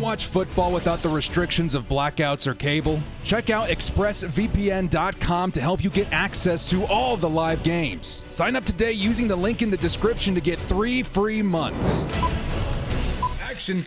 watch football without the restrictions of blackouts or cable? Check out expressvpn.com to help you get access to all the live games. Sign up today using the link in the description to get 3 free months. Action.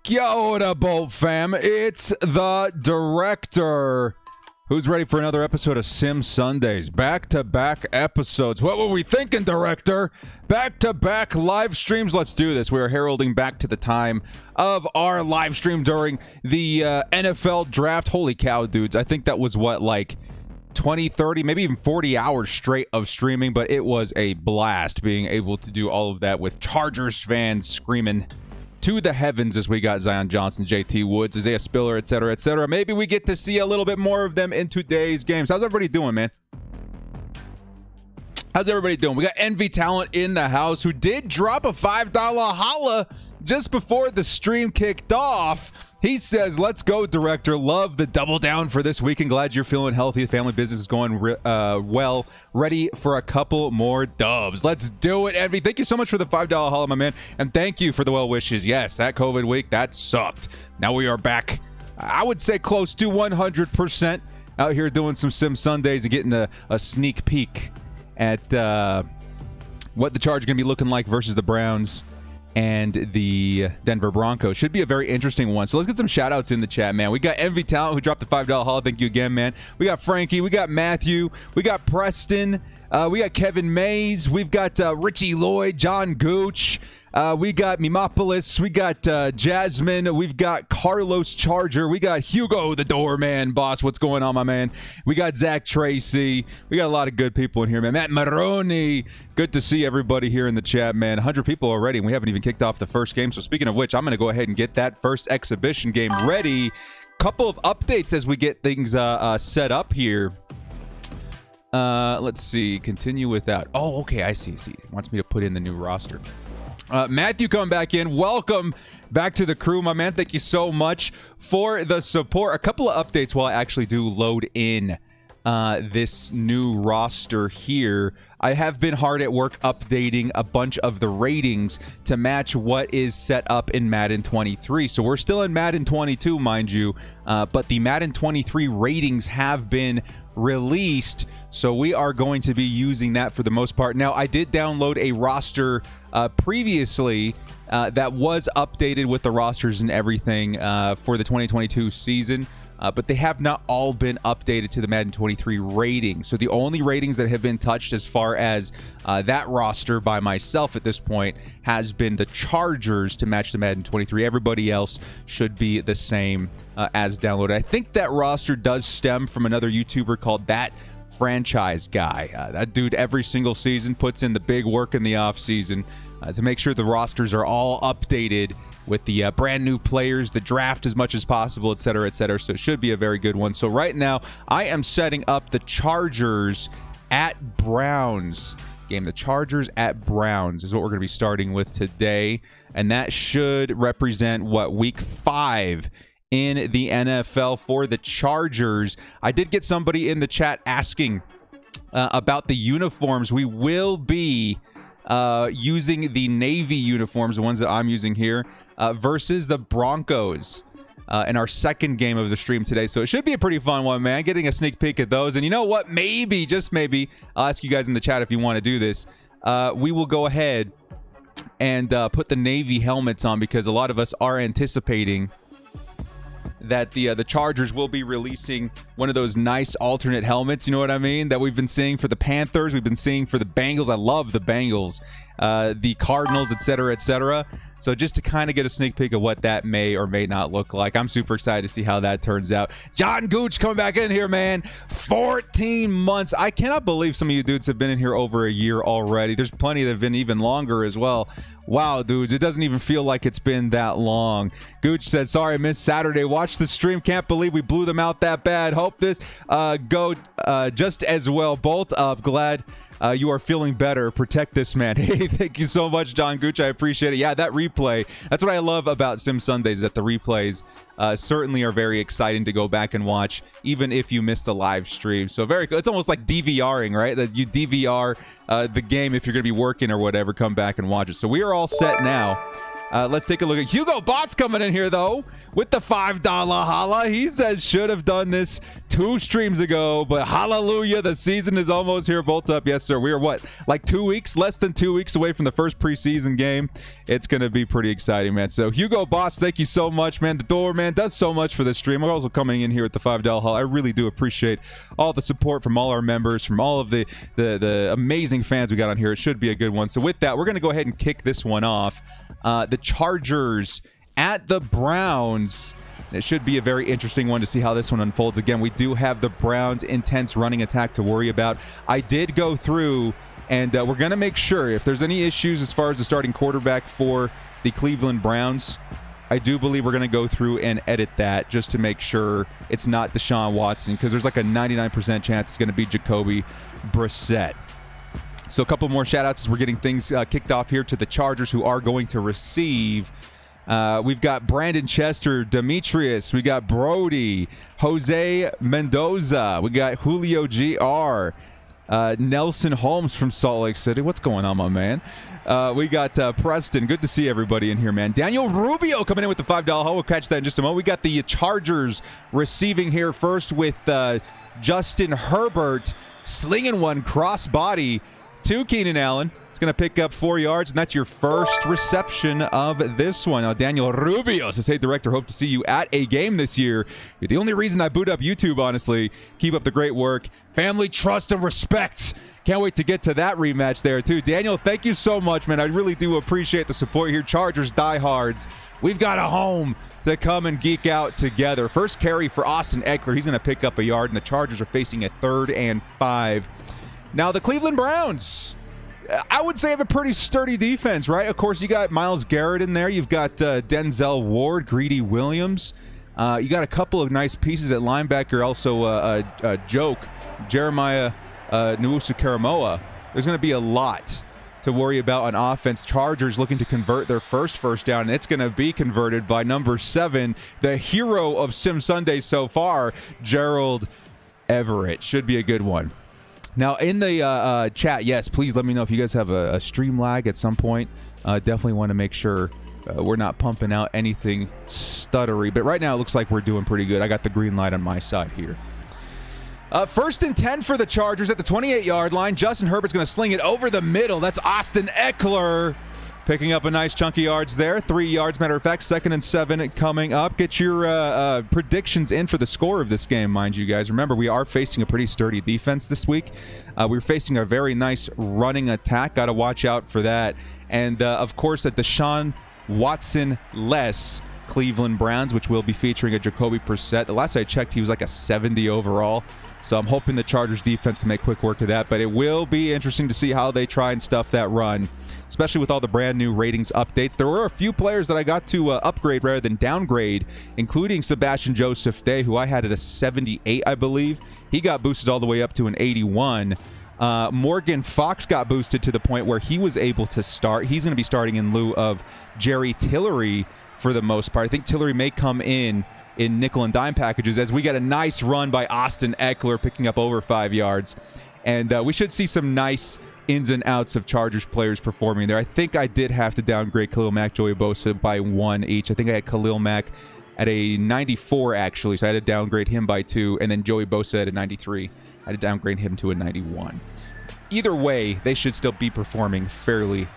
Kia ora, Bolt fam. It's the director. Who's ready for another episode of Sim Sundays? Back-to-back episodes. What were we thinking, director? Back-to-back live streams. Let's do this. We are heralding back to the time of our live stream during the NFL draft. Holy cow, dudes. I think that was what, like 20, 30, maybe even 40 hours straight of streaming, but it was a blast being able to do all of that with Chargers fans screaming to the heavens as we got Zion Johnson, JT Woods, Isaiah Spiller, etc., etc. Maybe we get to see a little bit more of them in today's games. How's everybody doing, man? How's everybody doing? We got Envy Talent in the house who did drop a $5 holla just before the stream kicked off. He says, let's go, director. Love the double down for this week and glad you're feeling healthy. The family business is going well. Ready for a couple more dubs. Let's do it, Envy. Thank you so much for the $5 holla, my man. And thank you for the well wishes. Yes, that COVID week, that sucked. Now we are back, I would say close to 100% out here doing some Sim Sundays and getting a sneak peek at what the Chargers are going to be looking like versus the Browns and the Denver Broncos. Should be a very interesting one. So let's get some shout outs in the chat, man. We got Envy Talent who dropped the $5 haul. Thank you again, man. We got Frankie. We got Matthew. We got Preston. We got Kevin Mays. We've got Richie Lloyd, John Gooch. We got Mimopolis. We got Jasmine. We've got Carlos Charger. We got Hugo the Doorman Boss. What's going on, my man? We got Zach Tracy. We got a lot of good people in here, man. Matt Maroni. Good to see everybody here in the chat, man. 100 people already, and we haven't even kicked off the first game. So speaking of which, I'm going to go ahead and get that first exhibition game ready. Couple of updates as we get things set up here. Let's see. Continue with that. Oh, okay. I see. It wants me to put in the new roster. Matthew coming back in. Welcome back to the crew, my man. Thank you so much for the support. A couple of updates while I actually do load in this new roster here. I have been hard at work updating a bunch of the ratings to match what is set up in Madden 23. So we're still in Madden 22, mind you, but the Madden 23 ratings have been released, so we are going to be using that for the most part. Now, I did download a roster previously that was updated with the rosters and everything for the 2022 season, but they have not all been updated to the Madden 23 ratings. So the only ratings that have been touched as far as that roster by myself at this point has been the Chargers to match the Madden 23. Everybody else should be the same as downloaded. I think that roster does stem from another YouTuber called That Franchise Guy. That dude every single season puts in the big work in the off season to make sure the rosters are all updated with the brand new players, the draft as much as possible, etc., etc. So it should be a very good one. So right now, I am setting up the Chargers at Browns game. The Chargers at Browns is what we're going to be starting with today, and that should represent what, week 5 in the NFL for the Chargers. I did get somebody in the chat asking about the uniforms. We will be using the Navy uniforms, the ones that I'm using here, versus the Broncos in our second game of the stream today. So it should be a pretty fun one, man. Getting a sneak peek at those. And you know what? Maybe, just maybe, I'll ask you guys in the chat if you want to do this. We will go ahead and put the Navy helmets on, because a lot of us are anticipating that the Chargers will be releasing one of those nice alternate helmets, you know what I mean, that we've been seeing for the Panthers, we've been seeing for the Bengals. I love the Bengals, the Cardinals, etc., etc. So just to kind of get a sneak peek of what that may or may not look like. I'm super excited to see how that turns out. John Gooch coming back in here, man. 14 months. I cannot believe some of you dudes have been in here over a year already. There's plenty that have been even longer as well. Wow, dudes, it doesn't even feel like it's been that long. Gooch said, sorry, I missed Saturday. Watch the stream. Can't believe we blew them out that bad. Hope this go just as well. Bolt up. Glad you are feeling better. Protect this man. Hey, thank you so much, John Gooch. I appreciate it. Yeah, that replay. That's what I love about Sim Sundays, that the replays certainly are very exciting to go back and watch, even if you miss the live stream. So very cool. It's almost like DVRing, right? That you DVR the game if you're going to be working or whatever. Come back and watch it. So we are all set now. Let's take a look at Hugo Boss coming in here, though, with the $5 holla. He says should have done this 2 streams ago, but hallelujah, the season is almost here. Bolt up. Yes, sir. We are, what, like 2 weeks, less than 2 weeks away from the first preseason game. It's going to be pretty exciting, man. So Hugo Boss, thank you so much, man. The Doorman does so much for the stream. We're also coming in here with the $5 holla. I really do appreciate all the support from all our members, from all of the amazing fans we got on here. It should be a good one. So with that, we're going to go ahead and kick this one off. The Chargers at the Browns. It should be a very interesting one to see how this one unfolds. Again, we do have the Browns' intense running attack to worry about. I did go through, and we're going to make sure if there's any issues as far as the starting quarterback for the Cleveland Browns, I do believe we're going to go through and edit that just to make sure it's not Deshaun Watson, because there's like a 99% chance it's going to be Jacoby Brissett. So a couple more shout-outs as we're getting things kicked off here to the Chargers, who are going to receive. We've got Brandon Chester, Demetrius. We got Brody, Jose Mendoza. We got Julio GR, Nelson Holmes from Salt Lake City. What's going on, my man? We got Preston. Good to see everybody in here, man. Daniel Rubio coming in with the $5. We'll catch that in just a moment. We got the Chargers receiving here first with Justin Herbert slinging one cross-body to Keenan Allen. It's going to pick up 4 yards, and that's your first reception of this one. Now, Daniel Rubio says, hey, Director, hope to see you at a game this year. You're the only reason I boot up YouTube, honestly. Keep up the great work. Family, trust, and respect. Can't wait to get to that rematch there, too. Daniel, thank you so much, man. I really do appreciate the support here. Chargers diehards. We've got a home to come and geek out together. First carry for Austin Eckler. He's going to pick up a yard, and the Chargers are facing a 3rd and 5. Now, the Cleveland Browns, I would say, have a pretty sturdy defense, right? Of course, you got Myles Garrett in there. You've got Denzel Ward, Greedy Williams. You got a couple of nice pieces at linebacker. Also, a joke, Jeremiah Nwosu-Karamoah. There's going to be a lot to worry about on offense. Chargers looking to convert their first down, and it's going to be converted by number 7, the hero of Sim Sunday so far, Gerald Everett. Should be a good one. Now, in the chat, yes, please let me know if you guys have a stream lag at some point. Definitely want to make sure we're not pumping out anything stuttery. But right now, it looks like we're doing pretty good. I got the green light on my side here. 1st and 10 for the Chargers at the 28-yard line. Justin Herbert's going to sling it over the middle. That's Austin Eckler picking up a nice chunk of yards there. 3 yards, matter of fact. 2nd and 7 coming up. Get your predictions in for the score of this game, mind you guys. Remember, we are facing a pretty sturdy defense this week. We're facing a very nice running attack. Got to watch out for that. And, of course, at the Deshaun Watson-less Cleveland Browns, which will be featuring a Jacoby Brissett. The last I checked, he was like a 70 overall. So I'm hoping the Chargers defense can make quick work of that. But it will be interesting to see how they try and stuff that run, especially with all the brand new ratings updates. There were a few players that I got to upgrade rather than downgrade, including Sebastian Joseph Day, who I had at a 78, I believe. He got boosted all the way up to an 81. Morgan Fox got boosted to the point where he was able to start. He's going to be starting in lieu of Jerry Tillery for the most part. I think Tillery may come in nickel and dime packages, as we get a nice run by Austin Eckler picking up over 5 yards. And we should see some nice ins and outs of Chargers players performing there. I think I did have to downgrade Khalil Mack, Joey Bosa by 1 each. I think I had Khalil Mack at a 94, actually, so I had to downgrade him by 2, and then Joey Bosa at a 93. I had to downgrade him to a 91. Either way, they should still be performing fairly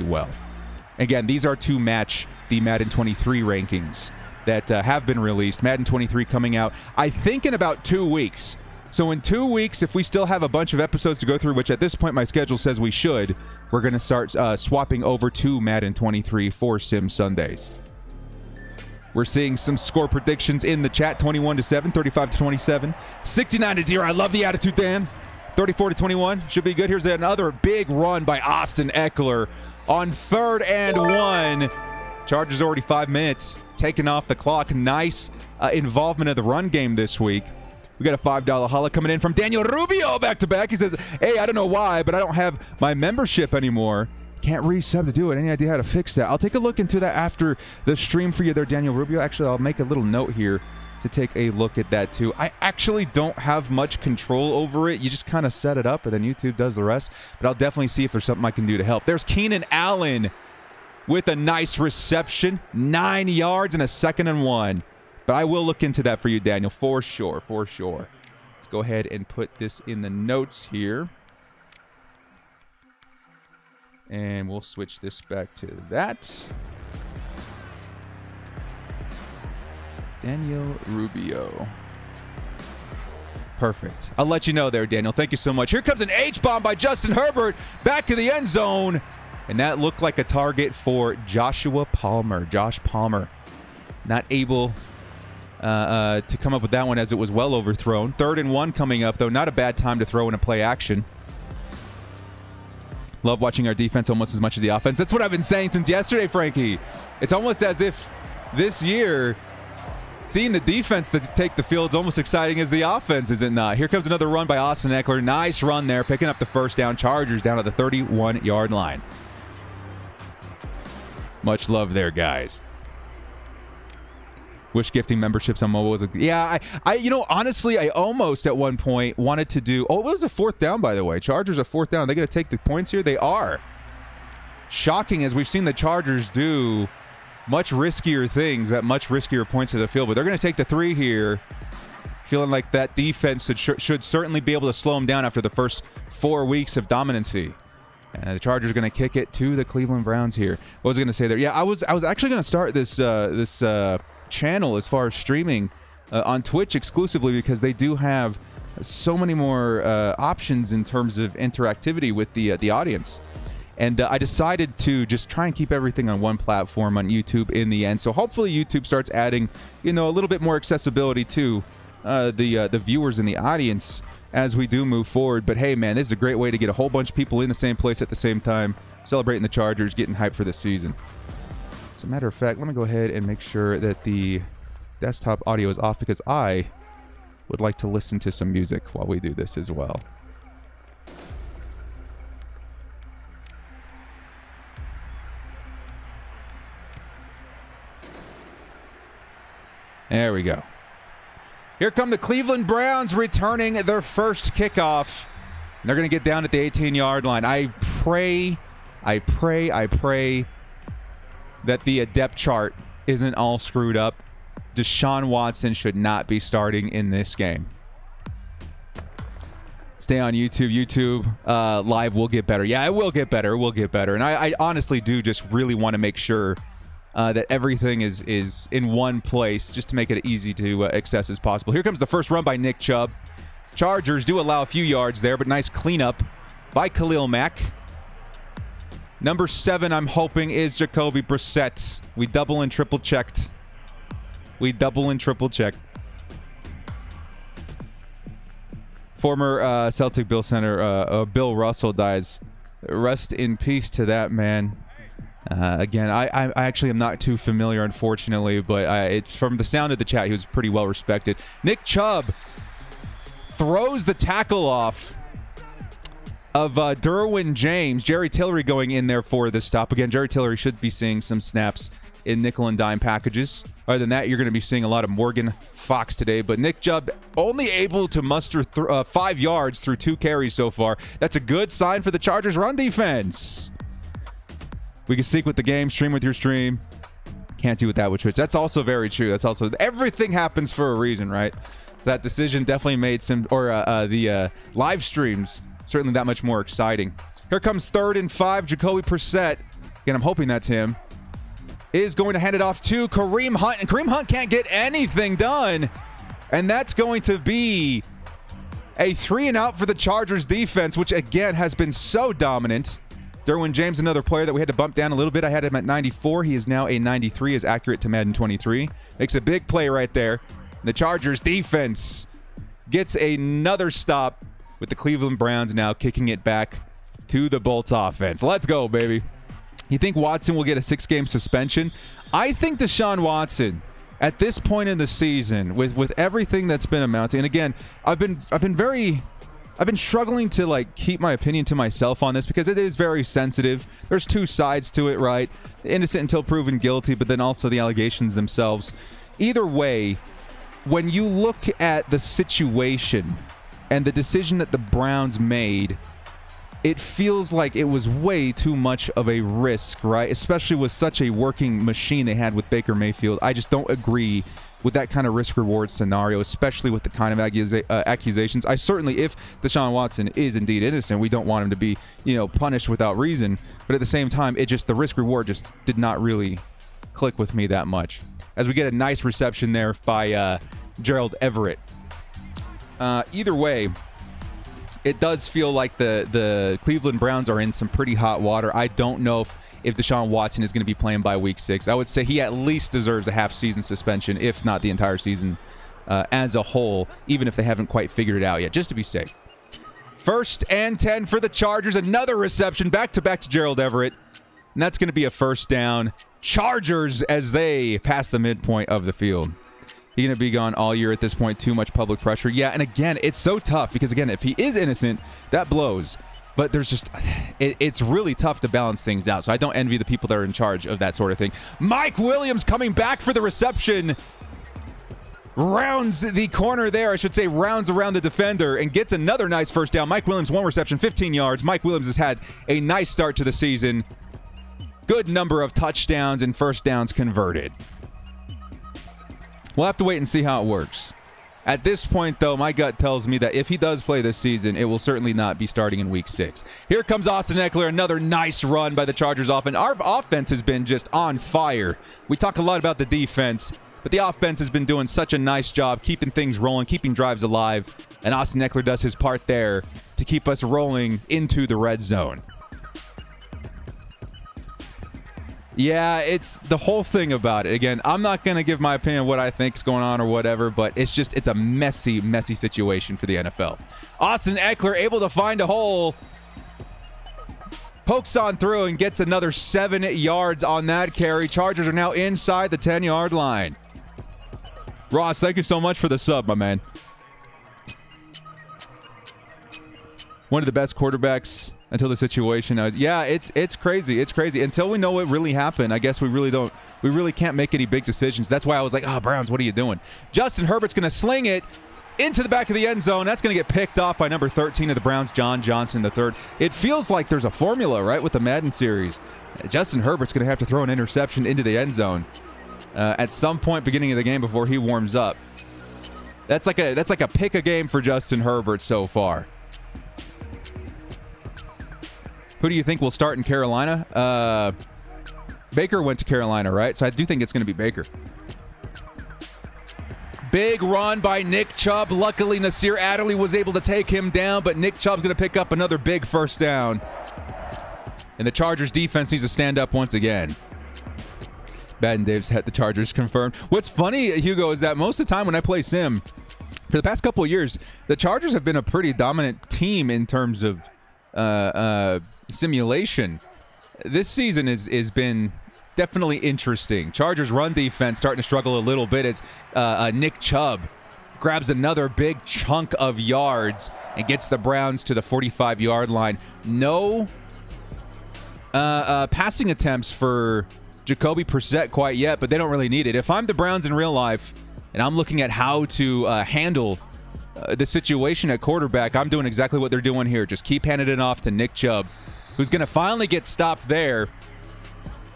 well. Again, these are to match the Madden 23 rankings that have been released. Madden 23 coming out, I think, in about 2 weeks. So in 2 weeks, if we still have a bunch of episodes to go through, which at this point my schedule says we should, we're going to start swapping over to Madden 23 for Sim Sundays. We're seeing some score predictions in the chat. 21-7, 35-27, 69-0. I love the attitude, Dan. 34-21. Should be good. Here's another big run by Austin Eckler on 3rd and 1. Chargers already 5 minutes taking off the clock. Nice involvement of the run game this week. We got a $5 holla coming in from Daniel Rubio back-to-back. He says, hey, I don't know why, but I don't have my membership anymore. Can't resub to do it. Any idea how to fix that? I'll take a look into that after the stream for you there, Daniel Rubio. Actually, I'll make a little note here to take a look at that too. I actually don't have much control over it. You just kind of set it up and then YouTube does the rest. But I'll definitely see if there's something I can do to help. There's Keenan Allen with a nice reception. 9 yards and a 2nd and 1. But I will look into that for you, Daniel, for sure, for sure. Let's go ahead and put this in the notes here. And we'll switch this back to that. Daniel Rubio. Perfect. I'll let you know there, Daniel. Thank you so much. Here comes an H-bomb by Justin Herbert back to the end zone. And that looked like a target for Joshua Palmer. Josh Palmer not able to come up with that one as it was well overthrown. 3rd and 1 coming up, though. Not a bad time to throw in a play action. Love watching our defense almost as much as the offense. That's what I've been saying since yesterday, Frankie. It's almost as if this year, seeing the defense that take the field is almost exciting as the offense, is it not? Here comes another run by Austin Eckler. Nice run there, picking up the 1st down. Chargers down at the 31-yard line. Much love there, guys. Wish gifting memberships on mobile was a... Yeah, you know, honestly, I almost at one point wanted to do... Oh, it was a 4th down, by the way. Chargers are 4th down. Are they going to take the points here? They are. Shocking, as we've seen the Chargers do much riskier things at much riskier points of the field. But they're going to take the 3 here. Feeling like that defense should certainly be able to slow them down after the first 4 weeks of dominancy. And the Chargers are going to kick it to the Cleveland Browns here. What was I going to say there? Yeah, I was actually going to start this channel as far as streaming on Twitch exclusively, because they do have so many more options in terms of interactivity with the audience. And I decided to just try and keep everything on one platform on YouTube in the end. So hopefully YouTube starts adding, you know, a little bit more accessibility to the viewers and the audience as we do move forward. But hey, man, this is a great way to get a whole bunch of people in the same place at the same time, celebrating the Chargers, getting hyped for this season. As a matter of fact, let me go ahead and make sure that the desktop audio is off, because I would like to listen to some music while we do this as well. There we go. Here come the Cleveland Browns returning their first kickoff. And they're going to get down at the 18-yard line. I pray that the depth chart isn't all screwed up. Deshaun Watson should not be starting in this game. Stay on YouTube. YouTube Live will get better. Yeah, it will get better. It will get better. And I honestly do just really want to make sure that everything is in one place, just to make it easy to access as possible. Here comes the first run by Nick Chubb. Chargers do allow a few yards there, but nice cleanup by Khalil Mack. Number 7, I'm hoping, is Jacoby Brissett. We double and triple checked. Former Celtic Bill center Bill Russell dies. Rest in peace to that man. Again, I actually am not too familiar, unfortunately, but it's from the sound of the chat, he was pretty well respected. Nick Chubb throws the tackle off of Darwin James. Jerry Tillery going in there for the stop. Again, Jerry Tillery should be seeing some snaps in nickel and dime packages. Other than that, you're going to be seeing a lot of Morgan Fox today. But Nick Chubb only able to muster 5 yards through 2 carries so far. That's a good sign for the Chargers' run defense. We can sync with the game, stream with your stream. Can't do with that with Twitch. That's also very true. That's also, everything happens for a reason, right? So that decision definitely made some, or the live streams certainly that much more exciting. Here comes 3rd and 5. Jacoby Brissett, again, I'm hoping that's him, is going to hand it off to Kareem Hunt. And Kareem Hunt can't get anything done. And that's going to be a 3-and-out for the Chargers defense, which again has been so dominant. Darwin James, another player that we had to bump down a little bit. I had him at 94. He is now a 93, is accurate to Madden 23. Makes a big play right there. The Chargers defense gets another stop with the Cleveland Browns now kicking it back to the Bolts offense. Let's go, baby. You think Watson will get a 6-game suspension? I think Deshaun Watson, at this point in the season, with everything that's been amounting, and again, I've been struggling to like keep my opinion to myself on this because it is very sensitive. There's two sides to it, right? Innocent until proven guilty, but then also the allegations themselves. Either way, when you look at the situation and the decision that the Browns made, it feels like it was way too much of a risk, right? Especially with such a working machine they had with Baker Mayfield. I just don't agree with that kind of risk-reward scenario, especially with the kind of accusations. I certainly, if Deshaun Watson is indeed innocent, we don't want him to be, punished without reason. But at the same time, the risk-reward just did not really click with me that much. As we get a nice reception there by Gerald Everett. Either way, it does feel like the Cleveland Browns are in some pretty hot water. I don't know if Deshaun Watson is going to be playing by week 6. I would say he at least deserves a half-season suspension, if not the entire season as a whole, even if they haven't quite figured it out yet, just to be safe. 1st and 10 for the Chargers. Another reception back-to-back to Gerald Everett, and that's going to be a first down. Chargers as they pass the midpoint of the field. He's going to be gone all year at this point. Too much public pressure. Yeah, and again, it's so tough because, again, if he is innocent, that blows. But there's just, it's really tough to balance things out. So I don't envy the people that are in charge of that sort of thing. Mike Williams coming back for the reception. Rounds the corner there, I should say, rounds around the defender and gets another nice first down. Mike Williams, 1 reception, 15 yards. Mike Williams has had a nice start to the season. Good number of touchdowns and first downs converted. We'll have to wait and see how it works. At this point, though, my gut tells me that if he does play this season, it will certainly not be starting in week 6. Here comes Austin Eckler, another nice run by the Chargers offense. Our offense has been just on fire. We talk a lot about the defense, but the offense has been doing such a nice job keeping things rolling, keeping drives alive, and Austin Eckler does his part there to keep us rolling into the red zone. Yeah, it's the whole thing about it. Again, I'm not going to give my opinion on what I think is going on or whatever, but it's a messy, messy situation for the NFL. Austin Eckler able to find a hole. Pokes on through and gets another 7 yards on that carry. Chargers are now inside the 10-yard line. Ross, thank you so much for the sub, my man. One of the best quarterbacks until the situation. Yeah, it's crazy. It's crazy. Until we know what really happened, I guess we really can't make any big decisions. That's why I was like, Browns, what are you doing? Justin Herbert's going to sling it into the back of the end zone. That's going to get picked off by number 13 of the Browns, John Johnson III. It feels like there's a formula, right, with the Madden series. Justin Herbert's going to have to throw an interception into the end zone at some point beginning of the game before he warms up. That's like a pick a game for Justin Herbert so far. Who do you think will start in Carolina? Baker went to Carolina, right? So I do think it's going to be Baker. Big run by Nick Chubb. Luckily, Nasir Adderley was able to take him down, but Nick Chubb's going to pick up another big first down. And the Chargers defense needs to stand up once again. Madden Dave's had the Chargers confirmed. What's funny, Hugo, is that most of the time when I play Sim, for the past couple of years, the Chargers have been a pretty dominant team in terms of simulation. This season has been definitely interesting. Chargers run defense starting to struggle a little bit as Nick Chubb grabs another big chunk of yards and gets the Browns to the 45-yard line. No passing attempts for Jacoby Brissett quite yet, but they don't really need it. If I'm the Browns in real life and I'm looking at how to handle the situation at quarterback, I'm doing exactly what they're doing here. Just keep handing it off to Nick Chubb, who's going to finally get stopped there.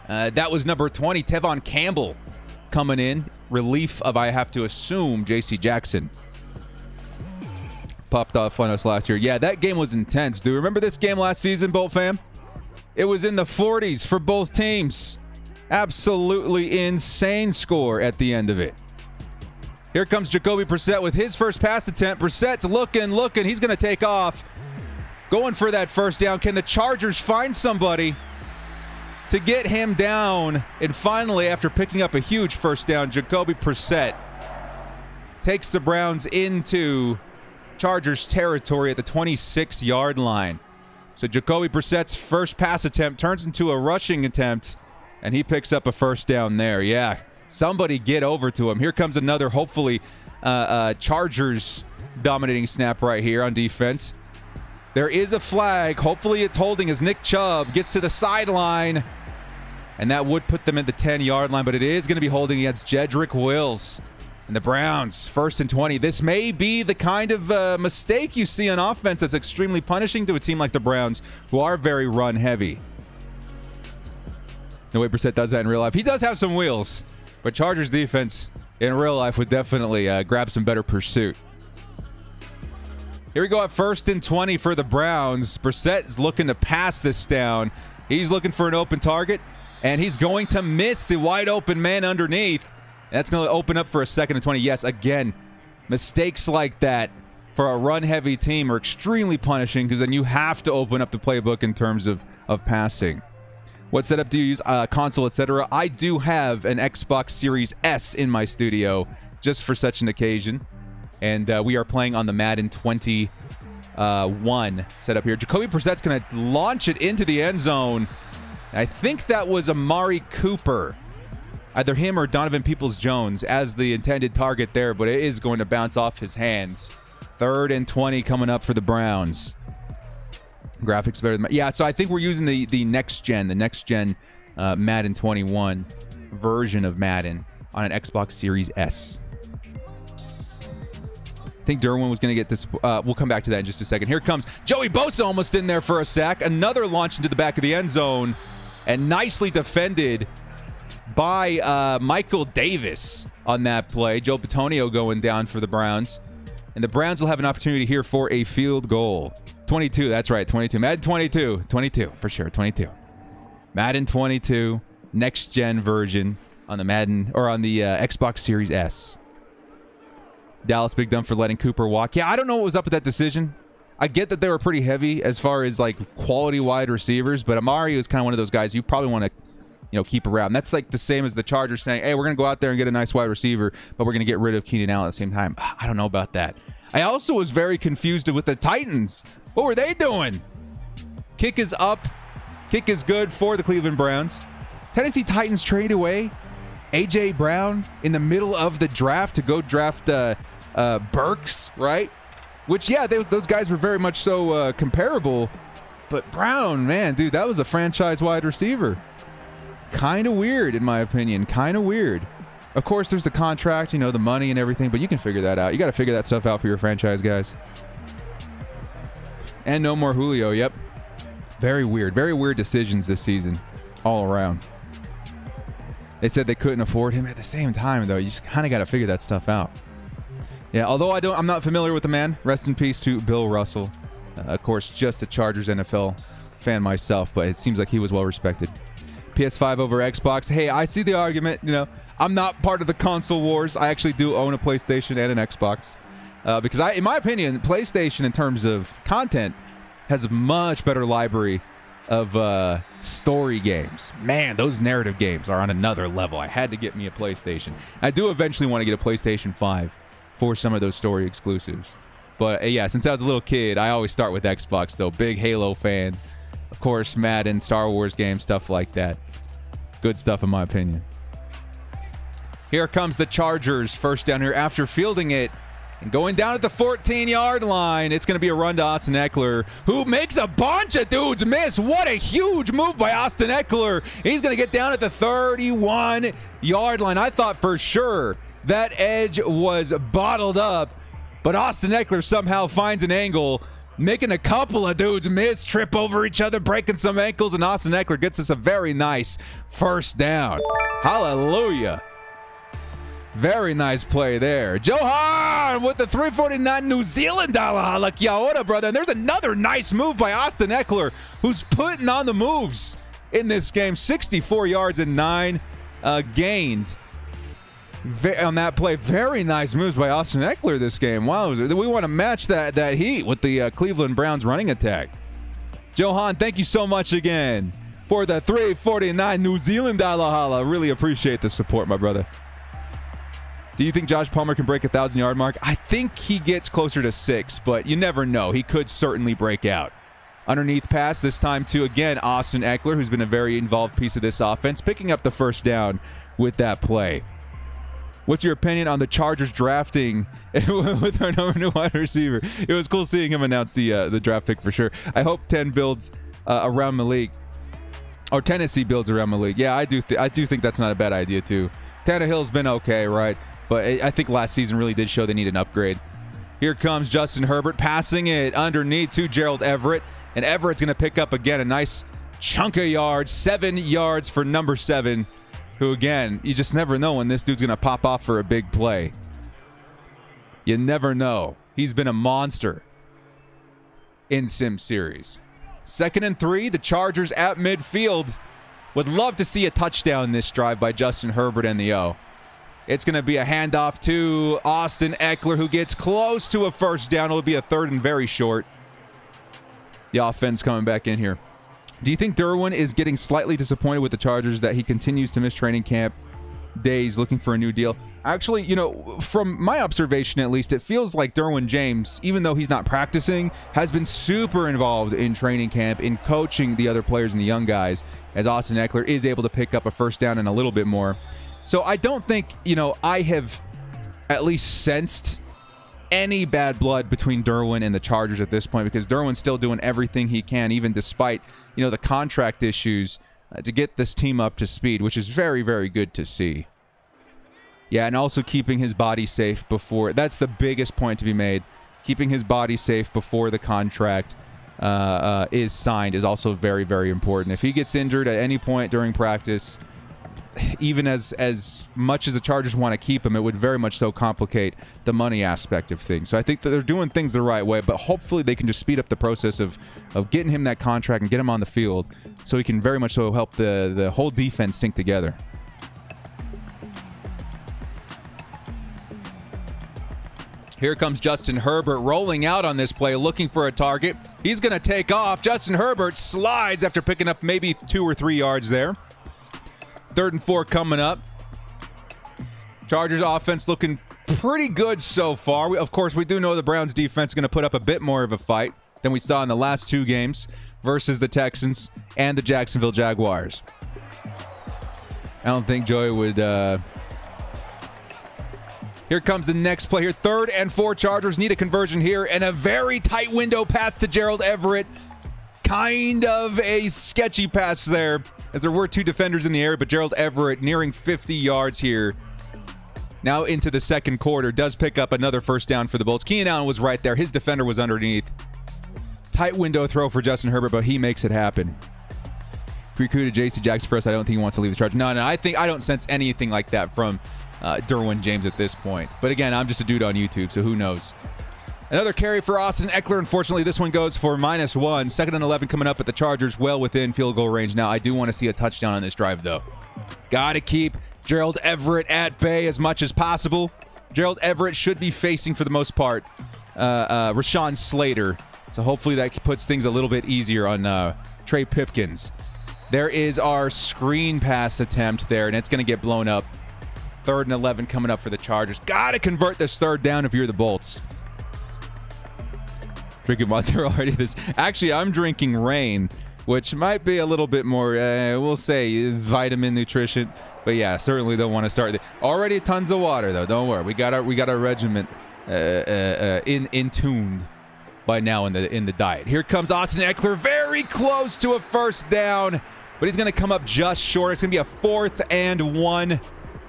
That was number 20, Tevon Campbell, coming in. Relief of, I have to assume, J.C. Jackson. Popped off on us last year. Yeah, that game was intense. Do you remember this game last season, Bolt fam? It was in the 40s for both teams. Absolutely insane score at the end of it. Here comes Jacoby Brissett with his first pass attempt. Brissett's looking. He's going to take off. Going for that first down. Can the Chargers find somebody to get him down? And finally, after picking up a huge first down, Jacoby Brissett takes the Browns into Chargers territory at the 26-yard line. So Jacoby Brissett's first pass attempt turns into a rushing attempt, and he picks up a first down there. Yeah, somebody get over to him. Here comes another, hopefully, Chargers dominating snap right here on defense. There is a flag. Hopefully it's holding as Nick Chubb gets to the sideline, and that would put them at the 10-yard line, but it is going to be holding against Jedrick Wills. And the Browns, 1st and 20. This may be the kind of mistake you see on offense that's extremely punishing to a team like the Browns, who are very run-heavy. No way Brissett does that in real life. He does have some wheels, but Chargers defense in real life would definitely grab some better pursuit. Here we go at 1st and 20 for the Browns. Brissett is looking to pass this down. He's looking for an open target, and he's going to miss the wide-open man underneath. That's going to open up for a 2nd and 20. Yes, again, mistakes like that for a run-heavy team are extremely punishing because then you have to open up the playbook in terms of passing. What setup do you use? Console, etc. I do have an Xbox Series S in my studio just for such an occasion. And we are playing on the Madden 21 setup here. Jacoby Brissett's going to launch it into the end zone. I think that was Amari Cooper. Either him or Donovan Peoples-Jones as the intended target there, but it is going to bounce off his hands. 3rd and 20 coming up for the Browns. Graphics better than... Yeah, so I think we're using the next gen Madden 21 version of Madden on an Xbox Series S. I think Darwin was going to get this. We'll come back to that in just a second. Here comes Joey Bosa, almost in there for a sack. Another launch into the back of the end zone, and nicely defended by Michael Davis on that play. Joe Bitonio going down for the Browns. And the Browns will have an opportunity here for a field goal. 22, that's right, 22. Madden 22. 22, for sure, 22. Madden 22, next-gen version on the Madden, or on the Xbox Series S. Dallas big dump for letting Cooper walk. Yeah, I don't know what was up with that decision. I get that they were pretty heavy as far as, like, quality wide receivers, but Amari was kind of one of those guys you probably want to keep around. That's like the same as the Chargers saying, hey, we're going to go out there and get a nice wide receiver, but we're going to get rid of Keenan Allen at the same time. I don't know about that. I also was very confused with the Titans. What were they doing? Kick is up. Kick is good for the Cleveland Browns. Tennessee Titans trade away A.J. Brown in the middle of the draft to go draft Burks, right? Which, yeah, those guys were very much so comparable. But Brown, man, dude, that was a franchise wide receiver. Kind of weird, in my opinion. Kind of weird. Of course, there's the contract, the money and everything, but you can figure that out. You got to figure that stuff out for your franchise guys. And no more Julio, yep. Very weird decisions this season, all around. They said they couldn't afford him. At the same time, though, you just kind of got to figure that stuff out. Yeah, although I'm not familiar with the man. Rest in peace to Bill Russell. Of course, just a Chargers NFL fan myself, but it seems like he was well respected. PS5 over Xbox. Hey, I see the argument. I'm not part of the console wars. I actually do own a PlayStation and an Xbox. Because in my opinion, PlayStation in terms of content has a much better library of story games. Man, those narrative games are on another level. I had to get me a PlayStation. I do eventually want to get a PlayStation 5 for some of those story exclusives. But yeah, since I was a little kid, I always start with Xbox though. Big Halo fan. Of course, Madden, Star Wars games, stuff like that. Good stuff in my opinion. Here comes the Chargers. First down here after fielding it. And going down at the 14-yard line, it's going to be a run to Austin Eckler, who makes a bunch of dudes miss. What a huge move by Austin Eckler. He's going to get down at the 31-yard line. I thought for sure that edge was bottled up, but Austin Eckler somehow finds an angle, making a couple of dudes miss, trip over each other, breaking some ankles, and Austin Eckler gets us a very nice first down. Hallelujah. Very nice play there. Johan with the 349 New Zealand dollar. Hala kia ora, brother. And there's another nice move by Austin Eckler, who's putting on the moves in this game. 64 yards and 9 gained on that play. Very nice moves by Austin Eckler this game. Wow, we want to match that heat with the Cleveland Browns running attack. Johan, thank you so much again for the 349 New Zealand dollar. Hala. Really appreciate the support, my brother. Do you think Josh Palmer can break 1,000-yard mark? I think he gets closer to 6, but you never know. He could certainly break out. Underneath pass, this time to, again, Austin Eckler, who's been a very involved piece of this offense, picking up the first down with that play. What's your opinion on the Chargers drafting with our number 2 wide receiver? It was cool seeing him announce the draft pick for sure. I hope 10 builds around Malik. Or Tennessee builds around Malik. Yeah, I do think that's not a bad idea too. Tannehill's been okay, right? But I think last season really did show they need an upgrade. Here comes Justin Herbert passing it underneath to Gerald Everett. And Everett's going to pick up again a nice chunk of yards. 7 yards for number 7. Who, again, you just never know when this dude's going to pop off for a big play. You never know. He's been a monster in Sim Series. 2nd and 3, the Chargers at midfield. Would love to see a touchdown this drive by Justin Herbert and the O. It's going to be a handoff to Austin Eckler, who gets close to a first down. It'll be a 3rd and very short. The offense coming back in here. Do you think Darwin is getting slightly disappointed with the Chargers that he continues to miss training camp days looking for a new deal? Actually, you know, from my observation at least, it feels like Darwin James, even though he's not practicing, has been super involved in training camp, in coaching the other players and the young guys, as Austin Eckler is able to pick up a first down and a little bit more. So I don't think, you know, I have at least sensed any bad blood between Darwin and the Chargers at this point, because Darwin's still doing everything he can, even despite, you know, the contract issues, to get this team up to speed, which is very, very good to see. Yeah, and also keeping his body safe before. That's the biggest point to be made. Keeping his body safe before the contract is signed is also very, very important. If he gets injured at any point during practice, even as much as the Chargers want to keep him, it would very much so complicate the money aspect of things. So I think that they're doing things the right way, but hopefully they can just speed up the process of getting him that contract and get him on the field so he can very much so help the whole defense sync together. Here comes Justin Herbert rolling out on this play, looking for a target. He's going to take off. Justin Herbert slides after picking up maybe 2 or 3 yards there. 3rd and 4 coming up. Chargers offense looking pretty good so far. Of course, we do know the Browns defense is going to put up a bit more of a fight than we saw in the last 2 games versus the Texans and the Jacksonville Jaguars. I don't think Joey would... Here comes the next play here. 3rd and 4. Chargers need a conversion here, and a very tight window pass to Gerald Everett. Kind of a sketchy pass there, as there were 2 defenders in the area, but Gerald Everett nearing 50 yards here. Now into the 2nd quarter, does pick up another first down for the Bolts. Keenan Allen was right there. His defender was underneath. Tight window throw for Justin Herbert, but he makes it happen. Recruited J.C. Jackson first. I don't think he wants to leave the Chargers. No, I don't sense anything like that from Darwin James at this point. But again, I'm just a dude on YouTube, so who knows. Another carry for Austin Eckler. Unfortunately, this one goes for -1. 2nd and 11 coming up at the Chargers, well within field goal range. Now, I do want to see a touchdown on this drive, though. Got to keep Gerald Everett at bay as much as possible. Gerald Everett should be facing, for the most part, Rashawn Slater. So hopefully that puts things a little bit easier on Trey Pipkins. There is our screen pass attempt there, and it's going to get blown up. 3rd and 11 coming up for the Chargers. Got to convert this 3rd down if you're the Bolts. Drinking water already. Actually, I'm drinking rain, which might be a little bit more, we'll say, vitamin nutrition. But yeah, certainly don't want to start. Already tons of water, though. Don't worry. We got our regiment in tuned by now in the diet. Here comes Austin Eckler, very close to a first down, but he's going to come up just short. It's going to be a 4th and 1.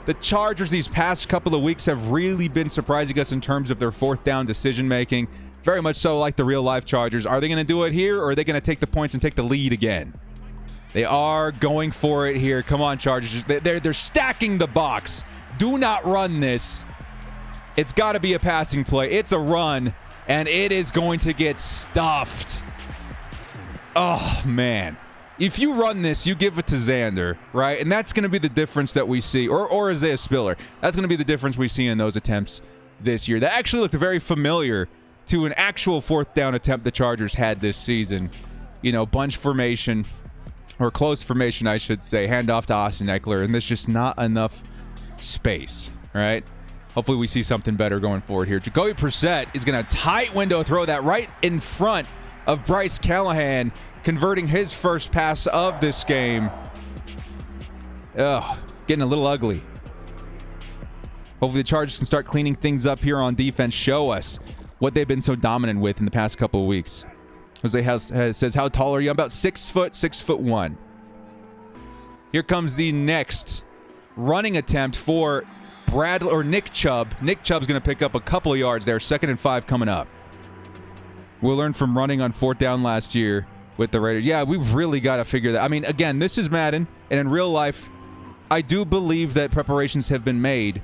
The Chargers these past couple of weeks have really been surprising us in terms of their 4th down decision making. Very much so like the real-life Chargers. Are they going to do it here, or are they going to take the points and take the lead again? They are going for it here. Come on, Chargers. They're stacking the box. Do not run this. It's got to be a passing play. It's a run, and it is going to get stuffed. Oh, man. If you run this, you give it to Xander, right? And that's going to be the difference that we see. Or Isaiah Spiller. That's going to be the difference we see in those attempts this year. That actually looked very familiar to an actual 4th down attempt the Chargers had this season. You know, bunch formation, or close formation, I should say. Handoff to Austin Eckler, and there's just not enough space, right? Hopefully we see something better going forward here. Jacoby Brissett is going to tight window throw that right in front of Bryce Callahan, converting his first pass of this game. Ugh, getting a little ugly. Hopefully the Chargers can start cleaning things up here on defense. Show us what they've been so dominant with in the past couple of weeks. Jose says, how tall are you? I'm about 6 foot, 6'1". Here comes the next running attempt for Nick Chubb. Nick Chubb's going to pick up a couple of yards there. 2nd and 5 coming up. We'll learn from running on 4th down last year with the Raiders. Yeah, we've really got to figure that. I mean, again, this is Madden, and in real life, I do believe that preparations have been made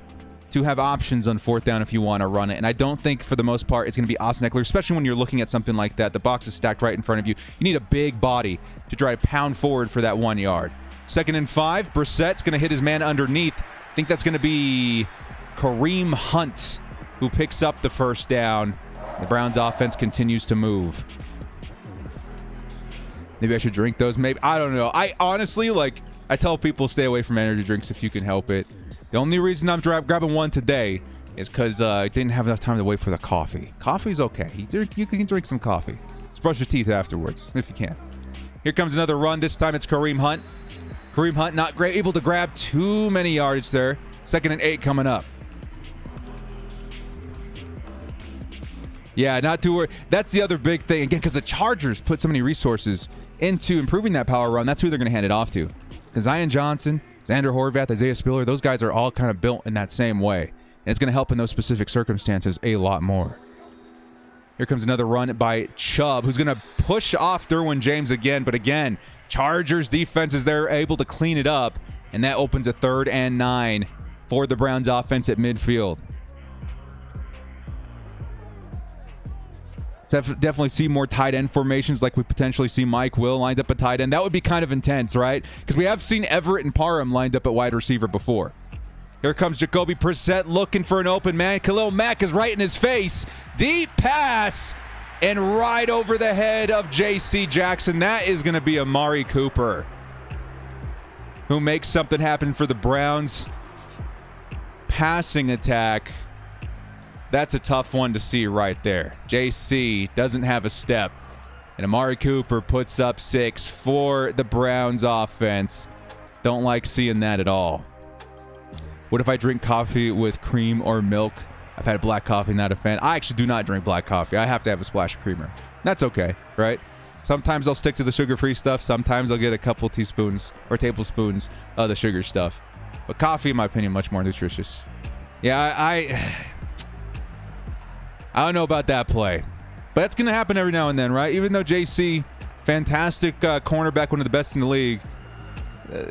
to have options on 4th down if you want to run it. And I don't think, for the most part, it's going to be Austin Eckler, especially when you're looking at something like that. The box is stacked right in front of you. You need a big body to try to pound forward for that 1 yard. 2nd and 5. Brissett's going to hit his man underneath. I think that's going to be Kareem Hunt, who picks up the 1st down. The Browns offense continues to move. Maybe I should drink those. Maybe. I don't know. I honestly, I tell people stay away from energy drinks if you can help it. The only reason I'm grabbing one today is because I didn't have enough time to wait for the coffee. Coffee's okay. You can drink some coffee. Just brush your teeth afterwards, if you can. Here comes another run. This time it's Kareem Hunt. Kareem Hunt not great, able to grab too many yardage there. 2nd and 8 coming up. Yeah, not too worried. That's the other big thing. Again, because the Chargers put so many resources into improving that power run, that's who they're going to hand it off to. Because Zion Johnson, Xander Horvath, Isaiah Spiller, those guys are all kind of built in that same way. And it's going to help in those specific circumstances a lot more. Here comes another run by Chubb, who's going to push off Darwin James again. But again, Chargers defense is there able to clean it up. And that opens a 3rd and 9 for the Browns offense at midfield. Definitely see more tight end formations like we potentially see Mike Will lined up at tight end. That would be kind of intense, right? Because we have seen Everett and Parham lined up at wide receiver before. Here comes Jacoby Brissett looking for an open man. Khalil Mack is right in his face. Deep pass and right over the head of J.C. Jackson. That is going to be Amari Cooper, who makes something happen for the Browns. Passing attack. That's a tough one to see right there. JC doesn't have a step. And Amari Cooper puts up 6 for the Browns offense. Don't like seeing that at all. What if I drink coffee with cream or milk? I've had black coffee, not a fan. I actually do not drink black coffee. I have to have a splash of creamer. That's okay, right? Sometimes I'll stick to the sugar-free stuff. Sometimes I'll get a couple teaspoons or tablespoons of the sugar stuff. But coffee, in my opinion, much more nutritious. Yeah, I don't know about that play, but that's going to happen every now and then, right? Even though JC, fantastic cornerback, one of the best in the league,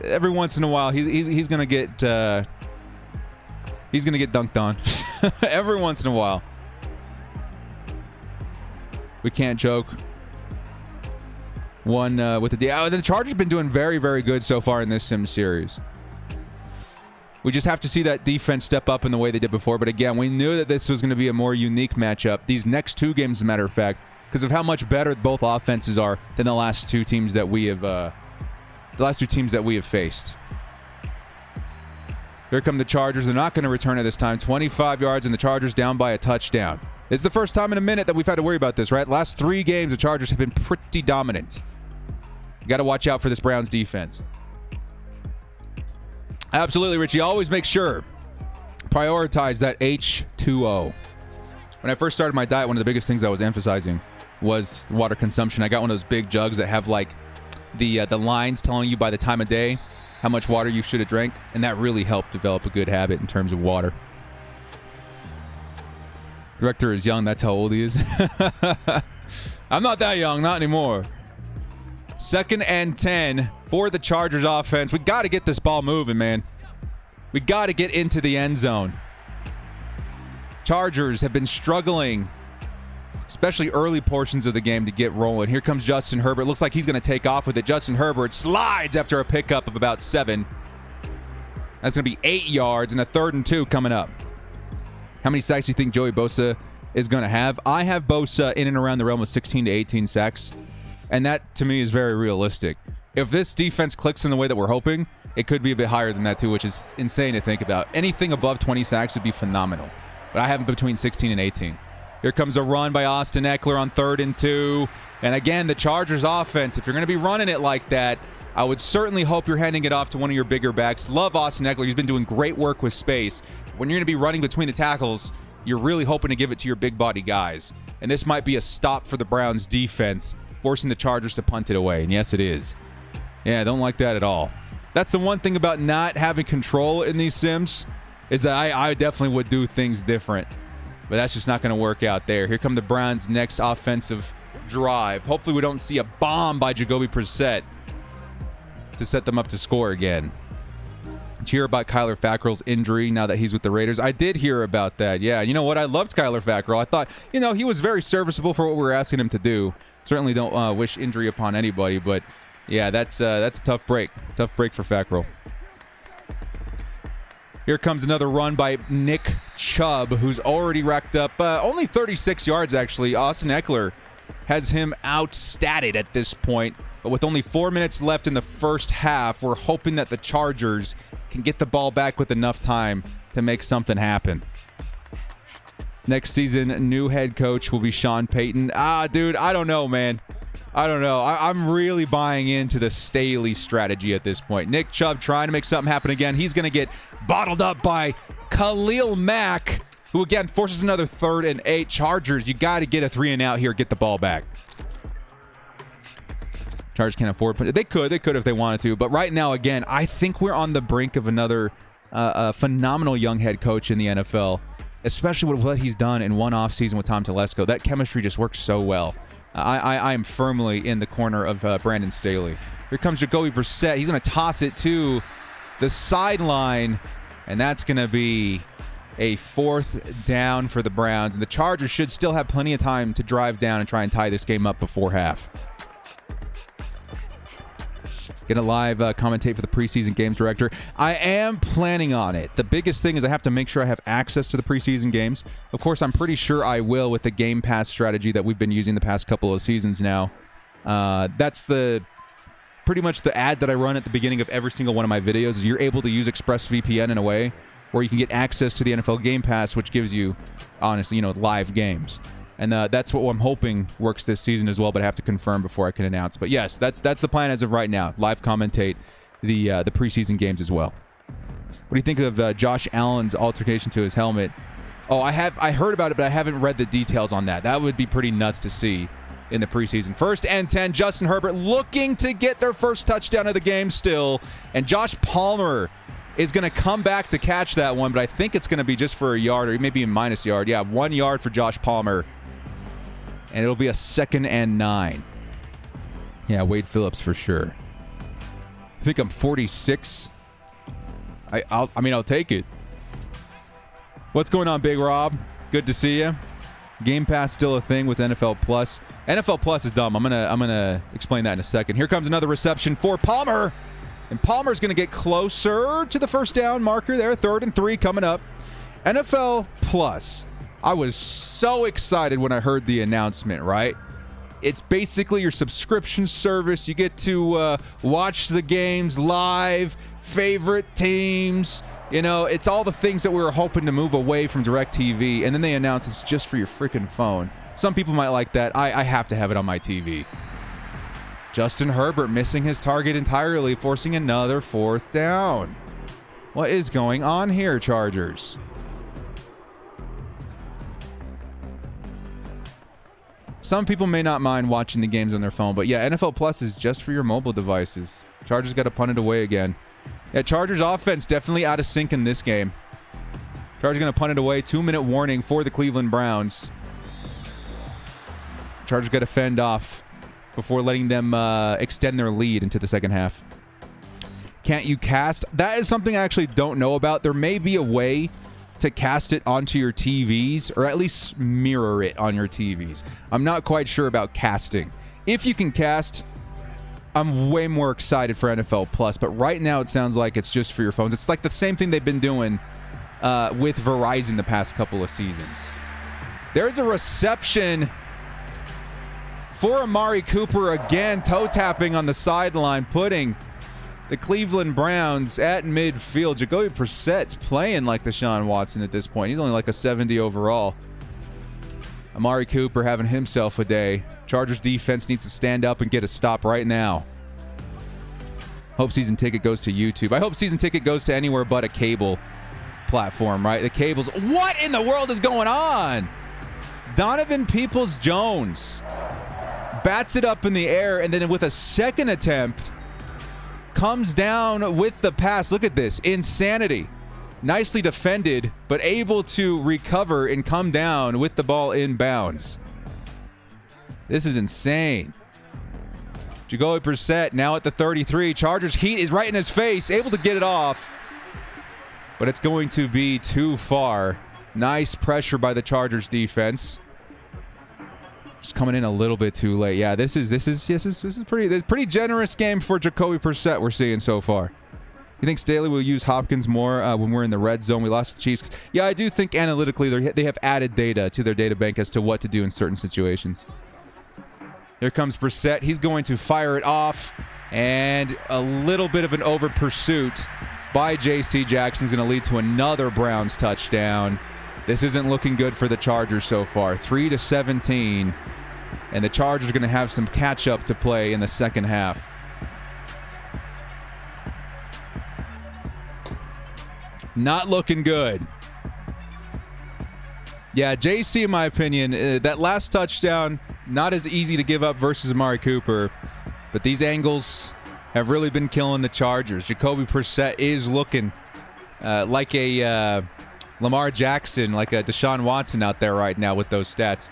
every once in a while he's going to get dunked on. Every once in a while. We can't joke. One with the Chargers have been doing very, very good so far in this Sim series. We just have to see that defense step up in the way they did before. But again, we knew that this was going to be a more unique matchup. These next 2 games, as a matter of fact, because of how much better both offenses are than the last 2 teams that we have, faced. Here come the Chargers. They're not going to return it this time. 25 yards, and the Chargers down by a touchdown. This is the first time in a minute that we've had to worry about this, right? Last 3 games, the Chargers have been pretty dominant. You got to watch out for this Browns defense. Absolutely, Richie. Always make sure. Prioritize that H2O. When I first started my diet, one of the biggest things I was emphasizing was water consumption. I got one of those big jugs that have the lines telling you by the time of day how much water you should have drank, and that really helped develop a good habit in terms of water. Director is young. That's how old he is. I'm not that young. Not anymore. 2nd and 10 for the Chargers offense. We got to get this ball moving, man. We got to get into the end zone. Chargers have been struggling, especially early portions of the game, to get rolling. Here comes Justin Herbert. Looks like he's going to take off with it. Justin Herbert slides after a pickup of about 7. That's going to be 8 yards and a 3rd and 2 coming up. How many sacks do you think Joey Bosa is going to have? I have Bosa in and around the realm of 16 to 18 sacks. And that, to me, is very realistic. If this defense clicks in the way that we're hoping, It could be a bit higher than that too, which is insane to think about. Anything above 20 sacks would be phenomenal. But I have him between 16 and 18. Here comes a run by Austin Eckler on 3rd and 2. And again, the Chargers offense, if you're going to be running it like that, I would certainly hope you're handing it off to one of your bigger backs. Love Austin Eckler. He's been doing great work with space. When you're going to be running between the tackles, you're really hoping to give it to your big body guys. And this might be a stop for the Browns defense, forcing the Chargers to punt it away. And yes, it is. Yeah, I don't like that at all. That's the one thing about not having control in these sims, is that I definitely would do things different. But that's just not going to work out there. Here come the Browns' next offensive drive. Hopefully we don't see a bomb by Jacoby Brissett to set them up to score again. Did you hear about Kyler Fackrell's injury now that he's with the Raiders? I did hear about that. Yeah, you know what? I loved Kyler Fackrell. I thought, he was very serviceable for what we were asking him to do. Certainly don't wish injury upon anybody, but yeah, that's a tough break. Tough break for Fackrell. Here comes another run by Nick Chubb, who's already racked up only 36 yards, actually. Austin Eckler has him outstatted at this point. But with only 4 minutes left in the first half, we're hoping that the Chargers can get the ball back with enough time to make something happen. Next season, new head coach will be Sean Payton. Dude, I don't know, man. I don't know. I'm really buying into the Staley strategy at this point. Nick Chubb trying to make something happen again. He's going to get bottled up by Khalil Mack, who again forces another 3rd and 8. Chargers, you got to get a 3 and out here, get the ball back. Chargers can't afford it. They could if they wanted to. But right now, again, I think we're on the brink of another phenomenal young head coach in the NFL, especially with what he's done in one offseason with Tom Telesco. That chemistry just works so well. I am firmly in the corner of Brandon Staley. Here comes Jacoby Brissett. He's going to toss it to the sideline, and that's going to be a 4th down for the Browns. And the Chargers should still have plenty of time to drive down and try and tie this game up before half. Going to live commentate for the preseason games director. I am planning on it. The biggest thing is I have to make sure I have access to the preseason games. Of course, I'm pretty sure I will with the Game Pass strategy that we've been using the past couple of seasons now. That's pretty much the ad that I run at the beginning of every single one of my videos. Is you're able to use ExpressVPN in a way where you can get access to the NFL Game Pass, which gives you, honestly, live games. And that's what I'm hoping works this season as well, but I have to confirm before I can announce. But yes, that's the plan as of right now. Live commentate the preseason games as well. What do you think of Josh Allen's altercation to his helmet? Oh, I heard about it, but I haven't read the details on that. That would be pretty nuts to see in the preseason. 1st and 10, Justin Herbert looking to get their first touchdown of the game still. And Josh Palmer is going to come back to catch that one, but I think it's going to be just for a yard or maybe a minus yard. Yeah, 1 yard for Josh Palmer. And it'll be a 2nd and 9. Yeah, Wade Phillips for sure. I think I'm 46. I'll take it. What's going on, Big Rob? Good to see you. Game Pass still a thing with NFL Plus. NFL Plus is dumb. I'm gonna explain that in a second. Here comes another reception for Palmer. And Palmer's gonna get closer to the first down marker there. 3rd and 3 coming up. NFL Plus. I was so excited when I heard the announcement, right? It's basically your subscription service. You get to watch the games live, favorite teams. It's all the things that we were hoping to move away from DirecTV, and then they announce it's just for your freaking phone. Some people might like that. I have to have it on my TV. Justin Herbert missing his target entirely, forcing another 4th down. What is going on here, Chargers? Some people may not mind watching the games on their phone, but yeah, NFL Plus is just for your mobile devices. Chargers got to punt it away again. Yeah, Chargers offense definitely out of sync in this game. Chargers going to punt it away. 2-minute warning for the Cleveland Browns. Chargers got to fend off before letting them extend their lead into the second half. Can't you cast? That is something I actually don't know about. There may be a way to cast it onto your TVs, or at least mirror it on your TVs. I'm not quite sure about casting. If you can cast, I'm way more excited for NFL Plus, but right now it sounds like it's just for your phones. It's like the same thing they've been doing with Verizon the past couple of seasons. There's a reception for Amari Cooper again, toe tapping on the sideline, putting the Cleveland Browns at midfield. Jacoby Brissett's playing like Deshaun Watson at this point. He's only like a 70 overall. Amari Cooper having himself a day. Chargers defense needs to stand up and get a stop right now. Hope season ticket goes to YouTube. I hope season ticket goes to anywhere but a cable platform, right? The cables. What in the world is going on? Donovan Peoples-Jones bats it up in the air, and then with a second attempt, comes down with the pass. Look at this. Insanity. Nicely defended, but able to recover and come down with the ball in bounds. This is insane. Jacoby Brissett now at the 33. Chargers heat is right in his face. Able to get it off, but it's going to be too far. Nice pressure by the Chargers defense. Just coming in a little bit too late. Yeah, this is pretty generous game for Jacoby Brissett we're seeing so far. You think Staley will use Hopkins more when we're in the red zone? We lost the Chiefs. Yeah, I do think analytically they have added data to their data bank as to what to do in certain situations. Here comes Brissett. He's going to fire it off, and a little bit of an over pursuit by J.C. Jackson is going to lead to another Browns touchdown. This isn't looking good for the Chargers so far. 3-17, and the Chargers are going to have some catch-up to play in the second half. Not looking good. Yeah, JC, in my opinion, that last touchdown, not as easy to give up versus Amari Cooper. But these angles have really been killing the Chargers. Jacoby Brissett is looking like a Lamar Jackson, like a Deshaun Watson out there right now with those stats.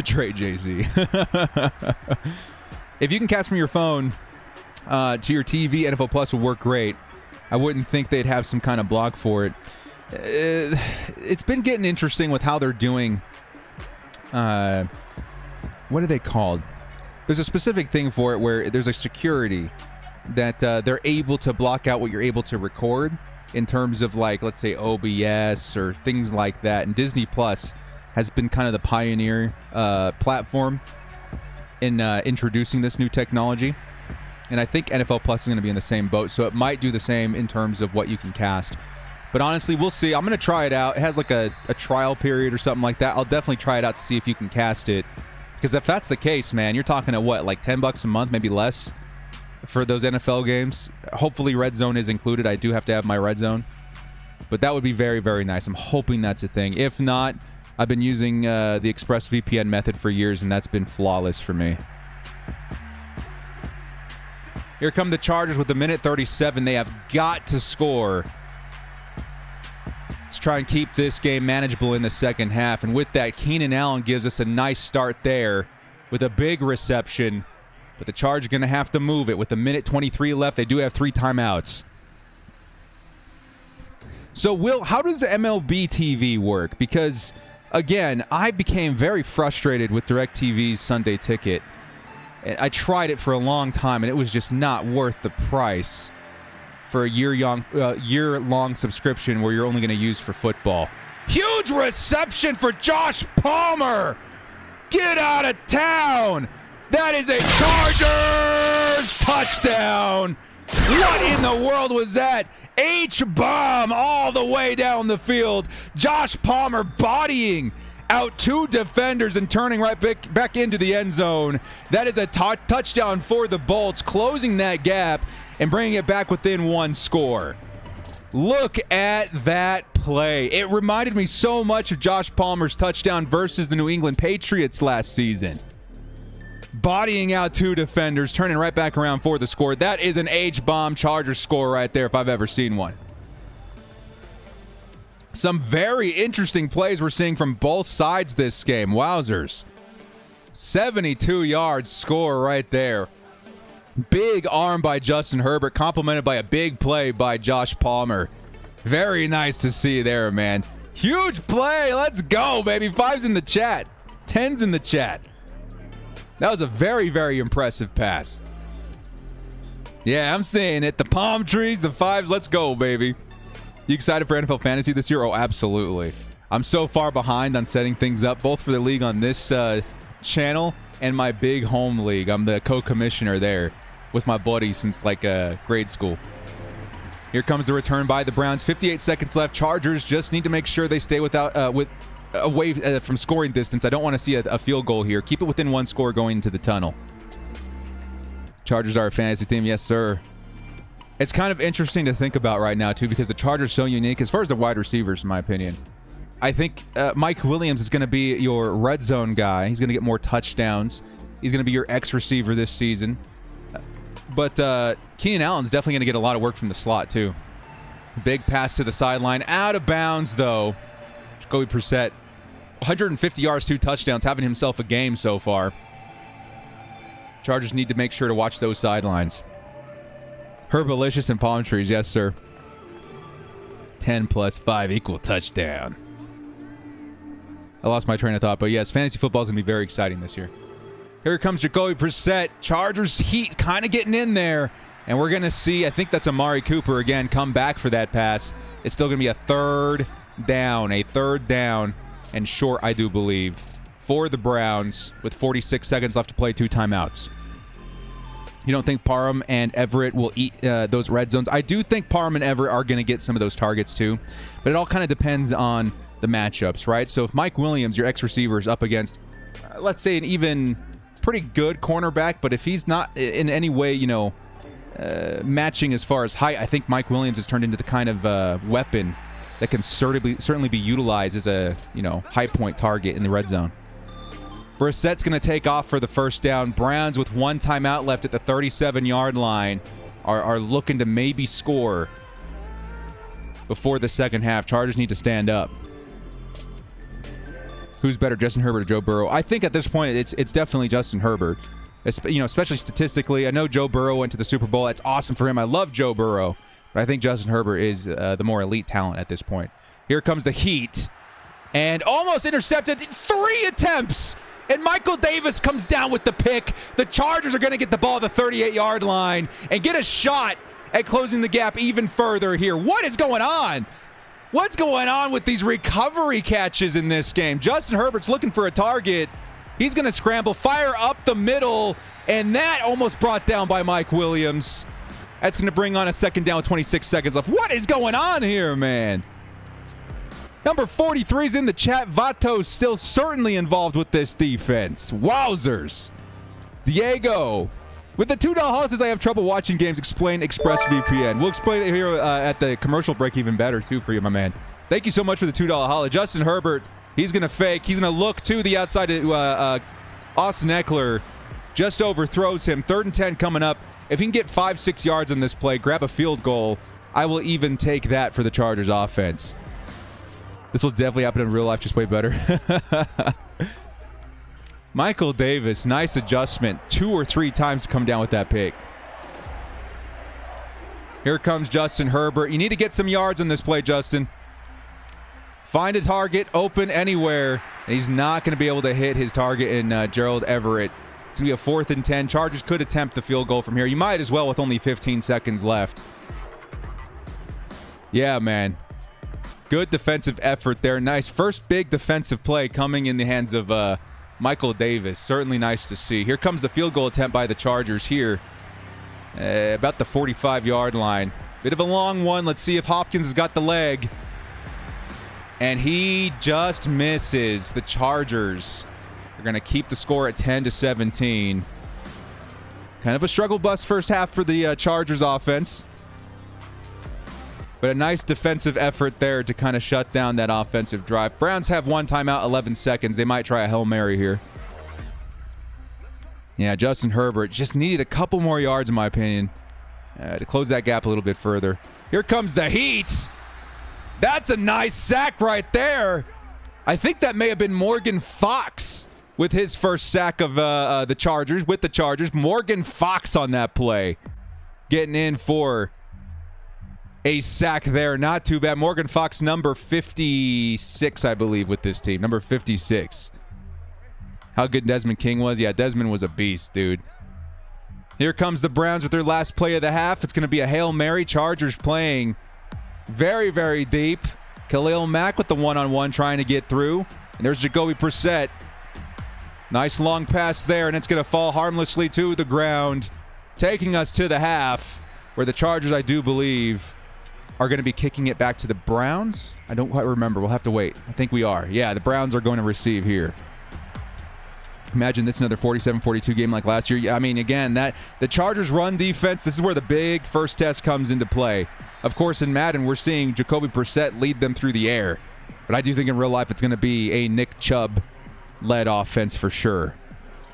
Trade JC. If you can cast from your phone to your TV, NFL Plus will work great. I wouldn't think they'd have some kind of block for it. It's been getting interesting with how they're doing. What are they called? There's a specific thing for it where there's a security that they're able to block out what you're able to record in terms of, like, let's say OBS or things like that. And Disney Plus has been kind of the pioneer platform in introducing this new technology. And I think NFL Plus is going to be in the same boat, so it might do the same in terms of what you can cast. But honestly, we'll see. I'm going to try it out. It has like a trial period or something like that. I'll definitely try it out to see if you can cast it. Because if that's the case, man, you're talking at what, like $10 a month, maybe less for those NFL games. Hopefully Red Zone is included. I do have to have my Red Zone. But that would be very, very nice. I'm hoping that's a thing. If not, I've been using the ExpressVPN method for years, and that's been flawless for me. Here come the Chargers with a minute 37. They have got to score. Let's try and keep this game manageable in the second half. And with that, Keenan Allen gives us a nice start there with a big reception. But the Chargers are going to have to move it. With a minute 23 left, they do have 3 timeouts. So, Will, how does MLB TV work? Because, again, I became very frustrated with DirecTV's Sunday Ticket. I tried it for a long time, and it was just not worth the price for a year-long subscription where you're only going to use for football. Huge reception for Josh Palmer. Get out of town. That is a Chargers touchdown. What in the world was that? H-bomb all the way down the field. Josh Palmer bodying out 2 defenders and turning right back into the end zone. That is a touchdown for the Bolts, closing that gap and bringing it back within 1 score. Look at that play. It reminded me so much of Josh Palmer's touchdown versus the New England Patriots last season. Bodying out 2 defenders, turning right back around for the score. That is an H-bomb Chargers score right there if I've ever seen one. Some very interesting plays we're seeing from both sides this game. Wowzers. 72 yards score right there. Big arm by Justin Herbert, complemented by a big play by Josh Palmer. Very nice to see there, man. Huge play. Let's go, baby. 5's in the chat. 10's in the chat. That was a very, very impressive pass. Yeah, I'm saying it. The palm trees, the 5's. Let's go, baby. You excited for NFL Fantasy this year? Oh, absolutely. I'm so far behind on setting things up, both for the league on this channel and my big home league. I'm the co-commissioner there with my buddy since like grade school. Here comes the return by the Browns. 58 seconds left. Chargers just need to make sure they stay away from scoring distance. I don't want to see a field goal here. Keep it within one score going into the tunnel. Chargers are a fantasy team. Yes, sir. It's kind of interesting to think about right now, too, because the Chargers are so unique as far as the wide receivers, in my opinion. I think Mike Williams is going to be your red zone guy. He's going to get more touchdowns. He's going to be your X receiver this season. But Keenan Allen's definitely going to get a lot of work from the slot, too. Big pass to the sideline. Out of bounds, though. Jacoby Brissett, 150 yards, 2 touchdowns, having himself a game so far. Chargers need to make sure to watch those sidelines. Herbalicious and palm trees, yes, sir. 10 plus 5 equal touchdown. I lost my train of thought, but yes, fantasy football is going to be very exciting this year. Here comes Jacoby Brissett. Chargers heat kind of getting in there. And we're going to see, I think that's Amari Cooper again, come back for that pass. It's still going to be a third down and short, I do believe, for the Browns with 46 seconds left to play, 2 timeouts. You don't think Parham and Everett will eat those red zones? I do think Parham and Everett are going to get some of those targets too, but it all kind of depends on the matchups, right? So if Mike Williams, your X receiver, is up against, let's say, an even pretty good cornerback, but if he's not in any way, matching as far as height, I think Mike Williams has turned into the kind of weapon that can certainly be utilized as a high point target in the red zone. Brissett's going to take off for the first down. Browns, with 1 timeout left at the 37-yard line, are looking to maybe score before the second half. Chargers need to stand up. Who's better, Justin Herbert or Joe Burrow? I think at this point it's definitely Justin Herbert. Especially statistically. I know Joe Burrow went to the Super Bowl. That's awesome for him. I love Joe Burrow. But I think Justin Herbert is the more elite talent at this point. Here comes the heat. And almost intercepted. 3 attempts. And Michael Davis comes down with the pick. The Chargers are going to get the ball at the 38-yard line and get a shot at closing the gap even further here. What is going on? What's going on with these recovery catches in this game? Justin Herbert's looking for a target. He's going to scramble, fire up the middle, and that almost brought down by Mike Williams. That's going to bring on a second down with 26 seconds left. What is going on here, man? Number 43 is in the chat. Vato's still certainly involved with this defense. Wowzers. Diego. With the $2 holiday says I have trouble watching games. Explain ExpressVPN. We'll explain it here at the commercial break even better, too, for you, my man. Thank you so much for the $2 holiday. Justin Herbert, he's going to fake. He's going to look to the outside. Austin Eckler just overthrows him. 3rd and 10 coming up. If he can get 5-6 yards on this play, grab a field goal, I will even take that for the Chargers offense. This will definitely happen in real life, just way better. Michael Davis, nice adjustment. 2 or 3 times to come down with that pick. Here comes Justin Herbert. You need to get some yards on this play, Justin. Find a target, open anywhere. And he's not going to be able to hit his target in Gerald Everett. It's going to be a 4th and 10. Chargers could attempt the field goal from here. You might as well with only 15 seconds left. Yeah, man. Good defensive effort there. Nice first big defensive play coming in the hands of Michael Davis. Certainly nice to see. Here comes the field goal attempt by the Chargers here. About the 45-yard line. Bit of a long one. Let's see if Hopkins has got the leg. And he just misses. The Chargers are going to keep the score at 10-17. Kind of a struggle bus first half for the Chargers offense. But a nice defensive effort there to kind of shut down that offensive drive. Browns have 1 timeout, 11 seconds. They might try a Hail Mary here. Yeah, Justin Herbert just needed a couple more yards, in my opinion, to close that gap a little bit further. Here comes the heat. That's a nice sack right there. I think that may have been Morgan Fox with his first sack of the Chargers, with the Chargers. Morgan Fox on that play. Getting in for a sack there. Not too bad. Morgan Fox, number 56, I believe, with this team. Number 56. How good Desmond King was. Yeah, Desmond was a beast, dude. Here comes the Browns with their last play of the half. It's going to be a Hail Mary. Chargers playing very, very deep. Khalil Mack with the one-on-one trying to get through. And there's Jacoby Brissett. Nice long pass there, and it's going to fall harmlessly to the ground, taking us to the half, where the Chargers, I do believe, are going to be kicking it back to the Browns. I don't quite remember. We'll have to wait. I think we are. Yeah, the Browns are going to receive here. Imagine this another 47-42 game like last year. I mean, again, the Chargers run defense, this is where the big first test comes into play. Of course, in Madden, we're seeing Jacoby Brissett lead them through the air. But I do think in real life it's going to be a Nick Chubb-led offense for sure.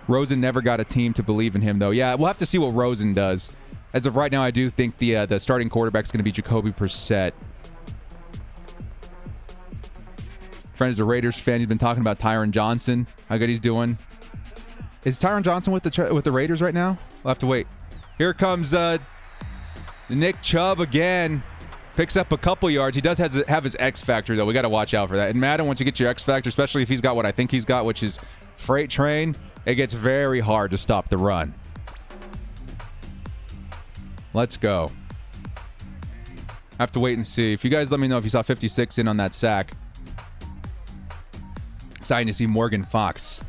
Rosen never got a team to believe in him, though. Yeah, we'll have to see what Rosen does. As of right now, I do think the starting quarterback is going to be Jacoby Brissett. Friend is a Raiders fan. He's been talking about Tyron Johnson, how good he's doing. Is Tyron Johnson with the Raiders right now? We'll have to wait. Here comes Nick Chubb again. Picks up a couple yards. He does have his X factor, though. We got to watch out for that. In Madden, once you get your X factor, especially if he's got what I think he's got, which is freight train, it gets very hard to stop the run. Let's go. Have to wait and see. If you guys let me know if you saw 56 in on that sack. Exciting to see Morgan Fox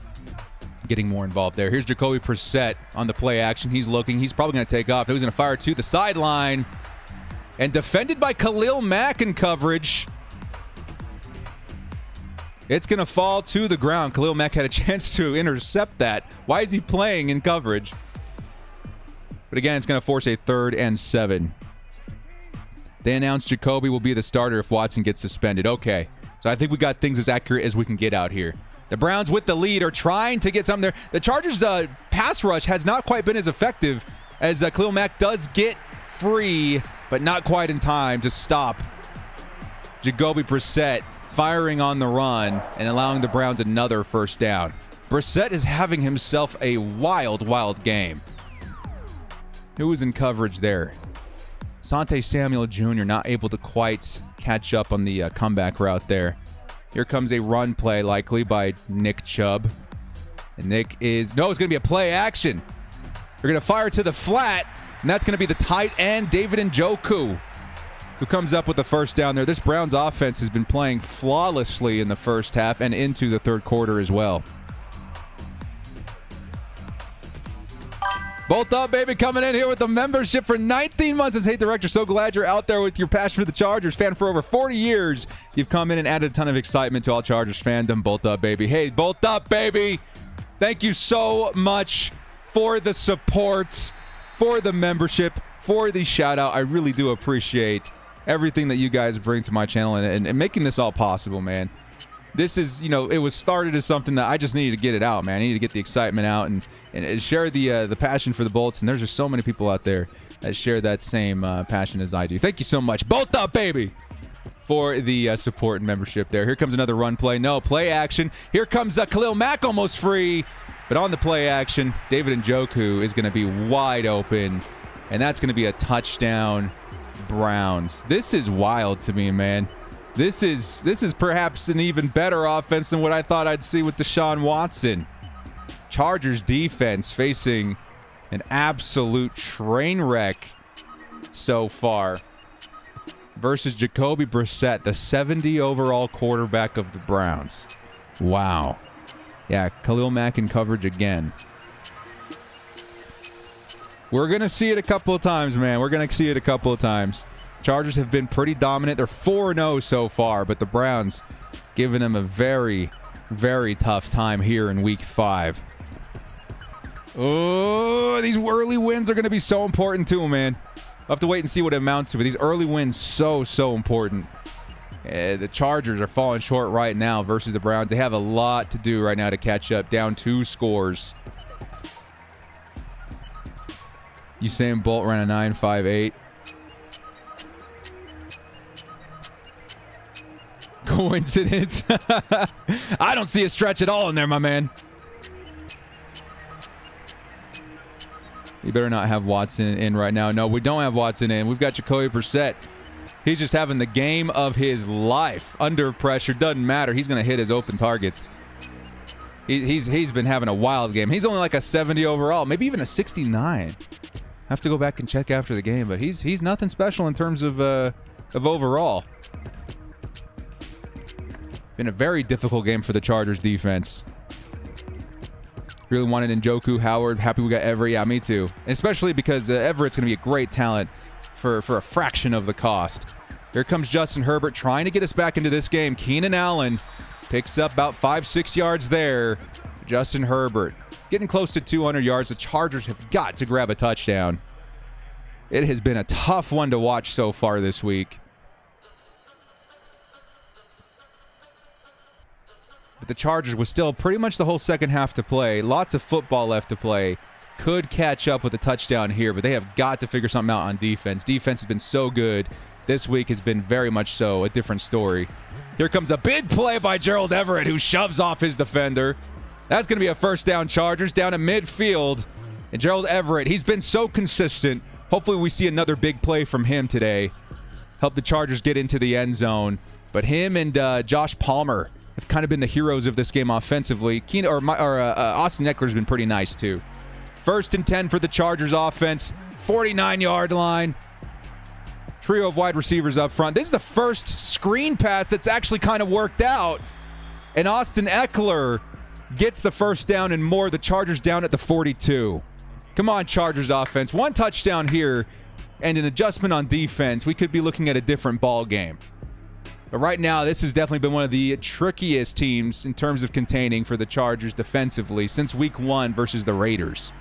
getting more involved there. Here's Jacoby Brissett on the play action. He's looking. He's probably going to take off. He's going to fire to the sideline. And defended by Khalil Mack in coverage. It's going to fall to the ground. Khalil Mack had a chance to intercept that. Why is he playing in coverage? But again, it's going to force a 3rd and 7. They announced Jacoby will be the starter if Watson gets suspended. Okay. So I think we got things as accurate as we can get out here. The Browns with the lead are trying to get something there. The Chargers' pass rush has not quite been as effective as Khalil Mack does get free, but not quite in time to stop Jacoby Brissett firing on the run and allowing the Browns another first down. Brissett is having himself a wild, wild game. Who was in coverage there? Sante Samuel Jr. not able to quite catch up on the comeback route there. Here comes a run play likely by Nick Chubb. And Nick is... No, it's going to be a play action. They're going to fire to the flat. And that's going to be the tight end, David Njoku, who comes up with the first down there. This Browns offense has been playing flawlessly in the first half and into the third quarter as well. Bolt Up, baby, coming in here with the membership for 19 months. As Hey Director, so glad you're out there with your passion for the Chargers. Fan for over 40 years. You've come in and added a ton of excitement to all Chargers fandom. Bolt Up, baby. Hey, Bolt Up, baby. Thank you so much for the support, for the membership, for the shout out. I really do appreciate everything that you guys bring to my channel and making this all possible, man. This is, it was started as something that I just needed to get it out, man. I needed to get the excitement out and share the passion for the Bolts. And there's just so many people out there that share that same passion as I do. Thank you so much. Bolt Up, baby, for the support and membership there. Here comes another run play. No, play action. Here comes Khalil Mack almost free. But on the play action, David Njoku is going to be wide open. And that's going to be a touchdown, Browns. This is wild to me, man. This is perhaps an even better offense than what I thought I'd see with Deshaun Watson. Chargers defense facing an absolute train wreck so far versus Jacoby Brissett, the 70 overall quarterback of the Browns. Wow. Yeah, Khalil Mack in coverage again. We're going to see it a couple of times, man. We're going to see it a couple of times. Chargers have been pretty dominant. They're 4-0 so far, but the Browns giving them a very, very tough time here in Week 5. Oh, these early wins are going to be so important too, man. We'll have to wait and see what it amounts to, but these early wins so important. The Chargers are falling short right now versus the Browns. They have a lot to do right now to catch up. Down 2 scores. Usain Bolt ran a 9.58. Coincidence? I don't see a stretch at all in there, my man. You better not have Watson in right now. No, we don't have Watson in. We've got Jacoby Brissett. He's just having the game of his life. Under pressure, doesn't matter. He's going to hit his open targets. He's been having a wild game. He's only like a 70 overall, maybe even a 69. Have to go back and check after the game, but he's nothing special in terms of overall. Been a very difficult game for the Chargers defense. Really wanted Njoku, Howard. Happy we got Everett. Yeah, me too. Especially because Everett's going to be a great talent for a fraction of the cost. Here comes Justin Herbert trying to get us back into this game. Keenan Allen picks up about 5-6 yards there. Justin Herbert getting close to 200 yards. The Chargers have got to grab a touchdown. It has been a tough one to watch so far this week. But the Chargers with still pretty much the whole second half to play. Lots of football left to play. Could catch up with a touchdown here, but they have got to figure something out on defense. Defense has been so good. This week has been very much so a different story. Here comes a big play by Gerald Everett, who shoves off his defender. That's going to be a first down. Chargers down at midfield. And Gerald Everett, he's been so consistent. Hopefully we see another big play from him today. Help the Chargers get into the end zone. But him and Josh Palmer have kind of been the heroes of this game offensively. Austin Eckler's been pretty nice too. 1st and 10 for the Chargers offense. 49-yard line. Trio of wide receivers up front. This is the first screen pass that's actually kind of worked out. And Austin Eckler gets the first down and more. The Chargers down at the 42. Come on, Chargers offense. One touchdown here and an adjustment on defense. We could be looking at a different ball game. But right now, this has definitely been one of the trickiest teams in terms of containing for the Chargers defensively since week 1 versus the Raiders.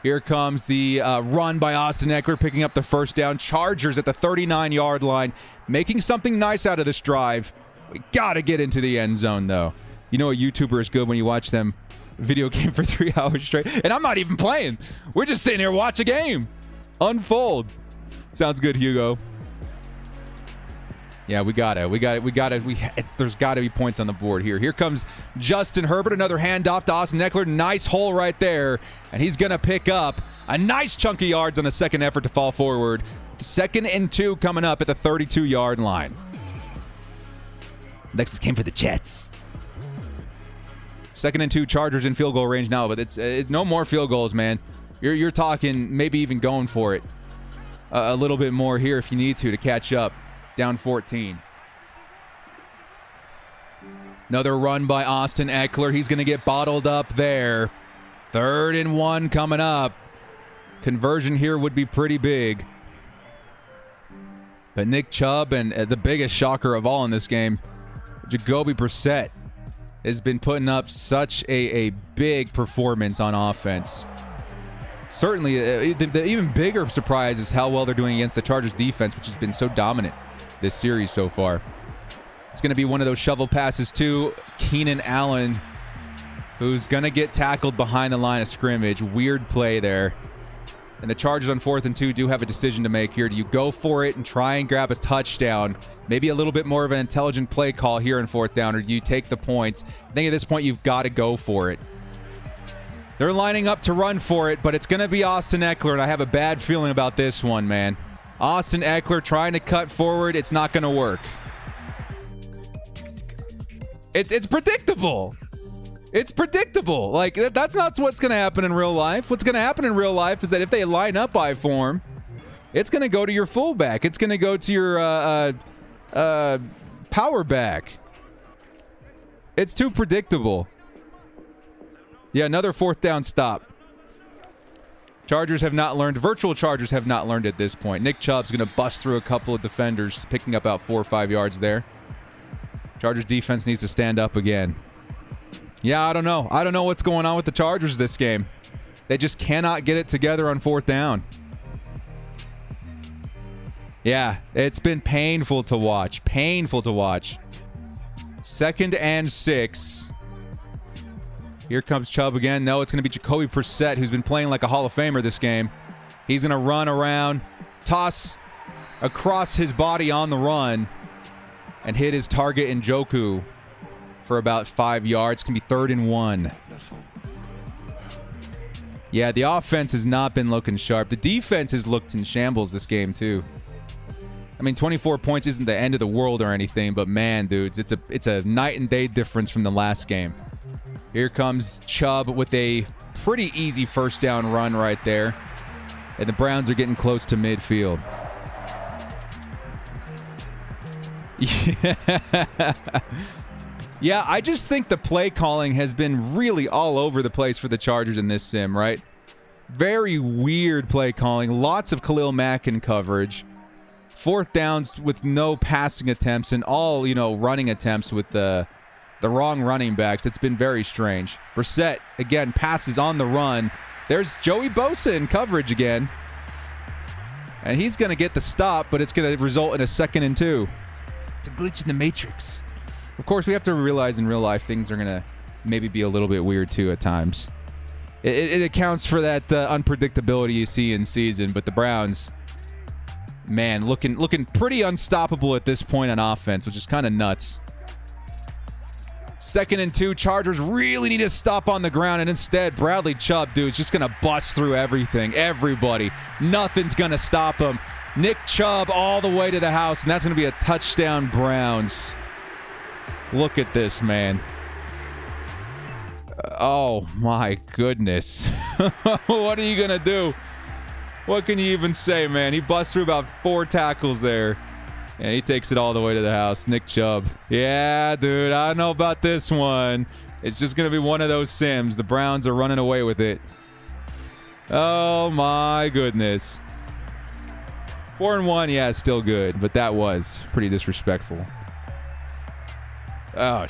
Here comes the run by Austin Eckler, picking up the first down. Chargers at the 39-yard line, making something nice out of this drive. We got to get into the end zone, though. You know a YouTuber is good when you watch them video game for 3 hours straight. And I'm not even playing. We're just sitting here watch a game unfold. Sounds good, Hugo. Yeah, we got it. There's got to be points on the board here. Here comes Justin Herbert. Another handoff to Austin Eckler. Nice hole right there. And he's going to pick up a nice chunk of yards on a second effort to fall forward. 2nd and 2 coming up at the 32-yard line. Next came for the Jets. 2nd and 2, Chargers in field goal range now, but it's no more field goals, man. You're talking maybe even going for it a little bit more here if you need to catch up. Down 14. Another run by Austin Eckler. He's going to get bottled up there. 3rd and 1 coming up. Conversion here would be pretty big. But Nick Chubb and the biggest shocker of all in this game, Jacoby Brissett, has been putting up such a big performance on offense. Certainly, the even bigger surprise is how well they're doing against the Chargers defense, which has been so dominant this series so far. It's going to be one of those shovel passes to Keenan Allen, who's going to get tackled behind the line of scrimmage. Weird play there. And the Chargers on 4th and 2 do have a decision to make here. Do you go for it and try and grab a touchdown? Maybe a little bit more of an intelligent play call here in 4th down, or do you take the points? I think at this point you've got to go for it. They're lining up to run for it, but it's going to be Austin Eckler, and I have a bad feeling about this one, man. Austin Eckler trying to cut forward. It's not going to work. It's predictable. It's predictable. Like, that's not what's going to happen in real life. What's going to happen in real life is that if they line up I form, it's going to go to your fullback. It's going to go to your power back. It's too predictable. Yeah, another 4th down stop. Virtual Chargers have not learned at this point. Nick Chubb's going to bust through a couple of defenders, picking up about 4 or 5 yards there. Chargers defense needs to stand up again. Yeah, I don't know. I don't know what's going on with the Chargers this game. They just cannot get it together on 4th down. Yeah, it's been painful to watch. Painful to watch. 2nd and 6. Here comes Chubb again. No, it's going to be Jacoby Brissett, who's been playing like a Hall of Famer this game. He's going to run around, toss across his body on the run, and hit his target Njoku for about 5 yards. It's going to be 3rd and 1. Yeah, the offense has not been looking sharp. The defense has looked in shambles this game, too. I mean, 24 points isn't the end of the world or anything, but man, dudes, it's a night and day difference from the last game. Here comes Chubb with a pretty easy first down run right there. And the Browns are getting close to midfield. Yeah. Yeah, I just think the play calling has been really all over the place for the Chargers in this sim, right? Very weird play calling. Lots of Khalil Mack in coverage. Fourth downs with no passing attempts and all, running attempts with the wrong running backs. It's been very strange. Brissett, again, passes on the run. There's Joey Bosa in coverage again. And he's going to get the stop, but it's going to result in a 2nd and 2. It's a glitch in the matrix. Of course, we have to realize in real life things are going to maybe be a little bit weird too at times. It accounts for that unpredictability you see in season, but the Browns, man, looking pretty unstoppable at this point on offense, which is kind of nuts. 2nd and 2, Chargers really need to stop on the ground, and instead, Bradley Chubb, dude, is just going to bust through everything, everybody. Nothing's going to stop him. Nick Chubb all the way to the house, and that's going to be a touchdown, Browns. Look at this, man. Oh, my goodness. What are you going to do? What can you even say, man? He busts through about 4 tackles there. And he takes it all the way to the house. Nick Chubb. Yeah, dude, I don't know about this one. It's just going to be one of those sims. The Browns are running away with it. Oh, my goodness. 4-1, yeah, still good. But that was pretty disrespectful. Oh,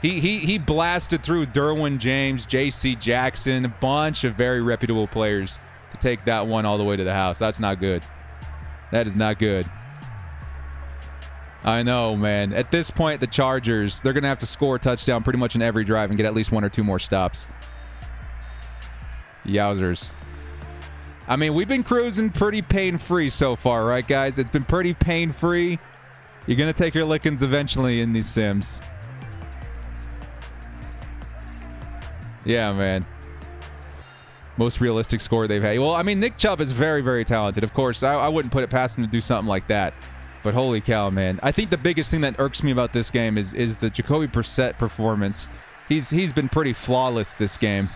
he blasted through Darwin James, J.C. Jackson, a bunch of very reputable players to take that one all the way to the house. That's not good. That is not good. I know, man. At this point, the Chargers, they're going to have to score a touchdown pretty much in every drive and get at least 1 or 2 more stops. Yowzers. I mean, we've been cruising pretty pain-free so far, right, guys? It's been pretty pain-free. You're going to take your lickings eventually in these sims. Yeah, man. Most realistic score they've had. Well, I mean, Nick Chubb is very, very talented. Of course, I wouldn't put it past him to do something like that. But holy cow, man. I think the biggest thing that irks me about this game is the Jacoby Brissett performance. He's been pretty flawless this game.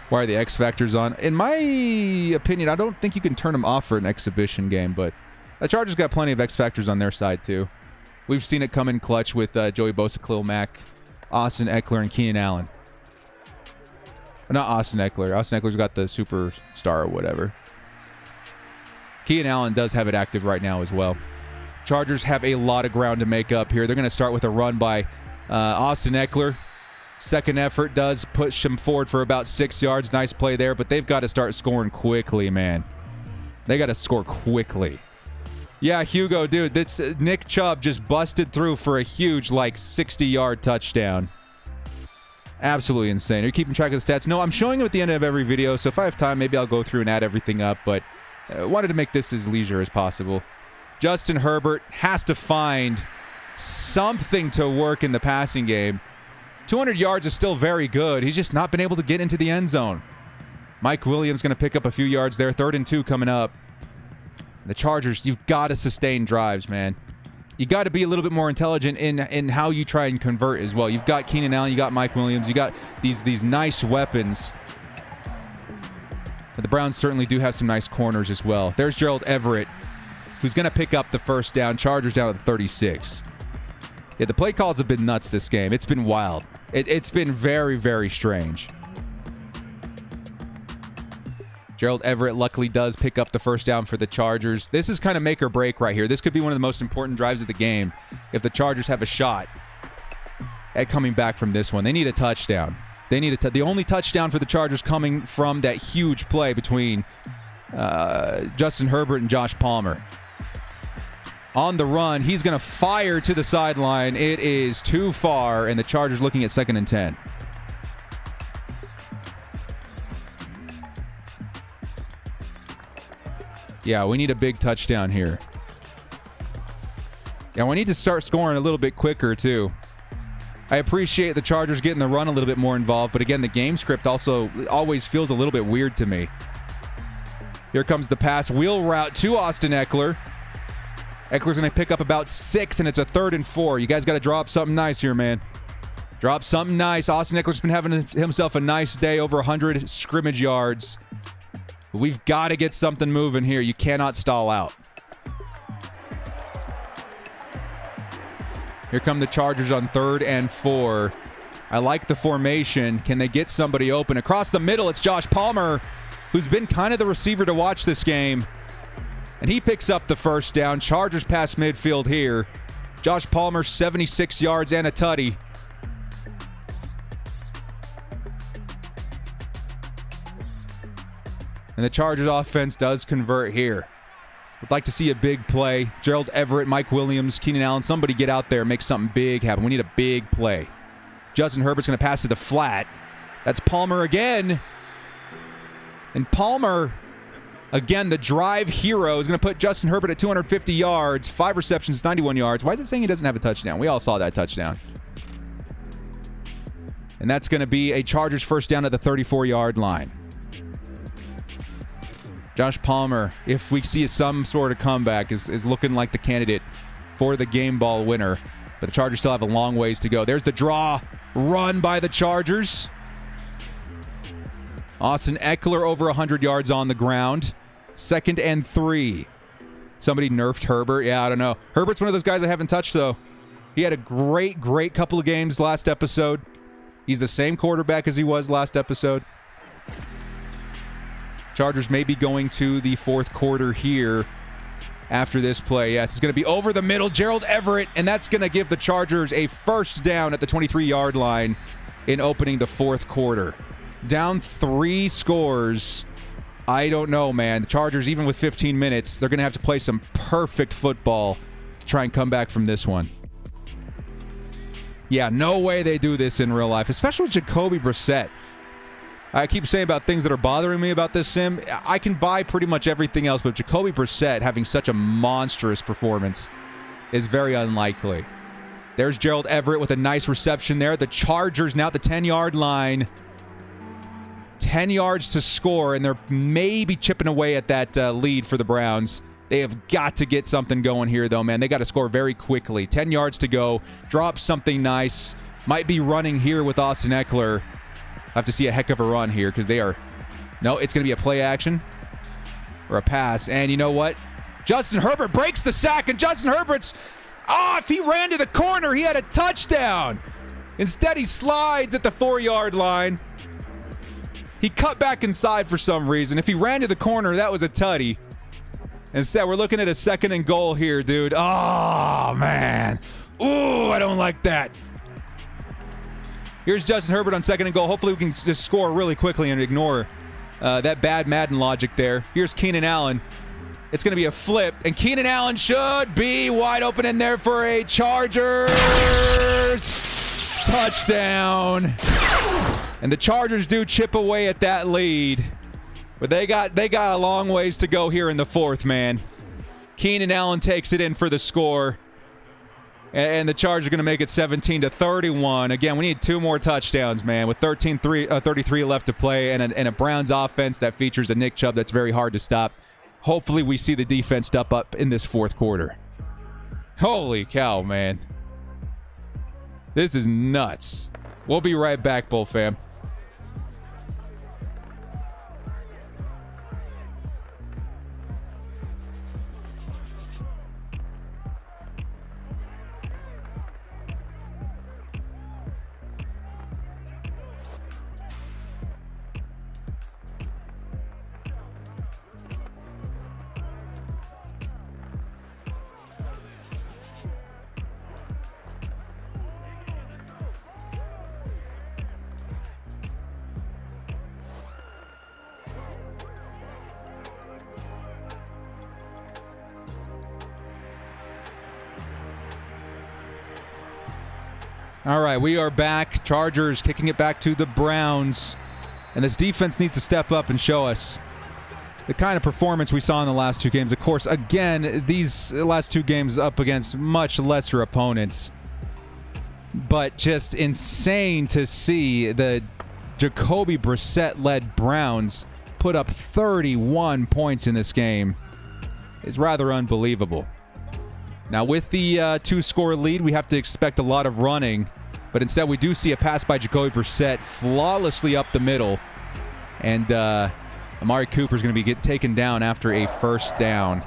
Why are the X Factors on? In my opinion, I don't think you can turn them off for an exhibition game, but the Chargers got plenty of X Factors on their side, too. We've seen it come in clutch with Joey Bosa, Khalil Mack, Austin Eckler, and Keenan Allen. Not Austin Eckler. Austin Eckler's got the superstar or whatever. Keenan Allen does have it active right now as well. Chargers have a lot of ground to make up here. They're going to start with a run by Austin Eckler. Second effort does push him forward for about 6 yards. Nice play there, but they've got to start scoring quickly, man. They got to score quickly. Yeah, Hugo, dude, this Nick Chubb just busted through for a huge, 60-yard touchdown. Absolutely insane. Are you keeping track of the stats? No, I'm showing them at the end of every video, so if I have time, maybe I'll go through and add everything up, but wanted to make this as leisure as possible. Justin Herbert has to find something to work in the passing game. 200 yards is still very good. He's just not been able to get into the end zone. Mike Williams going to pick up a few yards there. 3rd and 2 coming up. The Chargers, you've got to sustain drives, man. You got to be a little bit more intelligent in how you try and convert as well. You've got Keenan Allen, you got Mike Williams, you got these nice weapons. But the Browns certainly do have some nice corners as well. There's Gerald Everett, who's going to pick up the first down. Chargers down at the 36. Yeah, the play calls have been nuts this game. It's been wild. It's been very, very strange. Gerald Everett luckily does pick up the first down for the Chargers. This is kind of make or break right here. This could be one of the most important drives of the game if the Chargers have a shot at coming back from this one. They need a touchdown. They need the only touchdown for the Chargers coming from that huge play between Justin Herbert and Josh Palmer. On the run, he's going to fire to the sideline. It is too far, and the Chargers looking at 2nd and 10. Yeah, we need a big touchdown here. Yeah, we need to start scoring a little bit quicker, too. I appreciate the Chargers getting the run a little bit more involved, but again, the game script also always feels a little bit weird to me. Here comes the pass wheel route to Austin Eckler. Eckler's going to pick up about 6, and it's a 3rd and 4. You guys got to drop something nice here, man. Drop something nice. Austin Eckler's been having himself a nice day, over 100 scrimmage yards. We've got to get something moving here. You cannot stall out. Here come the Chargers on 3rd and 4. I like the formation. Can they get somebody open? Across the middle, it's Josh Palmer, who's been kind of the receiver to watch this game. And he picks up the first down. Chargers pass midfield here. Josh Palmer, 76 yards and a tutty. And the Chargers offense does convert here. Would like to see a big play. Gerald Everett, Mike Williams, Keenan Allen, somebody get out there and make something big happen. We need a big play. Justin Herbert's going to pass to the flat. That's Palmer again. And Palmer, again, the drive hero, is going to put Justin Herbert at 250 yards, 5 receptions, 91 yards. Why is it saying he doesn't have a touchdown? We all saw that touchdown. And that's going to be a Chargers first down at the 34-yard line. Josh Palmer, if we see some sort of comeback, is looking like the candidate for the game ball winner. But the Chargers still have a long ways to go. There's the draw run by the Chargers. Austin Eckler over 100 yards on the ground. 2nd and 3. Somebody nerfed Herbert. Yeah, I don't know. Herbert's one of those guys I haven't touched, though. He had a great couple of games last episode. He's the same quarterback as he was last episode. Chargers may be going to the 4th quarter here after this play. Yes, it's going to be over the middle. Gerald Everett, and that's going to give the Chargers a first down at the 23-yard line in opening the 4th quarter. Down 3 scores. I don't know, man. The Chargers, even with 15 minutes, they're going to have to play some perfect football to try and come back from this one. Yeah, no way they do this in real life, especially with Jacoby Brissett. I keep saying about things that are bothering me about this sim. I can buy pretty much everything else, but Jacoby Brissett having such a monstrous performance is very unlikely. There's Gerald Everett with a nice reception there. The Chargers now at the 10-yard line. 10 yards to score, and they're maybe chipping away at that lead for the Browns. They have got to get something going here, though, man. They got to score very quickly. 10 yards to go. Drop something nice. Might be running here with Austin Eckler. I have to see a heck of a run here because they are... No, it's going to be a play action or a pass. And you know what? Justin Herbert breaks the sack, and Justin Herbert's... Oh, if he ran to the corner, he had a touchdown. Instead, he slides at the 4-yard line. He cut back inside for some reason. If he ran to the corner, that was a tutty. Instead, we're looking at a 2nd and goal here, dude. Oh, man. Ooh, I don't like that. Here's Justin Herbert on 2nd and goal. Hopefully we can just score really quickly and ignore that bad Madden logic there. Here's Keenan Allen. It's going to be a flip, and Keenan Allen should be wide open in there for a Chargers touchdown. And the Chargers do chip away at that lead, but they got a long ways to go here in the 4th, man. Keenan Allen takes it in for the score. And the Chargers are going to make it 17-31. Again, we need 2 more touchdowns, man, with 33 left to play and a Browns offense that features a Nick Chubb that's very hard to stop. Hopefully we see the defense step up in this 4th quarter. Holy cow, man. This is nuts. We'll be right back, Bull fam. All right, we are back. Chargers kicking it back to the Browns. And this defense needs to step up and show us the kind of performance we saw in the last 2 games. Of course, again, these last 2 games up against much lesser opponents. But just insane to see the Jacoby Brissett-led Browns put up 31 points in this game. It's rather unbelievable. Now, with the 2-score lead, we have to expect a lot of running. But instead, we do see a pass by Jacoby Brissett flawlessly up the middle. And Amari Cooper's going to be taken down after a first down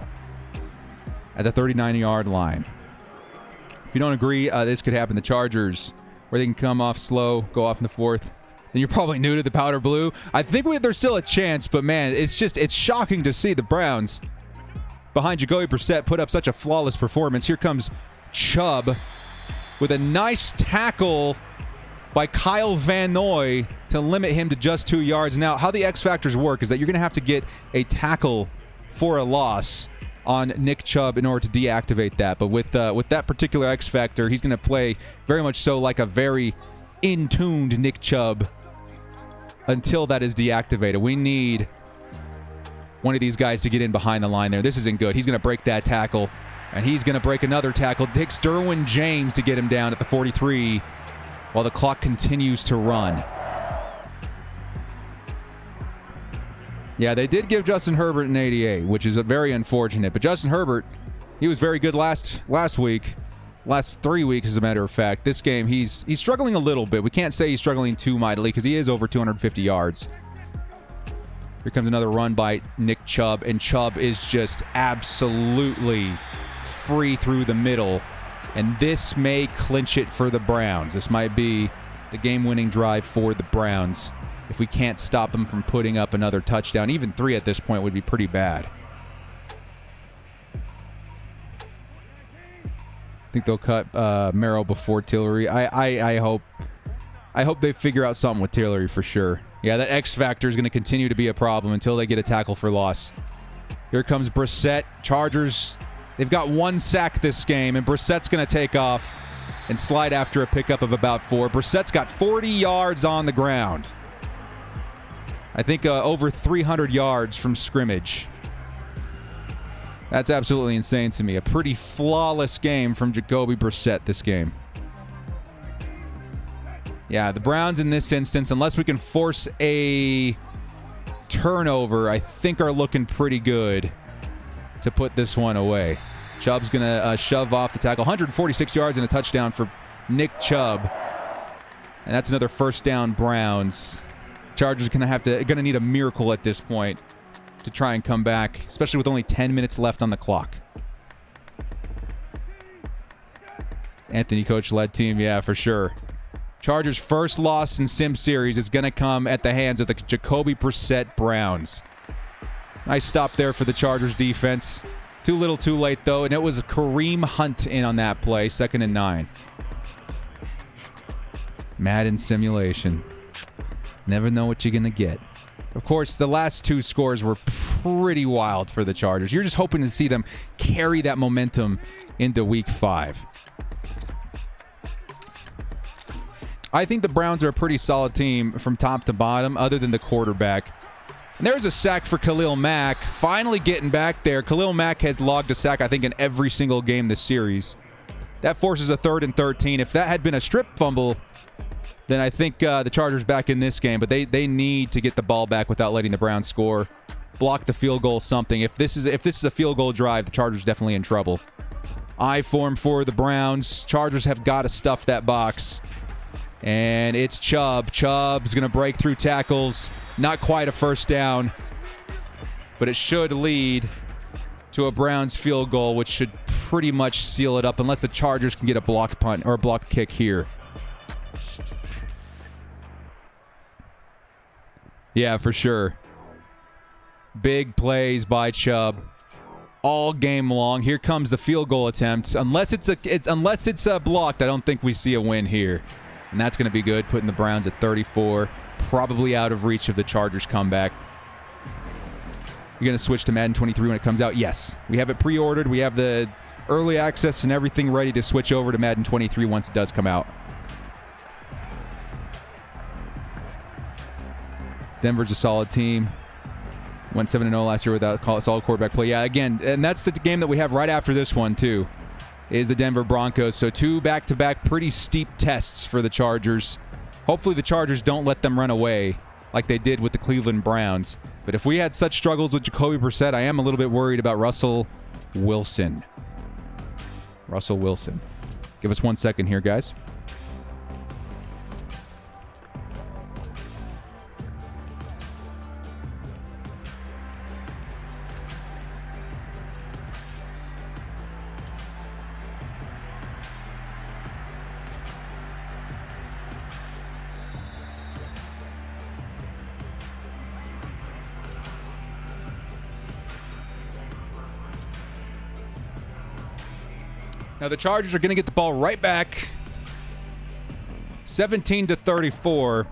at the 39-yard line. If you don't agree, this could happen. The Chargers, where they can come off slow, go off in the fourth. Then you're probably new to the powder blue. I think there's still a chance, but man, it's shocking to see the Browns behind Jacoby Brissett put up such a flawless performance. Here comes Chubb with a nice tackle by Kyle Van Noy to limit him to just 2 yards. Now, how the X factors work is that you're going to have to get a tackle for a loss on Nick Chubb in order to deactivate that. But with that particular X factor, he's going to play very much so like a very in-tuned Nick Chubb until that is deactivated. We need one of these guys to get in behind the line there. This isn't good. He's going to break that tackle, and he's going to break another tackle. It takes Darwin James to get him down at the 43 while the clock continues to run. Yeah, they did give Justin Herbert an 88, which is very unfortunate. But Justin Herbert, he was very good last week. Last 3 weeks, as a matter of fact. This game, he's struggling a little bit. We can't say he's struggling too mightily because he is over 250 yards. Here comes another run by Nick Chubb, and Chubb is just absolutely free through the middle. And this may clinch it for the Browns. This might be the game-winning drive for the Browns. If we can't stop them from putting up another touchdown, even 3 at this point would be pretty bad. I think they'll cut Merrill before Tillery. I hope they figure out something with Tillery for sure. Yeah, that X factor is going to continue to be a problem until they get a tackle for loss. Here comes Brissett. Chargers, they've got 1 sack this game, and Brissett's going to take off and slide after a pickup of about 4. Brissett's got 40 yards on the ground. I think over 300 yards from scrimmage. That's absolutely insane to me. A pretty flawless game from Jacoby Brissett this game. Yeah, the Browns in this instance, unless we can force a turnover, I think are looking pretty good to put this one away. Chubb's going to shove off the tackle. 146 yards and a touchdown for Nick Chubb. And that's another first down Browns. Chargers are going to need a miracle at this point to try and come back, especially with only 10 minutes left on the clock. Anthony Coach-led team, yeah, for sure. Chargers' first loss in Sim Series is going to come at the hands of the Jacoby Brissett Browns. Nice stop there for the Chargers defense. Too little, too late, though, and it was Kareem Hunt in on that play, 2nd and 9. Madden simulation. Never know what you're going to get. Of course, the last 2 scores were pretty wild for the Chargers. You're just hoping to see them carry that momentum into Week 5. I think the Browns are a pretty solid team from top to bottom, other than the quarterback. And there's a sack for Khalil Mack, finally getting back there. Khalil Mack has logged a sack, I think, in every single game this series. That forces a 3rd and 13. If that had been a strip fumble, then I think the Chargers back in this game. But they need to get the ball back without letting the Browns score. Block the field goal, something. If this is a field goal drive, the Chargers definitely in trouble. I form for the Browns. Chargers have got to stuff that box. And it's Chubb. Chubb's going to break through tackles. Not quite a first down. But it should lead to a Browns field goal, which should pretty much seal it up, unless the Chargers can get a blocked punt or a blocked kick here. Yeah, for sure. Big plays by Chubb all game long. Here comes the field goal attempt. Unless it's blocked, I don't think we see a win here. And that's going to be good, putting the Browns at 34, probably out of reach of the Chargers comeback. You're going to switch to Madden 23 when it comes out? Yes. We have it pre-ordered. We have the early access and everything ready to switch over to Madden 23 once it does come out. Denver's a solid team. Went 7-0 last year without solid quarterback play. Yeah, again, and that's the game that we have right after this one, too, is the Denver Broncos. So 2 back-to-back pretty steep tests for the Chargers. Hopefully the Chargers don't let them run away like they did with the Cleveland Browns. But if we had such struggles with Jacoby Brissett, I am a little bit worried about Russell Wilson. Russell Wilson. Give us 1 second here, guys. Now the Chargers are going to get the ball right back. 17-34.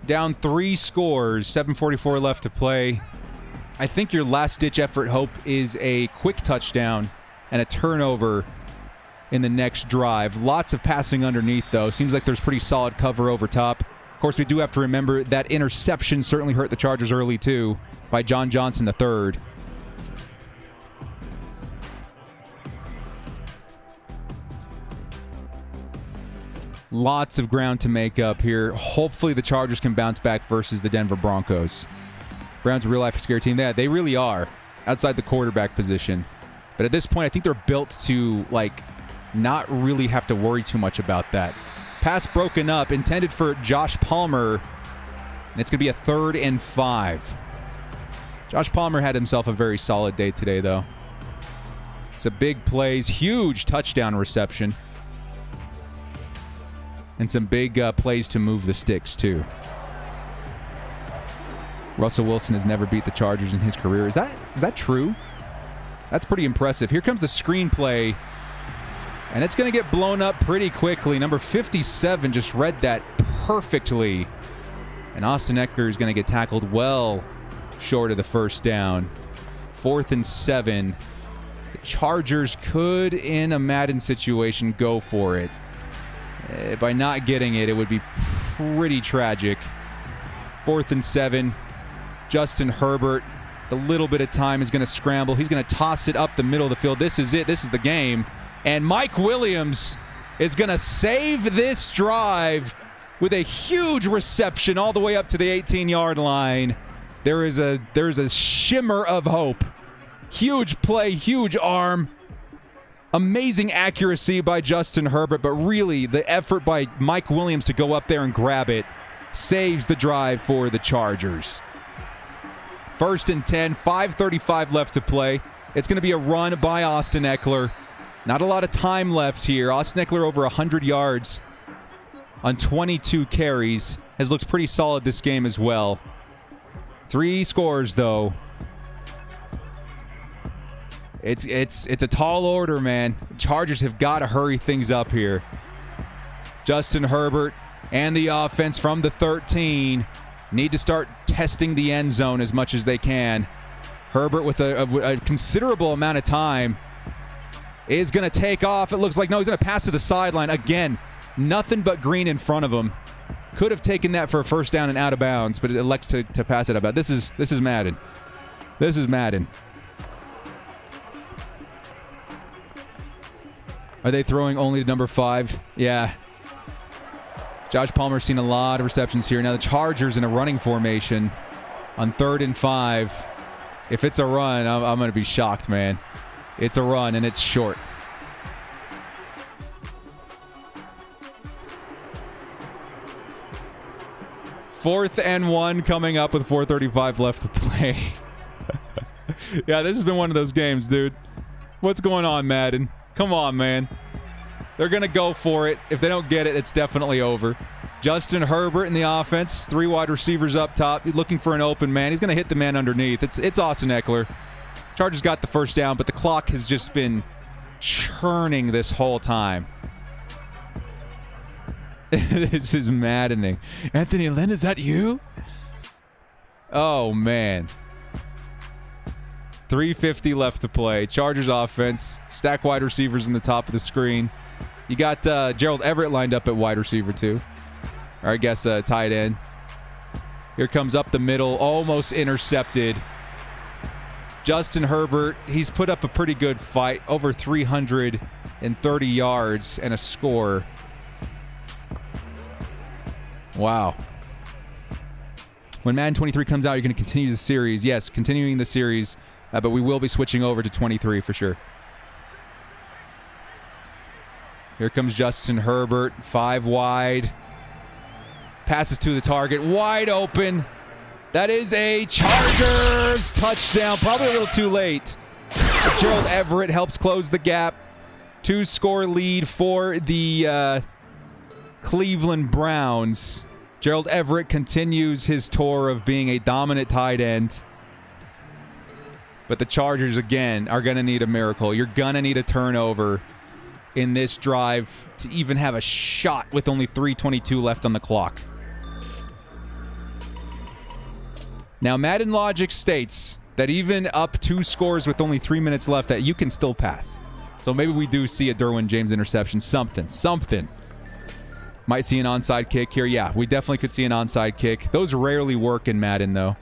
Down 3 scores. 7:44 left to play. I think your last-ditch effort hope is a quick touchdown and a turnover in the next drive. Lots of passing underneath, though. Seems like there's pretty solid cover over top. Of course, we do have to remember that interception certainly hurt the Chargers early, too, by John Johnson III. Lots of ground to make up here. Hopefully the Chargers can bounce back versus the Denver Broncos. Browns a real-life scary team. Yeah, they really are outside the quarterback position. But at this point, I think they're built to, like, not really have to worry too much about that. Pass broken up, intended for Josh Palmer, and it's going to be a 3rd and 5. Josh Palmer had himself a very solid day today, though. Some big plays, huge touchdown reception. And some big plays to move the sticks, too. Russell Wilson has never beat the Chargers in his career. Is that true? That's pretty impressive. Here comes the screenplay. And it's going to get blown up pretty quickly. Number 57 just read that perfectly. And Austin Eckler is going to get tackled well short of the first down. 4th and 7. The Chargers could, in a Madden situation, go for it. By not getting it, it would be pretty tragic. 4th and 7. Justin Herbert, the little bit of time, is going to scramble. He's going to toss it up the middle of the field. This is it. This is the game. And Mike Williams is going to save this drive with a huge reception all the way up to the 18-yard line. There's a shimmer of hope. Huge play, huge arm. Amazing accuracy by Justin Herbert, but really the effort by Mike Williams to go up there and grab it saves the drive for the Chargers. 1st and 10, 5:35 left to play. It's going to be a run by Austin Eckler. Not a lot of time left here. Austin Eckler over 100 yards on 22 carries. Has looked pretty solid this game as well. 3 scores, though. It's a tall order, man. Chargers have got to hurry things up here. Justin Herbert and the offense from the 13 need to start testing the end zone as much as they can. Herbert with a considerable amount of time is going to take off. It looks like, no, he's going to pass to the sideline. Again, nothing but green in front of him. Could have taken that for a first down and out of bounds, but it elects to pass it about. This is Madden. This is Madden. Are they throwing only to number 5? Yeah. Josh Palmer's seen a lot of receptions here. Now the Chargers in a running formation on 3rd and 5. If it's a run, I'm going to be shocked, man. It's a run, and it's short. Fourth and 1 coming up with 4:35 left to play. Yeah, this has been one of those games, dude. What's going on, Madden? Come on, man. They're going to go for it. If they don't get it, it's definitely over. Justin Herbert in the offense. 3 wide receivers up top. Looking for an open man. He's going to hit the man underneath. It's Austin Eckler. Chargers got the first down, but the clock has just been churning this whole time. This is maddening. Anthony Lynn, is that you? Oh, man. 3:50 left to play. Chargers offense. Stack wide receivers in the top of the screen. You got Gerald Everett lined up at wide receiver, too. Or I guess tight end. Here comes up the middle. Almost intercepted. Justin Herbert, he's put up a pretty good fight. Over 330 yards and a score. Wow. When Madden 23 comes out, you're going to continue the series. Yes, continuing the series. But we will be switching over to 23 for sure. Here comes Justin Herbert. 5 wide. Passes to the target. Wide open. That is a Chargers touchdown. Probably a little too late. But Gerald Everett helps close the gap. 2-score lead for the Cleveland Browns. Gerald Everett continues his tour of being a dominant tight end. But the Chargers, again, are going to need a miracle. You're going to need a turnover in this drive to even have a shot with only 3:22 left on the clock. Now, Madden logic states that even up 2 scores with only 3 minutes left, that you can still pass. So maybe we do see a Darwin James interception. Something. Might see an onside kick here. Yeah, we definitely could see an onside kick. Those rarely work in Madden, though.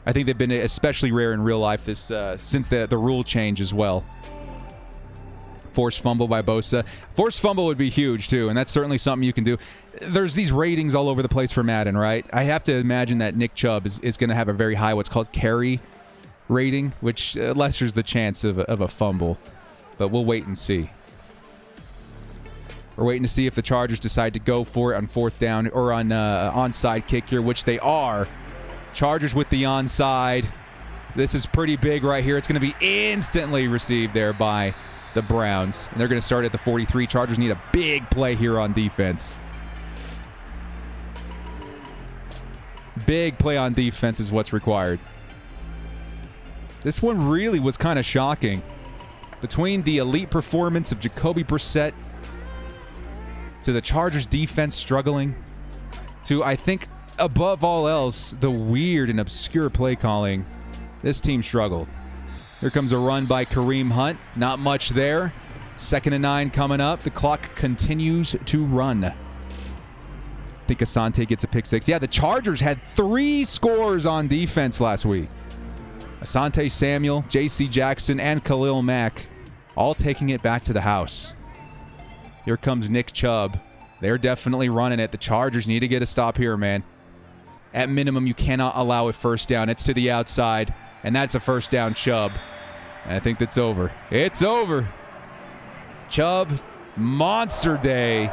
I think they've been especially rare in real life since the rule change as well. Forced fumble by Bosa. Forced fumble would be huge, too, and that's certainly something you can do. There's these ratings all over the place for Madden, right? I have to imagine that Nick Chubb is going to have a very high, what's called carry rating, which lessens the chance of a fumble. But we'll wait and see. We're waiting to see if the Chargers decide to go for it on 4th down or on onside kick here, which they are. Chargers with the onside. This is pretty big right here. It's going to be instantly received there by the Browns. And they're going to start at the 43. Chargers need a big play here on defense. Big play on defense is what's required. This one really was kind of shocking. Between the elite performance of Jacoby Brissett to the Chargers defense struggling to, I think, above all else, the weird and obscure play calling, this team struggled. Here comes a run by Kareem Hunt. Not much there. 2nd and 9 coming up. The clock continues to run. I think Asante gets a pick 6. Yeah, the Chargers had 3 scores on defense last week. Asante Samuel, J.C. Jackson, and Khalil Mack all taking it back to the house. Here comes Nick Chubb. They're definitely running it. The Chargers need to get a stop here, man. At minimum, you cannot allow a 1st down. It's to the outside, and that's a 1st down Chubb. And I think that's over. It's over. Chubb, monster day.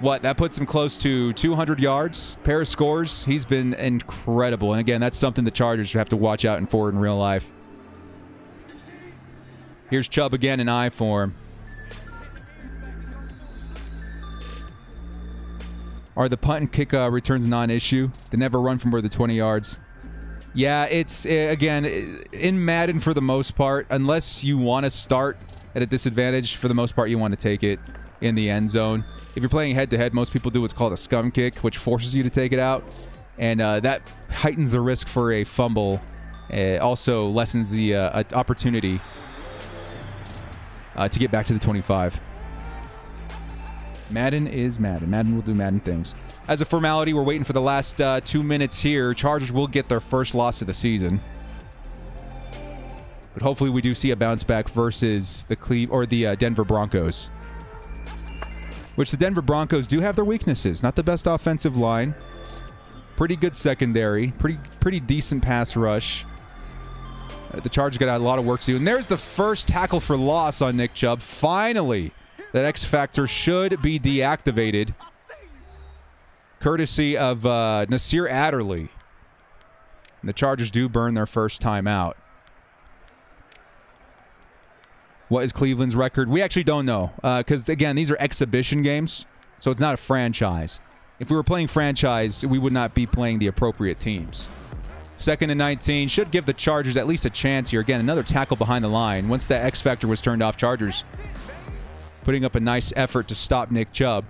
What, that puts him close to 200 yards, pair of scores. He's been incredible. And again, that's something the Chargers have to watch out for in real life. Here's Chubb again in I form. Are the punt and kick returns non-issue? They never run from more than 20 yards. Yeah, it's, again, in Madden for the most part, unless you want to start at a disadvantage, for the most part you want to take it in the end zone. If you're playing head-to-head, most people do what's called a scum kick, which forces you to take it out. And that heightens the risk for a fumble. It also lessens the opportunity to get back to the 25. Madden is Madden. Madden will do Madden things. As a formality, we're waiting for the last 2 minutes here. Chargers will get their first loss of the season. But hopefully we do see a bounce back versus the Denver Broncos. Which the Denver Broncos do have their weaknesses. Not the best offensive line. Pretty good secondary. Pretty decent pass rush. The Chargers got a lot of work to do. And there's the first tackle for loss on Nick Chubb. Finally, that X Factor should be deactivated. Courtesy of Nasir Adderley. And the Chargers do burn their first time out. What is Cleveland's record? We actually don't know. Because, again, these are exhibition games. So it's not a franchise. If we were playing franchise, we would not be playing the appropriate teams. 2nd and 19. Should give the Chargers at least a chance here. Again, another tackle behind the line. Once that X Factor was turned off, Chargers putting up a nice effort to stop Nick Chubb.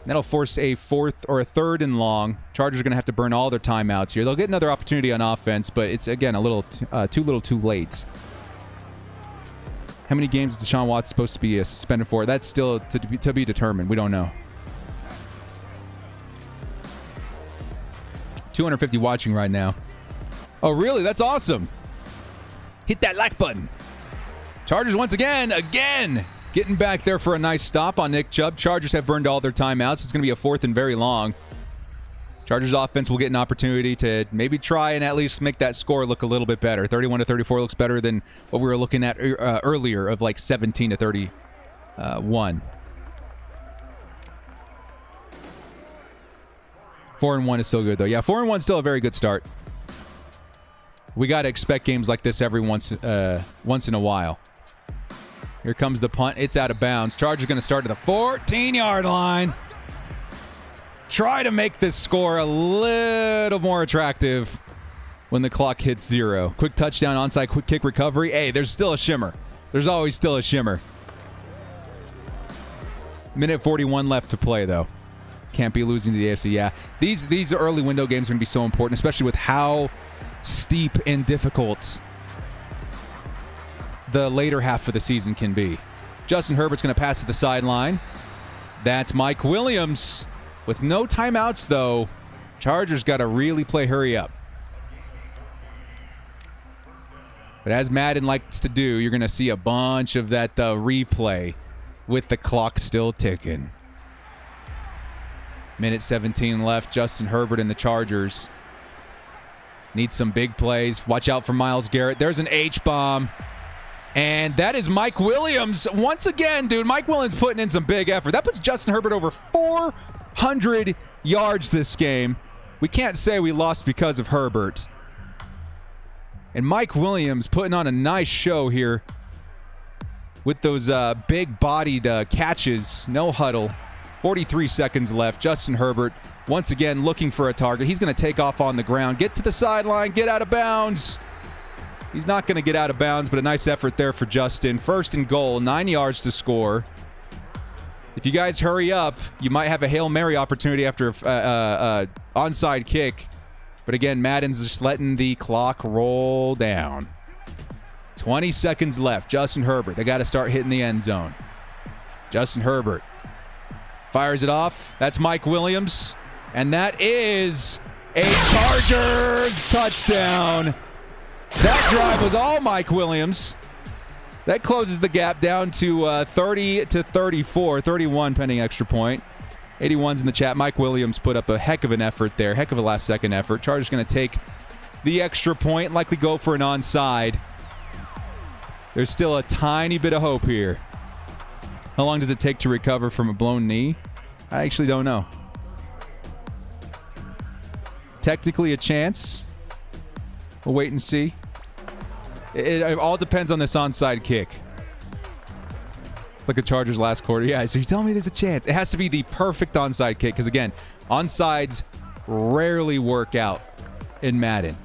That'll force a 4th or a 3rd and long. Chargers are going to have to burn all their timeouts here. They'll get another opportunity on offense, but it's, again, a little too late. How many games is Deshaun Watson supposed to be suspended for? That's still to be determined. We don't know. 250 watching right now. Oh, really? That's awesome. Hit that like button. Chargers once again, getting back there for a nice stop on Nick Chubb. Chargers have burned all their timeouts. It's going to be a 4th and very long. Chargers offense will get an opportunity to maybe try and at least make that score look a little bit better. 31-34 looks better than what we were looking at earlier of like 17-31. 4-1 is still good, though. Yeah, 4-1 is still a very good start. We got to expect games like this every once in a while. Here comes the punt. It's out of bounds. Chargers going to start at the 14-yard line. Try to make this score a little more attractive when the clock hits 0. Quick touchdown, onside quick kick recovery. Hey, there's still a shimmer. There's always still a shimmer. Minute 41 left to play, though. Can't be losing to the AFC. Yeah, these early window games are going to be so important, especially with how steep and difficult the later half of the season can be. Justin Herbert's going to pass to the sideline. That's Mike Williams. With no timeouts, though, Chargers got to really play hurry up. But as Madden likes to do, you're going to see a bunch of that replay with the clock still ticking. Minute 17 left. Justin Herbert and the Chargers need some big plays. Watch out for Myles Garrett. There's an H-bomb. And that is Mike Williams. Once again, dude, Mike Williams putting in some big effort. That puts Justin Herbert over 400 yards this game. We can't say we lost because of Herbert. And Mike Williams putting on a nice show here with those big-bodied catches. No huddle. 43 seconds left. Justin Herbert, once again, looking for a target. He's going to take off on the ground. Get to the sideline. Get out of bounds. He's not going to get out of bounds, but a nice effort there for Justin. First and goal, 9 yards to score. If you guys hurry up, you might have a Hail Mary opportunity after onside kick. But again, Madden's just letting the clock roll down. 20 seconds left. Justin Herbert. They got to start hitting the end zone. Justin Herbert fires it off. That's Mike Williams. And that is a Chargers touchdown. That drive was all Mike Williams. That closes the gap down to 30 to 34. 31 pending extra point. 81's in the chat. Mike Williams put up a heck of an effort there. Heck of a last-second effort. Chargers going to take the extra point. Likely go for an onside. There's still a tiny bit of hope here. How long does it take to recover from a blown knee? I actually don't know. Technically a chance. We'll wait and see. It all depends on this onside kick. It's like the Chargers last quarter. Yeah, so you're telling me there's a chance. It has to be the perfect onside kick because, again, onsides rarely work out in Madden.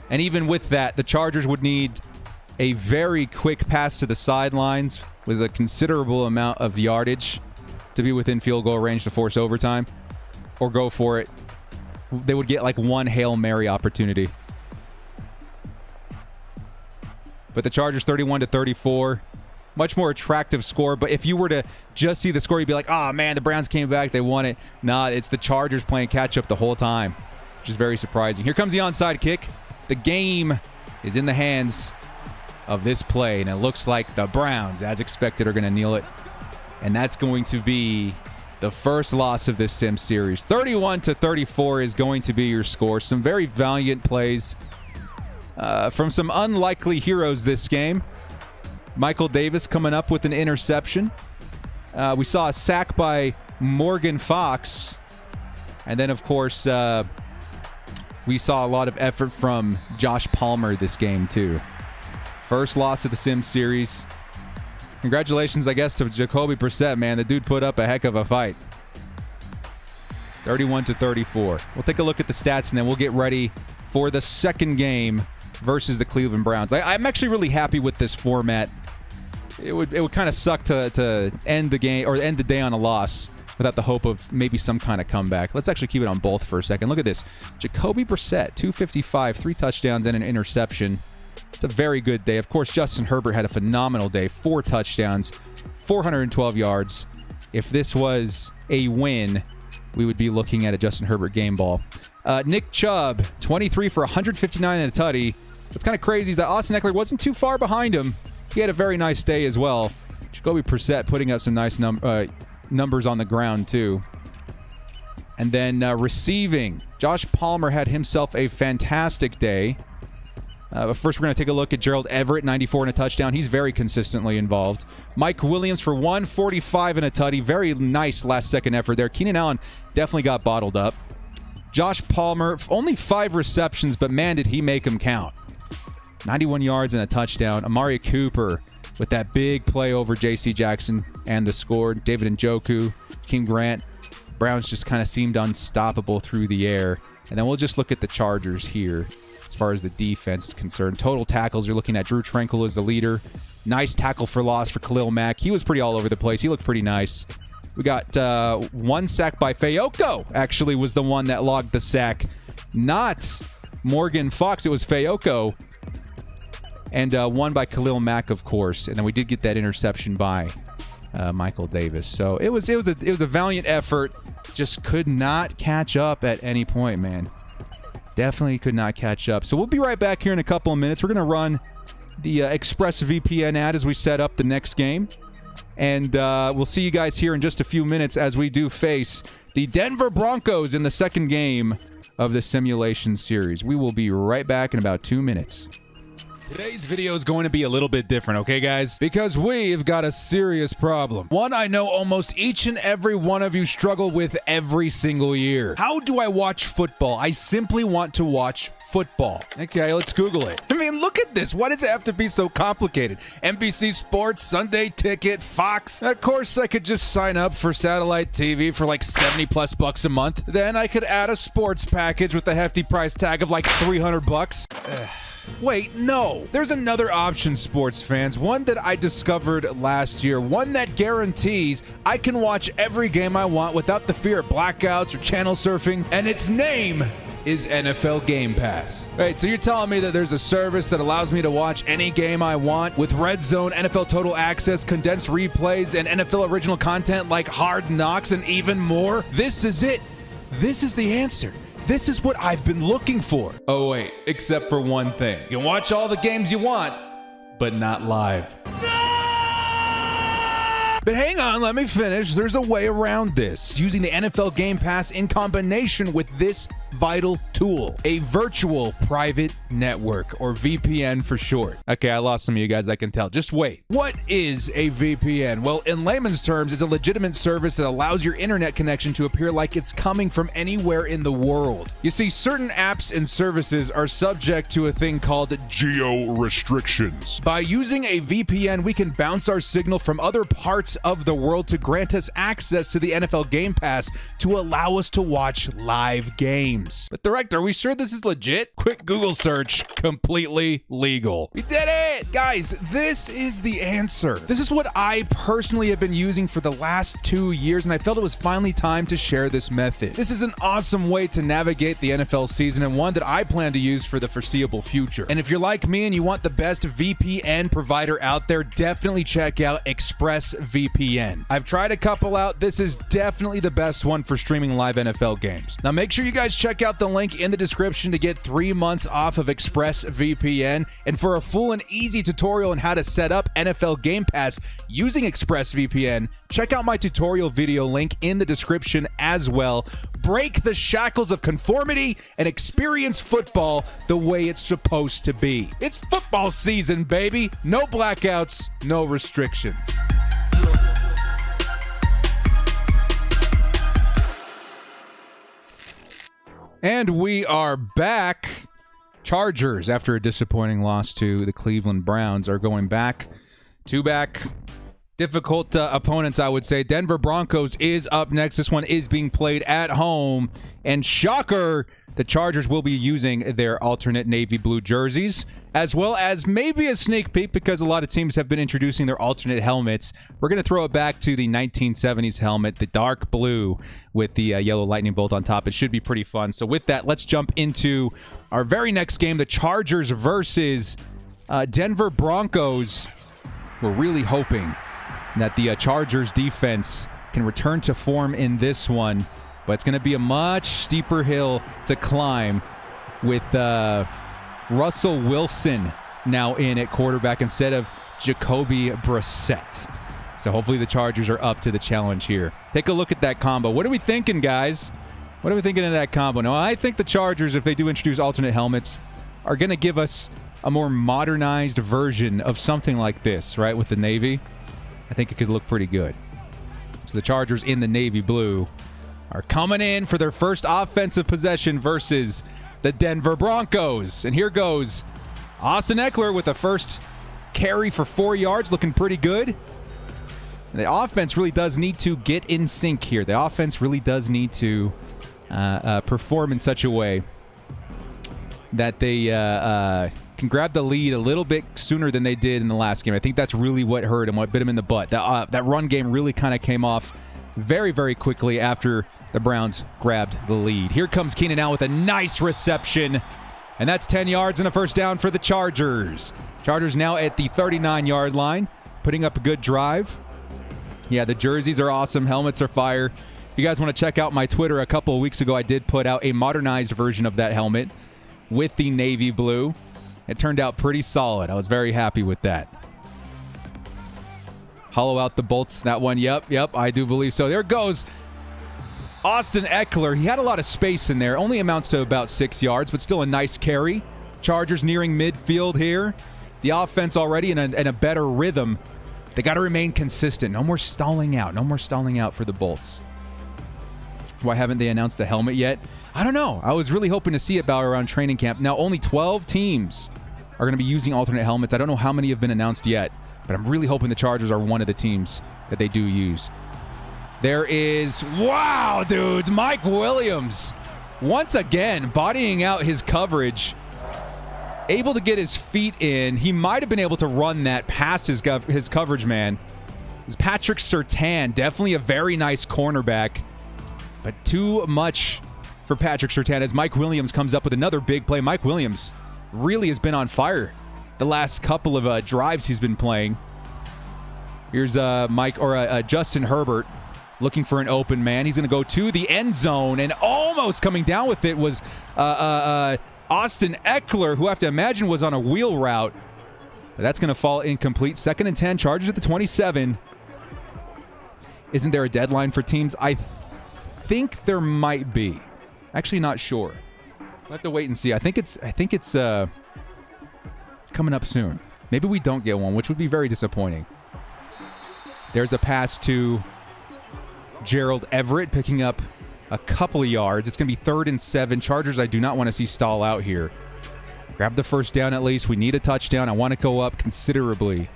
And even with that, the Chargers would need a very quick pass to the sidelines with a considerable amount of yardage to be within field goal range to force overtime or go for it. They would get like one Hail Mary opportunity. But the Chargers 31 to 34. Much more attractive score. But if you were to just see the score, you'd be like, oh, man, the Browns came back. They won it. Nah, it's the Chargers playing catch-up the whole time, which is very surprising. Here comes the onside kick. The game is in the hands of this play, and it looks like the Browns, as expected, are going to kneel it. And that's going to be the first loss of this Sim series. 31 to 34 is going to be your score. Some very valiant plays from some unlikely heroes this game. Michael Davis coming up with an interception. We saw a sack by Morgan Fox. And then, of course, we saw a lot of effort from Josh Palmer this game, too. First loss of the Sim series. Congratulations, I guess, to Jacoby Brissett, man. The dude put up a heck of a fight. 31 to 34. We'll take a look at the stats, and then we'll get ready for the second game versus the Cleveland Browns. I'm actually really happy with this format. It would kind of suck to end the game or end the day on a loss without the hope of maybe some kind of comeback. Let's actually keep it on both for a second. Look at this. Jacoby Brissett, 255, 3 touchdowns and an interception. It's a very good day. Of course, Justin Herbert had a phenomenal day. 4 touchdowns, 412 yards. If this was a win, we would be looking at a Justin Herbert game ball. Nick Chubb, 23 for 159 and a tutty. What's kind of crazy is that Austin Eckler wasn't too far behind him. He had a very nice day as well. Jacoby Brissett putting up some nice numbers on the ground, too. And then receiving. Josh Palmer had himself a fantastic day. But first, we're going to take a look at Gerald Everett, 94 and a touchdown. He's very consistently involved. Mike Williams for 145 and a tutty. Very nice last-second effort there. Keenan Allen definitely got bottled up. Josh Palmer, only 5 receptions, but man, did he make them count. 91 yards and a touchdown. Amari Cooper with that big play over J.C. Jackson and the score. David Njoku, King Grant. Browns just kind of seemed unstoppable through the air. And then we'll just look at the Chargers here as far as the defense is concerned. Total tackles, you're looking at Drew Tranquil as the leader. Nice tackle for loss for Khalil Mack. He was pretty all over the place. He looked pretty nice. We got 1 sack by Fayoko, actually, was the one that logged the sack. Not Morgan Fox, it was Fayoko. And 1 by Khalil Mack, of course. And then we did get that interception by Michael Davis. So it was a valiant effort. Just could not catch up at any point, man. Definitely could not catch up. So we'll be right back here in a couple of minutes. We're going to run the ExpressVPN ad as we set up the next game. And we'll see you guys here in just a few minutes as we do face the Denver Broncos in the second game of the simulation series. We will be right back in about 2 minutes. Today's video is going to be a little bit different, okay, guys? Because we've got a serious problem. One I know almost each and every one of you struggle with every single year. How do I watch football? I simply want to watch football. Okay, let's Google it. I mean, look at this. Why does it have to be so complicated? NBC Sports, Sunday Ticket, Fox. Of course, I could just sign up for satellite TV for like 70 plus bucks a month. Then I could add a sports package with a hefty price tag of like 300 bucks. Wait, no. There's another option, sports fans. One that I discovered last year. One that guarantees I can watch every game I want without the fear of blackouts or channel surfing. And its name is NFL Game Pass. Right, so you're telling me that there's a service that allows me to watch any game I want with Red Zone, NFL Total Access, condensed replays, and NFL original content like Hard Knocks and even more? This is it. This is the answer. This is what I've been looking for. Oh wait, except for one thing. You can watch all the games you want, but not live. But hang on, let me finish. There's a way around this. Using the NFL Game Pass in combination with this vital tool, a virtual private network, or VPN for short. Okay, I lost some of you guys, I can tell. Just wait. What is a VPN? Well, in layman's terms, it's a legitimate service that allows your internet connection to appear like it's coming from anywhere in the world. You see, certain apps and services are subject to a thing called geo restrictions. By using a VPN, we can bounce our signal from other parts of the world to grant us access to the NFL Game Pass to allow us to watch live games. But Director, are we sure this is legit? Quick Google search, completely legal. We did it! Guys, this is the answer. This is what I personally have been using for the last 2 years, and I felt it was finally time to share this method. This is an awesome way to navigate the NFL season, and one that I plan to use for the foreseeable future. And if you're like me and you want the best VPN provider out there, definitely check out ExpressVPN. I've tried a couple out. This is definitely the best one for streaming live NFL games. Now make sure you guys check out the link in the description to get 3 months off of ExpressVPN. And for a full and easy tutorial on how to set up NFL Game Pass using ExpressVPN, check out my tutorial video link in the description as well. Break the shackles of conformity and experience football the way it's supposed to be. It's football season, baby. No blackouts, no restrictions. And we are back. Chargers, after a disappointing loss to the Cleveland Browns, are going back to back. Difficult opponents, I would say. Denver Broncos is up next. This one is being played at home. And shocker, the Chargers will be using their alternate navy blue jerseys, as well as maybe a sneak peek because a lot of teams have been introducing their alternate helmets. We're going to throw it back to the 1970s helmet, the dark blue with the yellow lightning bolt on top. It should be pretty fun. So with that, let's jump into our very next game, the Chargers versus Denver Broncos. We're really hoping that the Chargers defense can return to form in this one, but it's going to be a much steeper hill to climb with Russell Wilson now in at quarterback instead of Jacoby Brissett. So hopefully the Chargers are up to the challenge here. Take a look at that combo. What are we thinking, guys? What are we thinking of that combo? Now, I think the Chargers, if they do introduce alternate helmets, are going to give us a more modernized version of something like this, right, with the Navy. I think it could look pretty good. So the Chargers in the navy blue are coming in for their first offensive possession versus the Denver Broncos. And here goes Austin Eckler with the first carry for 4 yards, looking pretty good. And the offense really does need to get in sync here. The offense really does need to perform in such a way that they can grab the lead a little bit sooner than they did in the last game. I think that's really what hurt him, what bit him in the butt. That run game really kind of came off very, very quickly after the Browns grabbed the lead. Here comes Keenan Allen with a nice reception, and that's 10 yards and a first down for the Chargers. Chargers now at the 39-yard line, putting up a good drive. Yeah, the jerseys are awesome. Helmets are fire. If you guys want to check out my Twitter, a couple of weeks ago I did put out a modernized version of that helmet with the navy blue. It turned out pretty solid. I was very happy with that. Hollow out the bolts. That one, yep, I do believe so. There goes Austin Eckler. He had a lot of space in there. Only amounts to about 6 yards, but still a nice carry. Chargers nearing midfield here. The offense already in a better rhythm. They got to remain consistent. No more stalling out. No more stalling out for the Bolts. Why haven't they announced the helmet yet? I don't know. I was really hoping to see it around training camp. Now, only 12 teams are going to be using alternate helmets. I don't know how many have been announced yet, but I'm really hoping the Chargers are one of the teams that they do use. There is, wow, dudes, Mike Williams once again bodying out his coverage, able to get his feet in. He might have been able to run that past his coverage man. It's Patrick Surtain, definitely a very nice cornerback, but too much for Patrick Surtain as Mike Williams comes up with another big play. Mike Williams really has been on fire the last couple of drives he's been playing. Here's Justin Herbert looking for an open man. He's going to go to the end zone, and almost coming down with it was Austin Eckler, who I have to imagine was on a wheel route. But that's going to fall incomplete. 2nd and 10, Chargers at the 27. Isn't there a deadline for teams? I think there might be. Actually, not sure. We'll have to wait and see. I think it's coming up soon. Maybe we don't get one, which would be very disappointing. There's a pass to Gerald Everett, picking up a couple of yards. It's going to be 3rd and 7. Chargers, I do not want to see stall out here. Grab the first down at least. We need a touchdown. I want to go up considerably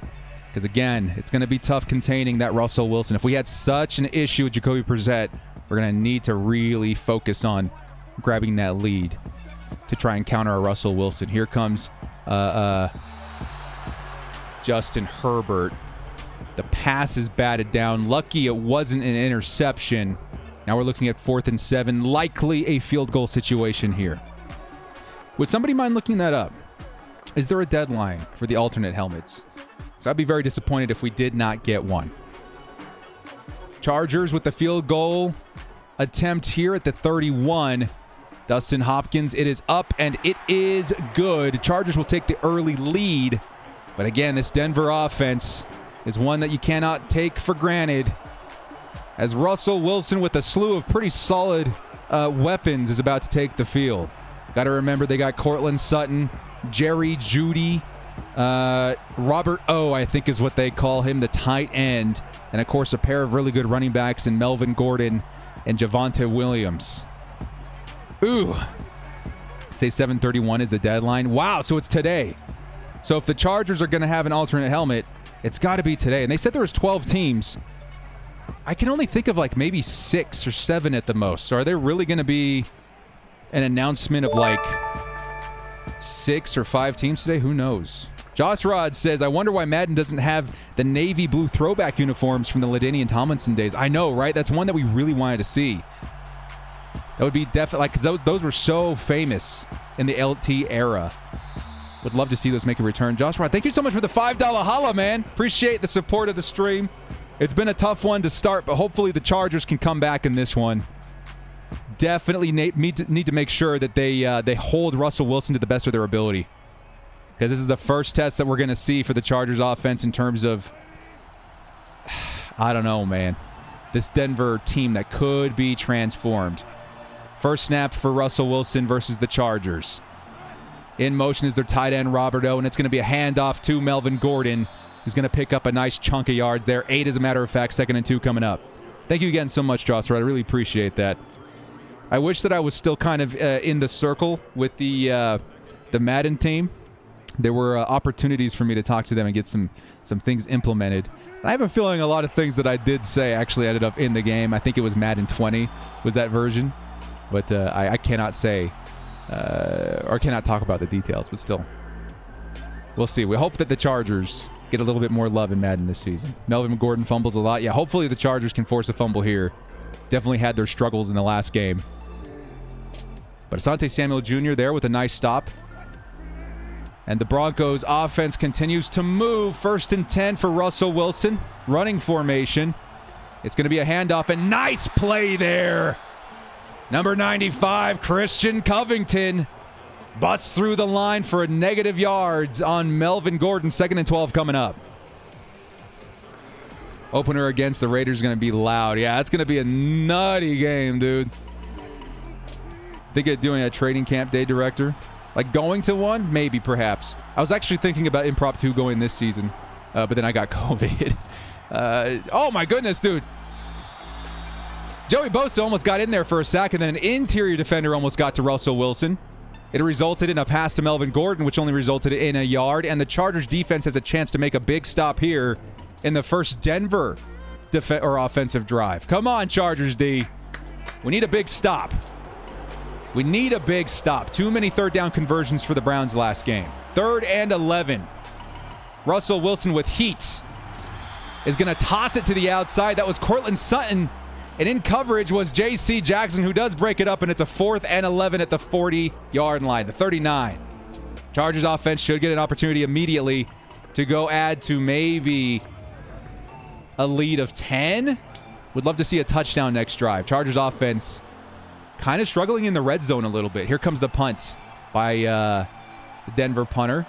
because, again, it's going to be tough containing that Russell Wilson. If we had such an issue with Jacoby Brissett, we're going to need to really focus on grabbing that lead to try and counter a Russell Wilson. Here comes Justin Herbert. The pass is batted down. Lucky it wasn't an interception. Now we're looking at 4th and 7. Likely a field goal situation here. Would somebody mind looking that up? Is there a deadline for the alternate helmets? So I'd be very disappointed if we did not get one. Chargers with the field goal attempt here at the 31. Dustin Hopkins, it is up and it is good. Chargers will take the early lead. But again, this Denver offense is one that you cannot take for granted, as Russell Wilson with a slew of pretty solid weapons is about to take the field. Got to remember they got Cortland Sutton, Jerry Jeudy, Robert O, I think is what they call him, the tight end, and of course a pair of really good running backs in Melvin Gordon and Javonte Williams. Ooh. Say 7:31 is the deadline. Wow, so it's today. So if the Chargers are going to have an alternate helmet, it's got to be today. And they said there was 12 teams. I can only think of like maybe 6 or 7 at the most. So are there really going to be an announcement of like 6 or 5 teams today? Who knows? Josh Rod says, I wonder why Madden doesn't have the navy blue throwback uniforms from the LaDainian Tomlinson days. I know, right? That's one that we really wanted to see. That would be definitely, like, because those were so famous in the LT era. Would love to see those make a return. Josh Rod, thank you so much for the $5 holla, man. Appreciate the support of the stream. It's been a tough one to start, but hopefully the Chargers can come back in this one. Definitely need to make sure that they hold Russell Wilson to the best of their ability, because this is the first test that we're going to see for the Chargers offense in terms of, I don't know, man, this Denver team that could be transformed. First snap for Russell Wilson versus the Chargers. In motion is their tight end, Robert O, and it's going to be a handoff to Melvin Gordon, who's going to pick up a nice chunk of yards there. 8, as a matter of fact, 2nd and 2 coming up. Thank you again so much, Josh. I really appreciate that. I wish that I was still kind of in the circle with the Madden team. There were opportunities for me to talk to them and get some things implemented. I have a feeling a lot of things that I did say actually ended up in the game. I think it was Madden 20 was that version. But I cannot say or cannot talk about the details, but still. We'll see. We hope that the Chargers get a little bit more love in Madden this season. Melvin Gordon fumbles a lot. Yeah, hopefully the Chargers can force a fumble here. Definitely had their struggles in the last game. But Asante Samuel Jr. there with a nice stop. And the Broncos offense continues to move. 1st and 10 for Russell Wilson. Running formation. It's going to be a handoff, and nice play there. Number 95, Christian Covington, busts through the line for a negative yards on Melvin Gordon. 2nd and 12 coming up. Opener against the Raiders is going to be loud. Yeah, it's going to be a nutty game, dude. Think of doing a training camp day director. Like going to one? Maybe, perhaps. I was actually thinking about impromptu going this season, but then I got COVID. Oh, my goodness, dude. Joey Bosa almost got in there for a sack, and then an interior defender almost got to Russell Wilson. It resulted in a pass to Melvin Gordon, which only resulted in a yard, and the Chargers defense has a chance to make a big stop here in the first Denver offensive drive. Come on, Chargers D. We need a big stop. We need a big stop. Too many third down conversions for the Browns last game. 3rd and 11. Russell Wilson with heat is going to toss it to the outside. That was Cortland Sutton. And in coverage was J.C. Jackson, who does break it up, and it's a 4th and 11 at the 40-yard line, the 39. Chargers offense should get an opportunity immediately to go add to maybe a lead of 10. Would love to see a touchdown next drive. Chargers offense kind of struggling in the red zone a little bit. Here comes the punt by the Denver punter.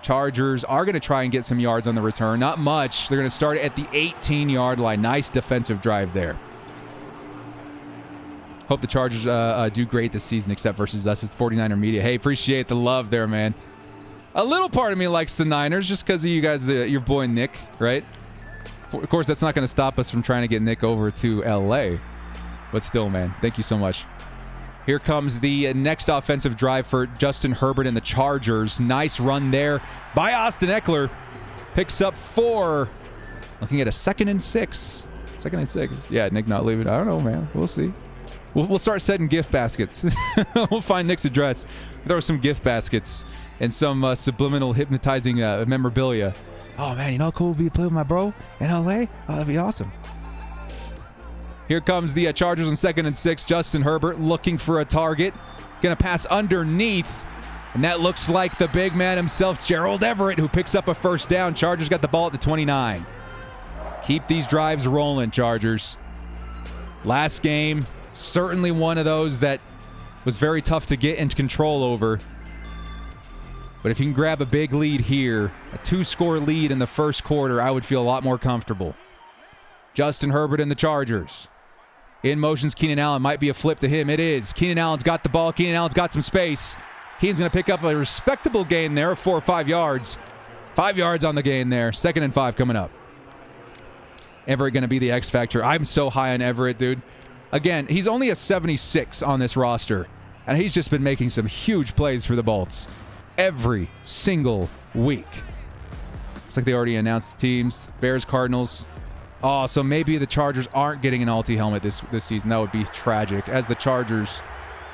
Chargers are going to try and get some yards on the return. Not much. They're going to start at the 18-yard line. Nice defensive drive there. Hope the Chargers do great this season, except versus us. It's 49er Media. Hey, appreciate the love there, man. A little part of me likes the Niners just because of you guys, your boy Nick, right? Of course, that's not going to stop us from trying to get Nick over to L.A. But still, man, thank you so much. Here comes the next offensive drive for Justin Herbert and the Chargers. Nice run there by Austin Eckler. Picks up 4. Looking at a 2nd and 6. 2nd and 6. Yeah, Nick not leaving. I don't know, man. We'll see. We'll start setting gift baskets. We'll find Nick's address. Throw some gift baskets and some subliminal hypnotizing memorabilia. Oh, man, you know how cool it would be to play with my bro in L.A.? Oh, that'd be awesome. Here comes the Chargers on 2nd and 6. Justin Herbert looking for a target. Going to pass underneath. And that looks like the big man himself, Gerald Everett, who picks up a 1st down. Chargers got the ball at the 29. Keep these drives rolling, Chargers. Last game, certainly one of those that was very tough to get into control over. But if you can grab a big lead here, a 2-score lead in the first quarter, I would feel a lot more comfortable. Justin Herbert and the Chargers. In motions, Keenan Allen. Might be a flip to him. It is. Keenan Allen's got the ball. Keenan Allen's got some space. Keenan's going to pick up a respectable gain there of 4 or 5 yards. 5 yards on the gain there. 2nd and 5 coming up. Everett going to be the X factor. I'm so high on Everett, dude. Again, he's only a 76 on this roster, and he's just been making some huge plays for the Bolts every single week. Looks like they already announced the teams. Bears, Cardinals. Oh, so maybe the Chargers aren't getting an Alti helmet this season. That would be tragic, as the Chargers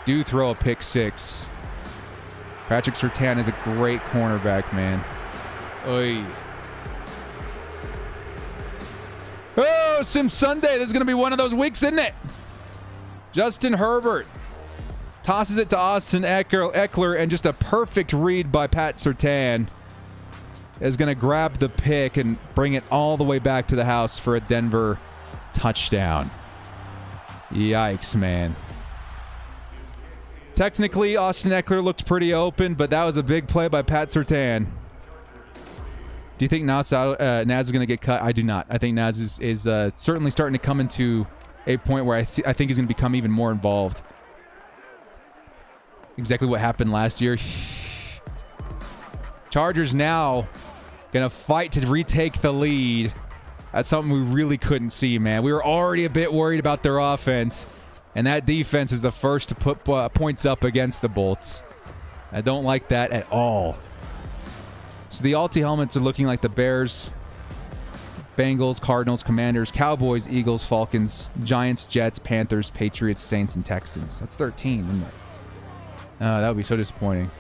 do throw a pick 6. Patrick Surtain is a great cornerback, man. Oy. Oh, Sim Sunday. This is going to be one of those weeks, isn't it? Justin Herbert tosses it to Austin Eckler, and just a perfect read by Pat Surtain is going to grab the pick and bring it all the way back to the house for a Denver touchdown. Yikes, man. Technically, Austin Eckler looked pretty open, but that was a big play by Pat Surtain. Do you think Naz is going to get cut? I do not. I think Naz is certainly starting to come into a point where I think he's going to become even more involved. Exactly what happened last year. Chargers now going to fight to retake the lead. That's something we really couldn't see, man. We were already a bit worried about their offense, and that defense is the first to put points up against the Bolts. I don't like that at all. So the Alti helmets are looking like the Bears. Bengals, Cardinals, Commanders, Cowboys, Eagles, Falcons, Giants, Jets, Panthers, Patriots, Saints, and Texans. That's 13, isn't it? That would be so disappointing.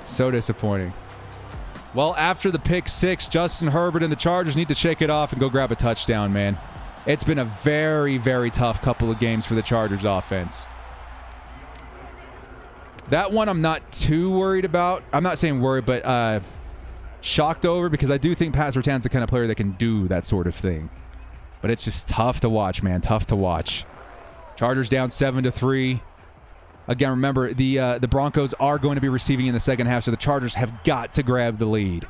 So disappointing. Well, after the pick 6, Justin Herbert and the Chargers need to shake it off and go grab a touchdown, man. It's been a very, very tough couple of games for the Chargers offense. That one I'm not too worried about. I'm not saying worried, but shocked over, because I do think Pat Surtain's the kind of player that can do that sort of thing. But it's just tough to watch, man. Tough to watch. Chargers down 7-3. Again, remember, the Broncos are going to be receiving in the second half, so the Chargers have got to grab the lead.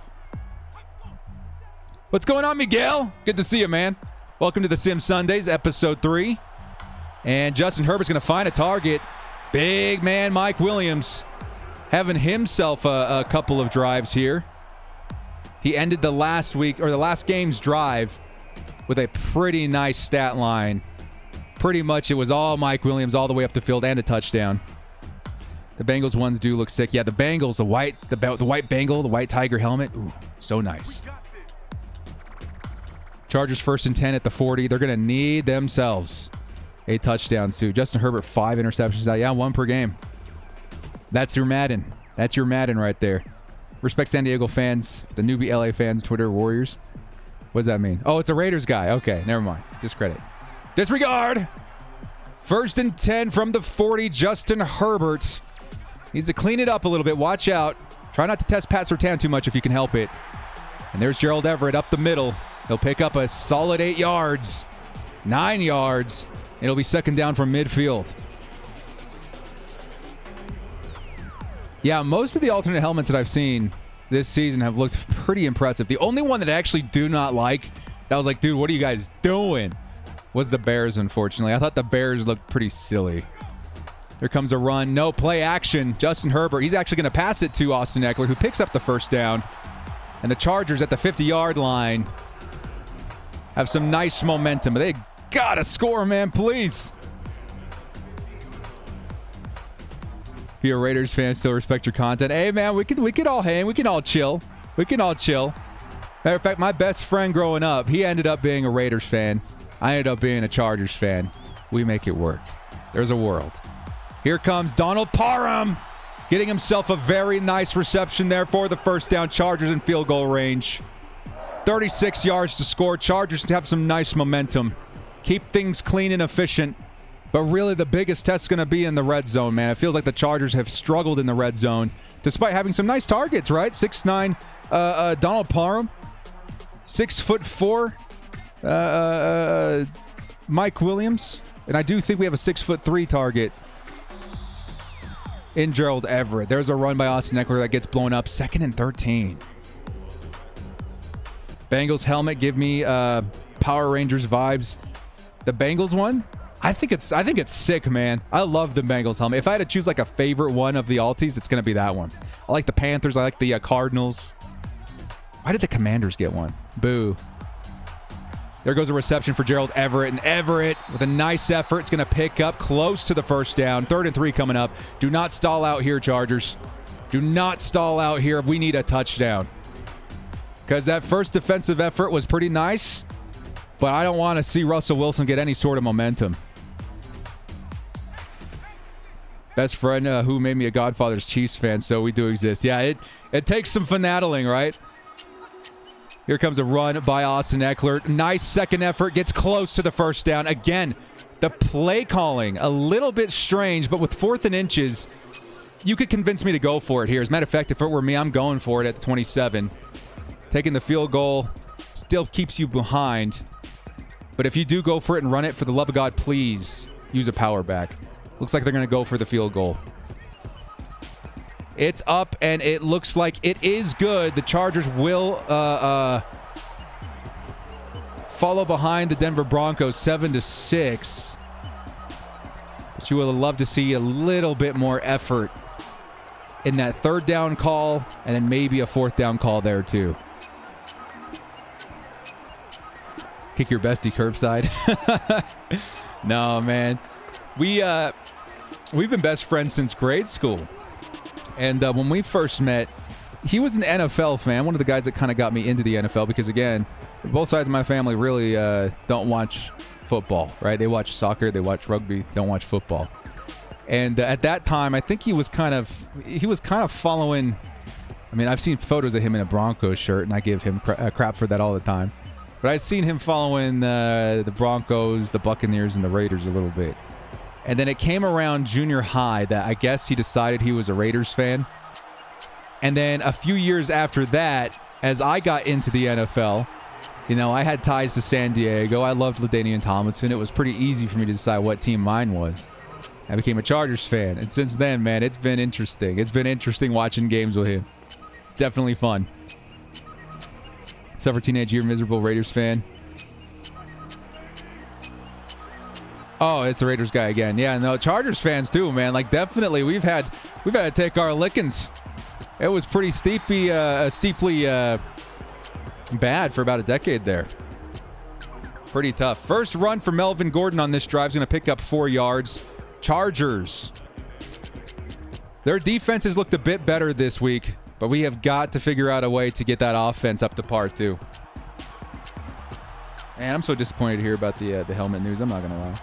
What's going on, Miguel? Good to see you, man. Welcome to the Sim Sundays, episode 3. And Justin Herbert's going to find a target. Big man Mike Williams having himself a couple of drives here. He ended the last game's drive with a pretty nice stat line. Pretty much it was all Mike Williams all the way up the field and a touchdown. The Bengals ones do look sick. Yeah, the Bengals, the white Bengal, the white tiger helmet. Ooh, so nice. Chargers 1st and 10 at the 40. They're going to need themselves a touchdown soon. Justin Herbert, 5 interceptions. Yeah, 1 per game. That's your Madden. That's your Madden right there. Respect San Diego fans, the newbie LA fans, Twitter warriors. What does that mean? Oh, it's a Raiders guy. Okay, never mind. Discredit. Disregard. 1st and 10 from the 40. Justin Herbert needs to clean it up a little bit. Watch out. Try not to test Pat Surtain too much if you can help it. And there's Gerald Everett up the middle. He'll pick up a solid 8 yards. 9 yards. It'll be 2nd down from midfield. Yeah, most of the alternate helmets that I've seen this season have looked pretty impressive. The only one that I actually do not like, that was like, dude, what are you guys doing? Was the Bears, unfortunately. I thought the Bears looked pretty silly. Here comes a run. No play action. Justin Herbert. He's actually going to pass it to Austin Eckler, who picks up the 1st down. And the Chargers at the 50-yard line have some nice momentum. But they got to score, man, please. If you're a Raiders fan, still respect your content. Hey, man, we could all hang. We can all chill. We can all chill. Matter of fact, my best friend growing up, he ended up being a Raiders fan. I ended up being a Chargers fan. We make it work. There's a world. Here comes Donald Parham, getting himself a very nice reception there for the 1st down. Chargers in field goal range. 36 yards to score. Chargers have some nice momentum. Keep things clean and efficient. But really the biggest test is going to be in the red zone, man. It feels like the Chargers have struggled in the red zone, despite having some nice targets, right? 6'9", Donald Parham. 6'4", Mike Williams. And I do think we have a 6'3" target in Gerald Everett. There's a run by Austin Eckler that gets blown up. 2nd and 13. Bengals helmet give me Power Rangers vibes. The Bengals one, I think it's sick, man. I love the Bengals helmet. If I had to choose like a favorite one of the alties, it's gonna be that one. I like the Panthers. I like the Cardinals. Why did the Commanders get one? Boo. There goes a reception for Gerald Everett, and Everett with a nice effort. It's going to pick up close to the 1st down. 3rd and 3 coming up. Do not stall out here, Chargers. Do not stall out here. We need a touchdown. Because that first defensive effort was pretty nice, but I don't want to see Russell Wilson get any sort of momentum. Best friend who made me a Godfather's Chiefs fan, so we do exist. Yeah, it takes some finagling, right? Here comes a run by Austin Eckler. Nice 2nd effort. Gets close to the 1st down. Again, the play calling, a little bit strange, but with 4th and inches, you could convince me to go for it here. As a matter of fact, if it were me, I'm going for it at the 27. Taking the field goal still keeps you behind. But if you do go for it and run it, for the love of God, please use a power back. Looks like they're going to go for the field goal. It's up, and it looks like it is good. The Chargers will follow behind the Denver Broncos 7-6. But you would love to see a little bit more effort in that 3rd down call, and then maybe a 4th down call there too. Kick your bestie curbside. No, man. We've been best friends since grade school. And when we first met, he was an NFL fan, one of the guys that kind of got me into the NFL because, again, both sides of my family really don't watch football, right? They watch soccer, they watch rugby, don't watch football. And at that time, I think he was kind of following. I mean, I've seen photos of him in a Broncos shirt, and I give him crap for that all the time. But I've seen him following the Broncos, the Buccaneers, and the Raiders a little bit. And then it came around junior high that I guess he decided he was a Raiders fan. And then a few years after that, as I got into the NFL, you know, I had ties to San Diego. I loved LaDainian Tomlinson. It was pretty easy for me to decide what team mine was. I became a Chargers fan. And since then, man, it's been interesting. It's been interesting watching games with him. It's definitely fun. Except for teenage year, miserable Raiders fan. Oh, it's the Raiders guy again. Yeah, no, Chargers fans too, man. Like, definitely, we've had to take our lickings. It was pretty steeply bad for about a decade there. Pretty tough. First run for Melvin Gordon on this drive is going to pick up 4 yards. Chargers. Their defense has looked a bit better this week, but we have got to figure out a way to get that offense up to par too. Man, I'm so disappointed to hear about the helmet news. I'm not going to lie.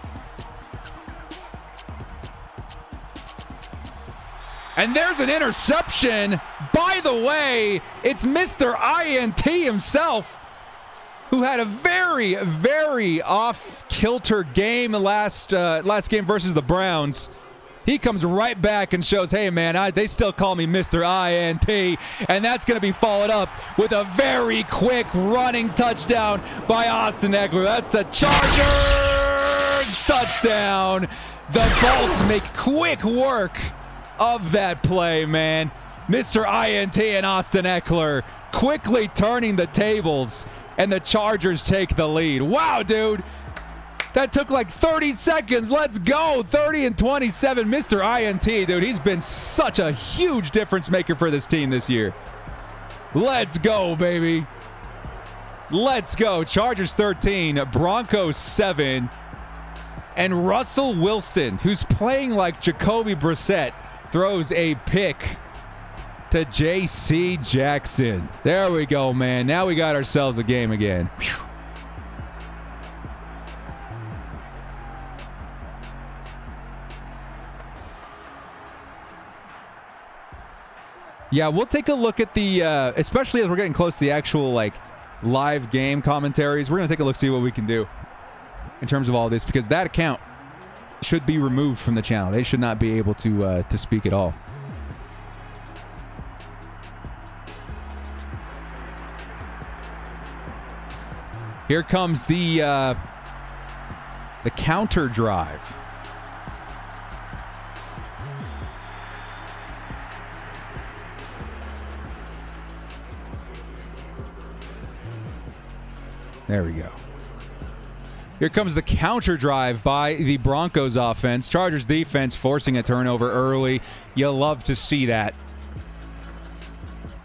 And there's an interception. By the way, it's Mr. INT himself, who had a very, very off-kilter game last game versus the Browns. He comes right back and shows, hey, man, they still call me Mr. INT. And that's going to be followed up with a very quick running touchdown by Austin Eckler. That's a Chargers touchdown. The Bolts make quick work of that play, man. Mr. INT and Austin Eckler quickly turning the tables, and the Chargers take the lead. Wow, dude. That took like 30 seconds. Let's go. 30 and 27. Mr. INT, dude, he's been such a huge difference maker for this team this year. Let's go, baby. Let's go. Chargers 13, Broncos 7. And Russell Wilson, who's playing like Jacoby Brissett, throws a pick to J.C. Jackson. There we go, man. Now we got ourselves a game again. Whew. Yeah, we'll take a look at the, especially as we're getting close to the actual, like, live game commentaries. We're going to take a look, see what we can do in terms of all this, because that account should be removed from the channel. They should not be able to speak at all. Here comes the counter drive. There we go. Here comes the counter drive by the Broncos offense. Chargers defense forcing a turnover early. You'll love to see that.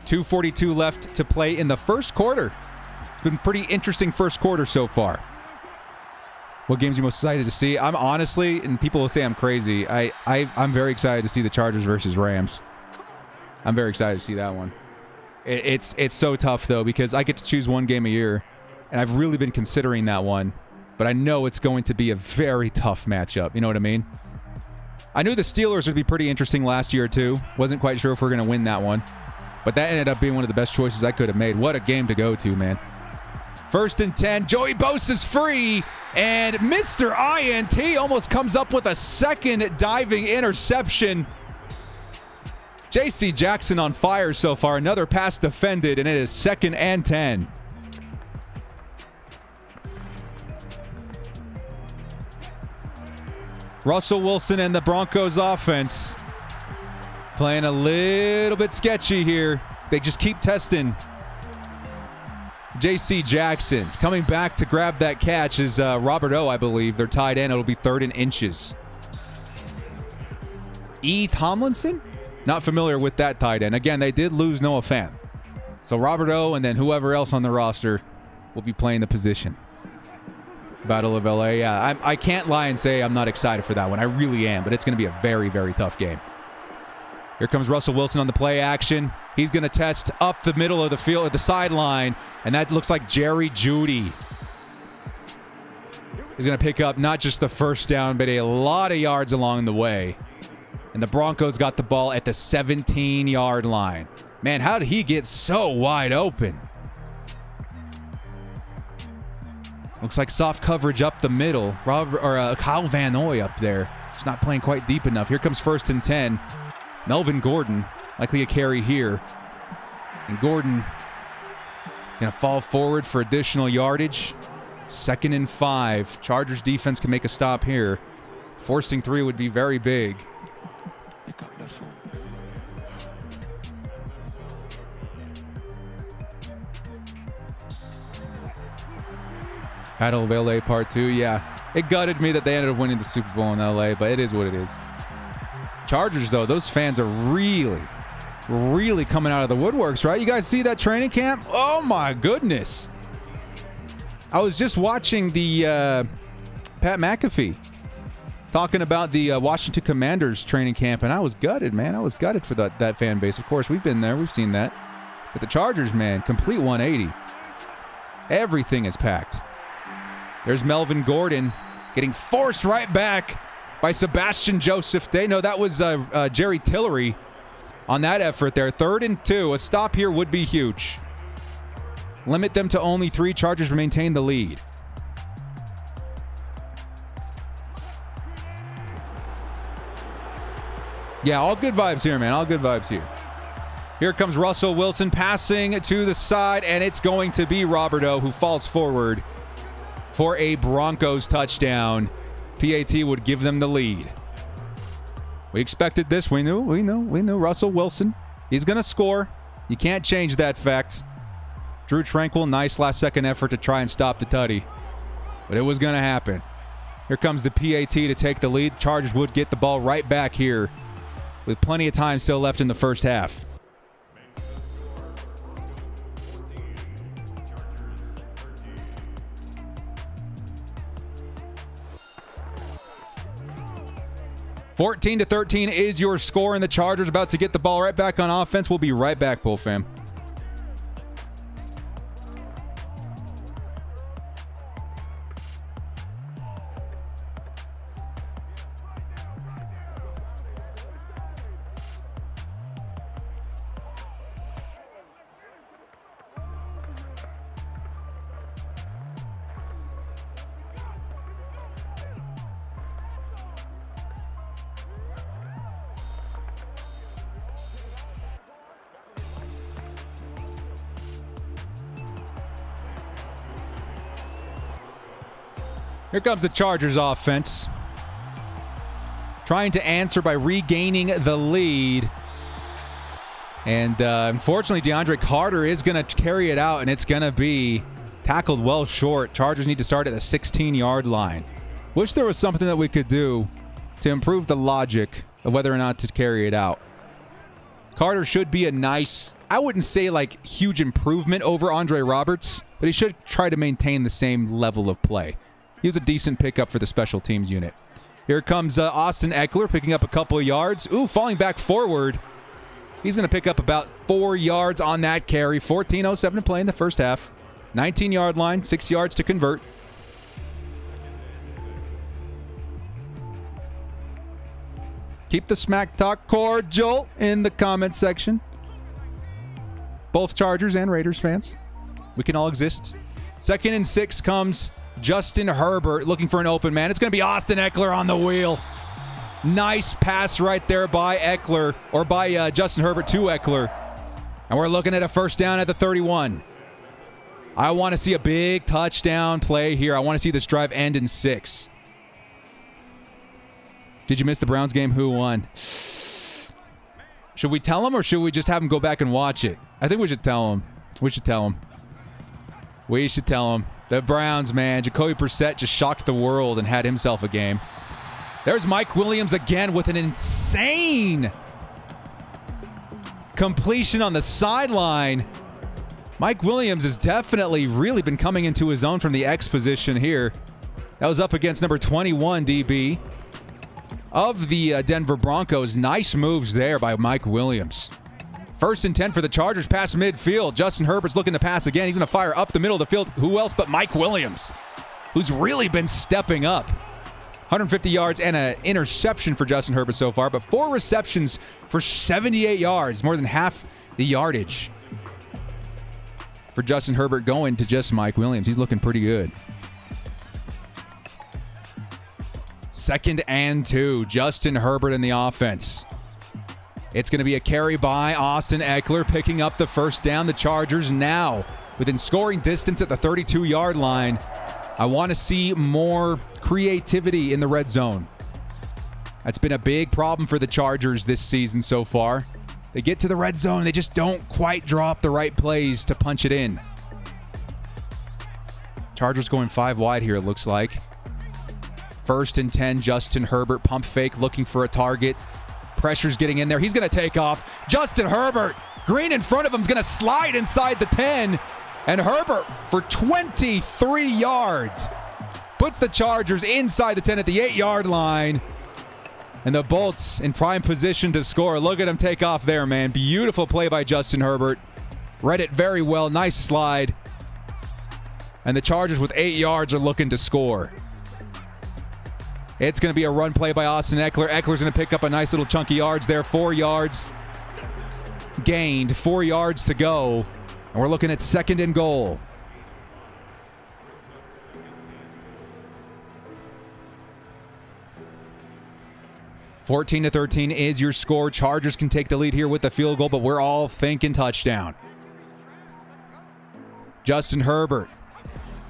2:42 left to play in the first quarter. It's been pretty interesting first quarter so far. What games are you most excited to see? I'm honestly, and people will say I'm crazy, I'm very excited to see the Chargers versus Rams. I'm very excited to see that one. It's so tough, though, because I get to choose one game a year, and I've really been considering that one. But I know it's going to be a very tough matchup. You know what I mean? I knew the Steelers would be pretty interesting last year, too. Wasn't quite sure if we're going to win that one. But that ended up being one of the best choices I could have made. What a game to go to, man. 1st and 10. Joey Bosa's free. And Mr. INT almost comes up with a second diving interception. J.C. Jackson on fire so far. Another pass defended, and it is 2nd and 10. Russell Wilson and the Broncos offense playing a little bit sketchy here. They just keep testing. J.C. Jackson coming back to grab that catch is Robert O, I believe. They're tied in. It'll be 3rd and inches. E. Tomlinson? Not familiar with that tight end. Again, they did lose Noah Fant. So Robert O and then whoever else on the roster will be playing the position. Battle of LA. Yeah, I can't lie and say I'm not excited for that one. I really am, but it's going to be a very, very tough game. Here comes Russell Wilson on the play action. He's going to test up the middle of the field, at the sideline, and that looks like Jerry Jeudy. He's going to pick up not just the first down, but a lot of yards along the way. And the Broncos got the ball at the 17-yard line. Man, how did he get so wide open? Looks like soft coverage up the middle. Kyle Van Noy up there. He's not playing quite deep enough. Here comes 1st and 10. Melvin Gordon, likely a carry here. And Gordon going to fall forward for additional yardage. 2nd and 5. Chargers defense can make a stop here. Forcing 3 would be very big. Battle of LA Part 2, yeah. It gutted me that they ended up winning the Super Bowl in LA, but it is what it is. Chargers, though, those fans are really coming out of the woodworks, right? You guys see that training camp? Oh, my goodness. I was just watching the Pat McAfee talking about the Washington Commanders training camp, and I was gutted, man. I was gutted for that fan base. Of course, we've been there. We've seen that. But the Chargers, man, complete 180. Everything is packed. There's Melvin Gordon getting forced right back by Sebastian Joseph Day. No, that was Jerry Tillery on that effort there. 3rd and 2. A stop here would be huge. Limit them to only 3. Chargers maintain the lead. Yeah, all good vibes here, man. All good vibes here. Here comes Russell Wilson passing to the side, and it's going to be Roberto who falls forward for a Broncos touchdown. PAT would give them the lead. We expected this. We knew Russell Wilson. He's going to score. You can't change that fact. Drew Tranquil, nice last-second effort to try and stop the tutty. But it was going to happen. Here comes the PAT to take the lead. Chargers would get the ball right back here with plenty of time still left in the first half. (14-13) is your score, and the Chargers about to get the ball right back on offense. We'll be right back, Bull fam. Here comes the Chargers offense. Trying to answer by regaining the lead. And unfortunately, DeAndre Carter is going to carry it out, and it's going to be tackled well short. Chargers need to start at the 16-yard line. Wish there was something that we could do to improve the logic of whether or not to carry it out. Carter should be a nice, I wouldn't say like huge improvement over Andre Roberts, but he should try to maintain the same level of play. He was a decent pickup for the special teams unit. Here comes Austin Eckler picking up a couple of yards. Ooh, falling back forward. He's going to pick up about 4 yards on that carry. 14:07 to play in the first half. 19-yard line, 6 yards to convert. Keep the smack talk cordial in the comments section. Both Chargers and Raiders fans. We can all exist. 2nd and 6 comes Justin Herbert looking for an open man. It's going to be Austin Eckler on the wheel. Nice pass right there by Eckler, or by Justin Herbert to Eckler. And we're looking at a first down at the 31. I want to see a big touchdown play here. I want to see this drive end in 6. Did you miss the Browns game? Who won? Should we tell him, or should we just have him go back and watch it? I think we should tell him. We should tell him. We should tell him. The Browns, man. Jacoby Brissett just shocked the world and had himself a game. There's Mike Williams again with an insane completion on the sideline. Mike Williams has definitely really been coming into his own from the X position here. That was up against number 21 DB of the Denver Broncos. Nice moves there by Mike Williams. First and 10 for the Chargers past midfield. Justin Herbert's looking to pass again. He's going to fire up the middle of the field. Who else but Mike Williams, who's really been stepping up. 150 yards and an interception for Justin Herbert so far, but 4 receptions for 78 yards, more than half the yardage for Justin Herbert going to just Mike Williams. He's looking pretty good. 2nd and 2. Justin Herbert in the offense. It's going to be a carry by Austin Eckler, picking up the first down. The Chargers now within scoring distance at the 32-yard line. I want to see more creativity in the red zone. That's been a big problem for the Chargers this season so far. They get to the red zone, they just don't quite draw up the right plays to punch it in. Chargers going 5 wide here, it looks like. 1st and 10, Justin Herbert, pump fake, looking for a target. Pressure's getting in there. He's going to take off. Justin Herbert, Green in front of him, is going to slide inside the 10. And Herbert for 23 yards puts the Chargers inside the 10 at the 8-yard line. And the Bolts in prime position to score. Look at him take off there, man. Beautiful play by Justin Herbert. Read it very well. Nice slide. And the Chargers with 8 yards are looking to score. It's going to be a run play by Austin Eckler. Eckler's going to pick up a nice little chunk of yards there. 4 yards gained. 4 yards to go. And we're looking at 2nd and goal. (14-13) is your score. Chargers can take the lead here with the field goal, but we're all thinking touchdown. Justin Herbert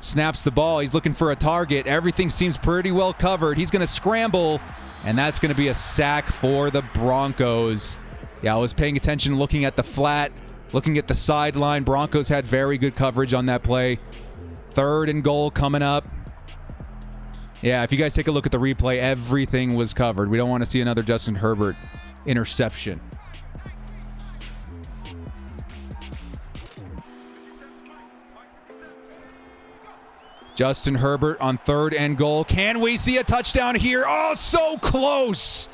snaps the ball. He's looking for a target. Everything seems pretty well covered. He's going to scramble, and that's going to be a sack for the Broncos. Yeah, I was paying attention, looking at the flat, looking at the sideline. Broncos had very good coverage on that play. 3rd and goal coming up. Yeah, if you guys take a look at the replay, everything was covered. We don't want to see another Justin Herbert interception. Justin Herbert on 3rd and goal. Can we see a touchdown here? Oh, so close.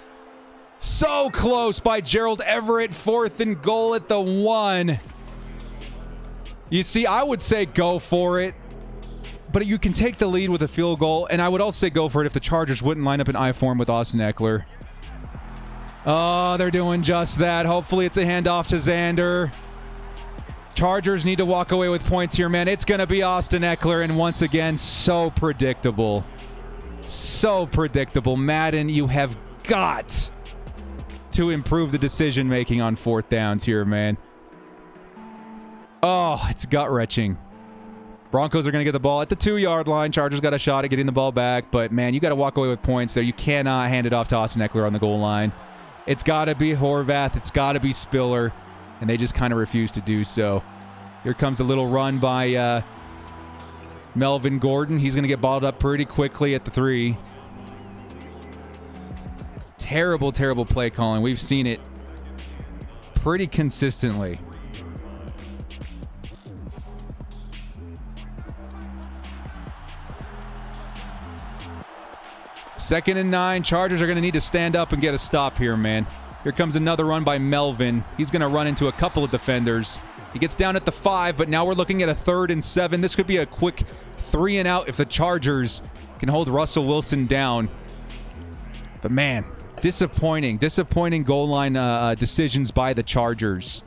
So close by Gerald Everett. 4th and goal at the 1. You see, I would say go for it, but you can take the lead with a field goal, and I would also say go for it if the Chargers wouldn't line up in I form with Austin Eckler. Oh, they're doing just that. Hopefully it's a handoff to Xander. Chargers need to walk away with points here, man. It's going to be Austin Eckler, and once again, so predictable. So predictable. Madden, you have got to improve the decision-making on 4th downs here, man. Oh, it's gut-wrenching. Broncos are going to get the ball at the 2-yard line. Chargers got a shot at getting the ball back, but, man, you got to walk away with points there. You cannot hand it off to Austin Eckler on the goal line. It's got to be Horvath. It's got to be Spiller. And they just kind of refuse to do so. Here comes a little run by Melvin Gordon. He's going to get balled up pretty quickly at the 3. Terrible, terrible play calling. We've seen it pretty consistently. Second and 9. Chargers are going to need to stand up and get a stop here, man. Here comes another run by Melvin. He's going to run into a couple of defenders. He gets down at the 5, but now we're looking at a 3rd and 7. This could be a quick 3 and out if the Chargers can hold Russell Wilson down. But, man, disappointing goal line decisions by the Chargers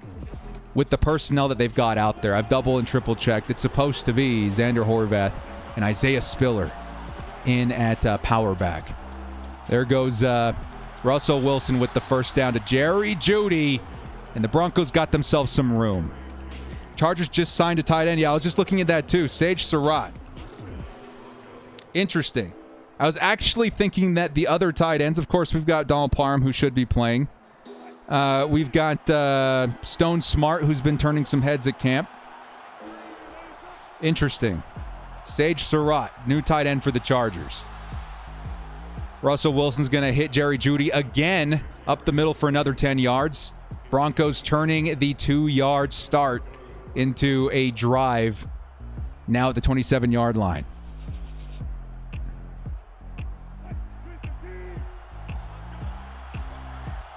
with the personnel that they've got out there. I've double and triple checked. It's supposed to be Xander Horvath and Isaiah Spiller in at power back. There goes Russell Wilson with the first down to Jerry Jeudy, and the Broncos got themselves some room. Chargers just signed a tight end. Yeah, I was just looking at that too. Sage Surratt. Interesting. I was actually thinking that the other tight ends, of course, we've got Donald Parham, who should be playing. We've got Stone Smart, who's been turning some heads at camp. Interesting. Sage Surratt, new tight end for the Chargers. Russell Wilson's going to hit Jerry Jeudy again up the middle for another 10 yards. Broncos turning the 2-yard start into a drive now at the 27-yard line.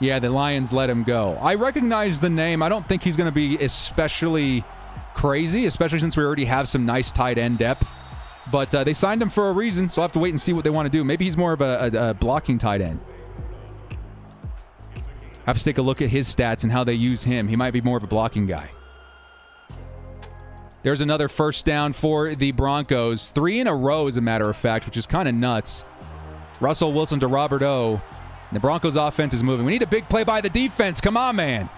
Yeah, the Lions let him go. I recognize the name. I don't think he's going to be especially crazy, especially since we already have some nice tight end depth. But they signed him for a reason, so I'll have to wait and see what they want to do. Maybe he's more of a blocking tight end. I have to take a look at his stats and how they use him. He might be more of a blocking guy. There's another first down for the Broncos. 3 in a row, as a matter of fact, which is kind of nuts. Russell Wilson to Robert O. The Broncos offense is moving. We need a big play by the defense. Come on, man.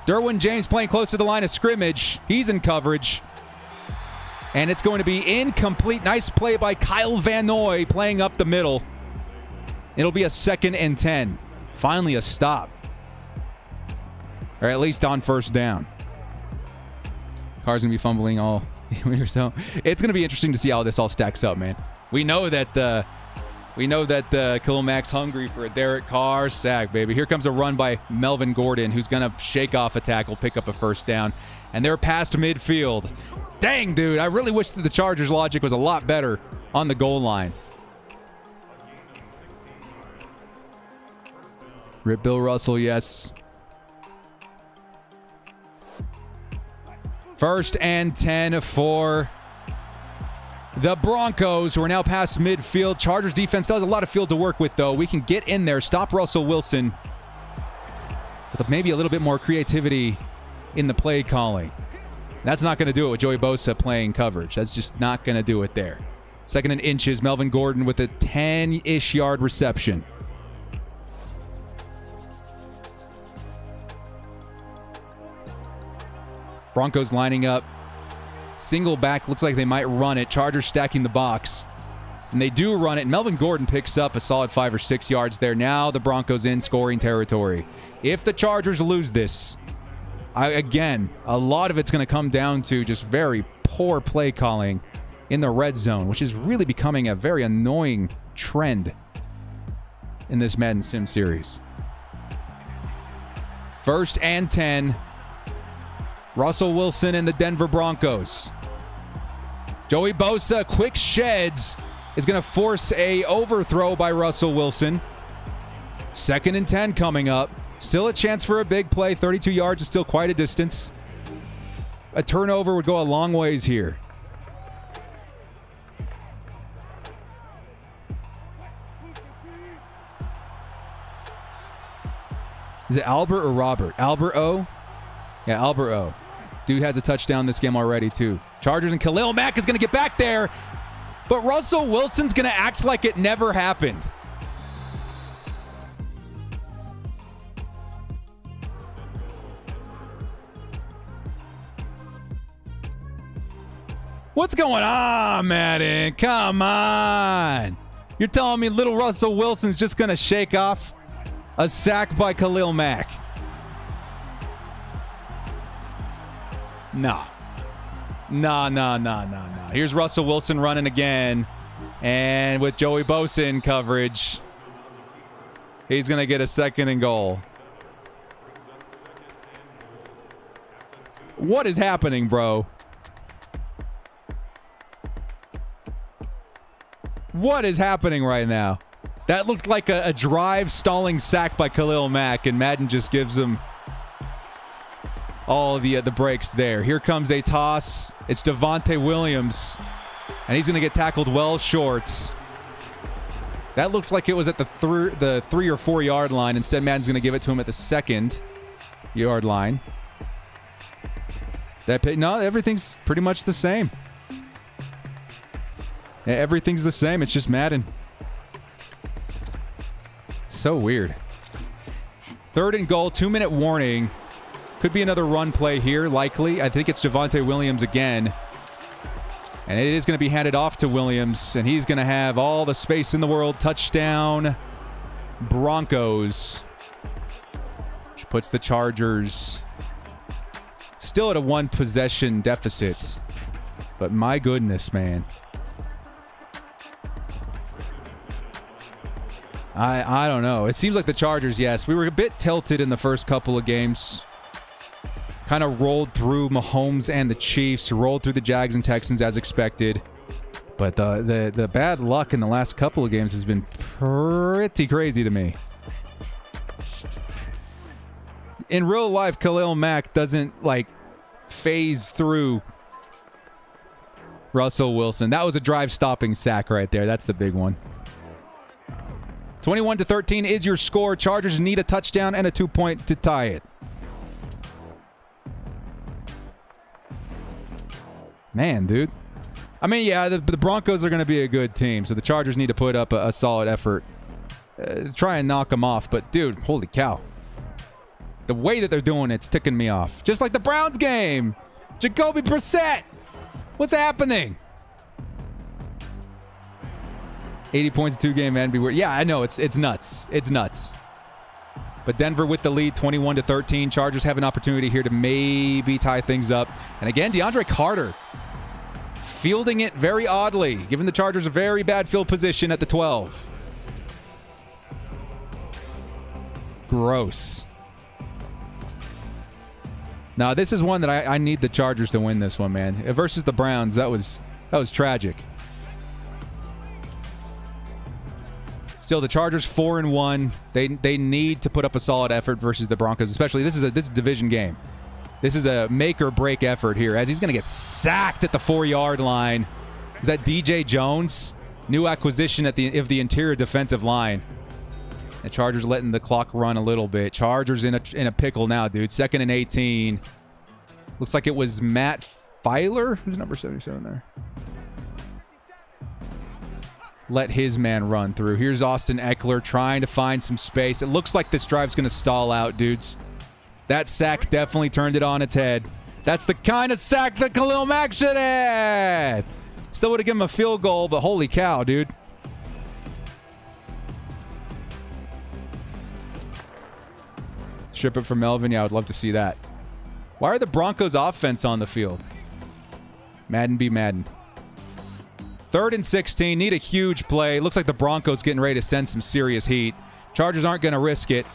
Darwin James playing close to the line of scrimmage. He's in coverage. And it's going to be incomplete. Nice play by Kyle Van Noy playing up the middle. It'll be a 2nd and 10. Finally a stop. Or at least on first down. Carr's going to be fumbling all or so. It's going to be interesting to see how this all stacks up, man. We know that Khalil Mack's hungry for a Derek Carr sack, baby. Here comes a run by Melvin Gordon, who's going to shake off a tackle, pick up a first down. And they're past midfield. Dang, dude. I really wish that the Chargers' logic was a lot better on the goal line. Rip Bill Russell, yes. 1st and 10 for the Broncos, who are now past midfield. Chargers defense still has a lot of field to work with, though. We can get in there, stop Russell Wilson with maybe a little bit more creativity in the play calling. That's not going to do it with Joey Bosa playing coverage. That's just not going to do it there. 2nd and inches, Melvin Gordon with a 10-ish yard reception. Broncos lining up. Single back. Looks like they might run it. Chargers stacking the box. And they do run it. Melvin Gordon picks up a solid 5 or 6 yards there. Now the Broncos in scoring territory. If the Chargers lose this, again, a lot of it's going to come down to just very poor play calling in the red zone, which is really becoming a very annoying trend in this Madden Sim series. 1st and 10. Russell Wilson and the Denver Broncos. Joey Bosa, quick sheds, is going to force a overthrow by Russell Wilson. 2nd and 10 coming up. Still a chance for a big play. 32 yards is still quite a distance. A turnover would go a long ways here. Is it Albert or Robert? Albert O? Yeah, Albert O. Dude has a touchdown this game already, too. Chargers and Khalil Mack is going to get back there. But Russell Wilson's going to act like it never happened. What's going on, Madden? Come on. You're telling me little Russell Wilson's just going to shake off a sack by Khalil Mack? No. Here's Russell Wilson running again. And with Joey Bosa in coverage, he's going to get a 2nd and goal. What is happening, bro? What is happening right now? That looked like a drive stalling sack by Khalil Mack, and Madden just gives him all the breaks there. Here comes a toss. It's Devontae Williams, and he's going to get tackled well short. That looked like it was at the 3 or 4 yard line. Instead, Madden's going to give it to him at the 2nd yard line. No, everything's pretty much the same. Everything's the same. It's just Madden. So weird. 3rd and goal, 2-minute warning. Could be another run play here, likely. I think it's Devontae Williams again. And it is going to be handed off to Williams, and he's going to have all the space in the world. Touchdown, Broncos. Which puts the Chargers still at a 1-possession deficit. But my goodness, man. I don't know. It seems like the Chargers, yes. We were a bit tilted in the first couple of games. Kind of rolled through Mahomes and the Chiefs, rolled through the Jags and Texans as expected. But the bad luck in the last couple of games has been pretty crazy to me. in real life, Khalil Mack doesn't, like, phase through Russell Wilson. That was a drive-stopping sack right there. That's the big one. 21-13 is your score. Chargers need a touchdown and a 2-point to tie it. Man, dude. I mean, yeah, the Broncos are going to be a good team, so the Chargers need to put up a solid effort. Try and knock them off, but dude, holy cow. The way that they're doing it's ticking me off. Just like the Browns game. Jacoby Brissett. What's happening? 80 points, 2-game man. Yeah, I know. It's nuts. It's nuts. But Denver with the lead, 21-13. Chargers have an opportunity here to maybe tie things up. And again, DeAndre Carter fielding it very oddly, giving the Chargers a very bad field position at the 12. Gross. Now, this is one that I need the Chargers to win this one, man. Versus the Browns, that was tragic. Still, the Chargers 4-1. They need to put up a solid effort versus the Broncos, especially this is a division game. This is a make or break effort here, as he's going to get sacked at the 4-yard line. Is that DJ Jones? New acquisition of the interior defensive line. The Chargers letting the clock run a little bit. Chargers in a pickle now, dude. 2nd and 18. Looks like it was Matt Filer. Who's number 77 there? Let his man run through. Here's Austin Eckler trying to find some space. It looks like this drive's going to stall out, dudes. That sack definitely turned it on its head. That's the kind of sack that Khalil Mack should have. Still would have given him a field goal, but holy cow, dude. Ship it for Melvin. Yeah, I would love to see that. Why are the Broncos offense on the field? Madden be Madden. 3rd and 16. Need a huge play. Looks like the Broncos getting ready to send some serious heat. Chargers aren't going to risk it.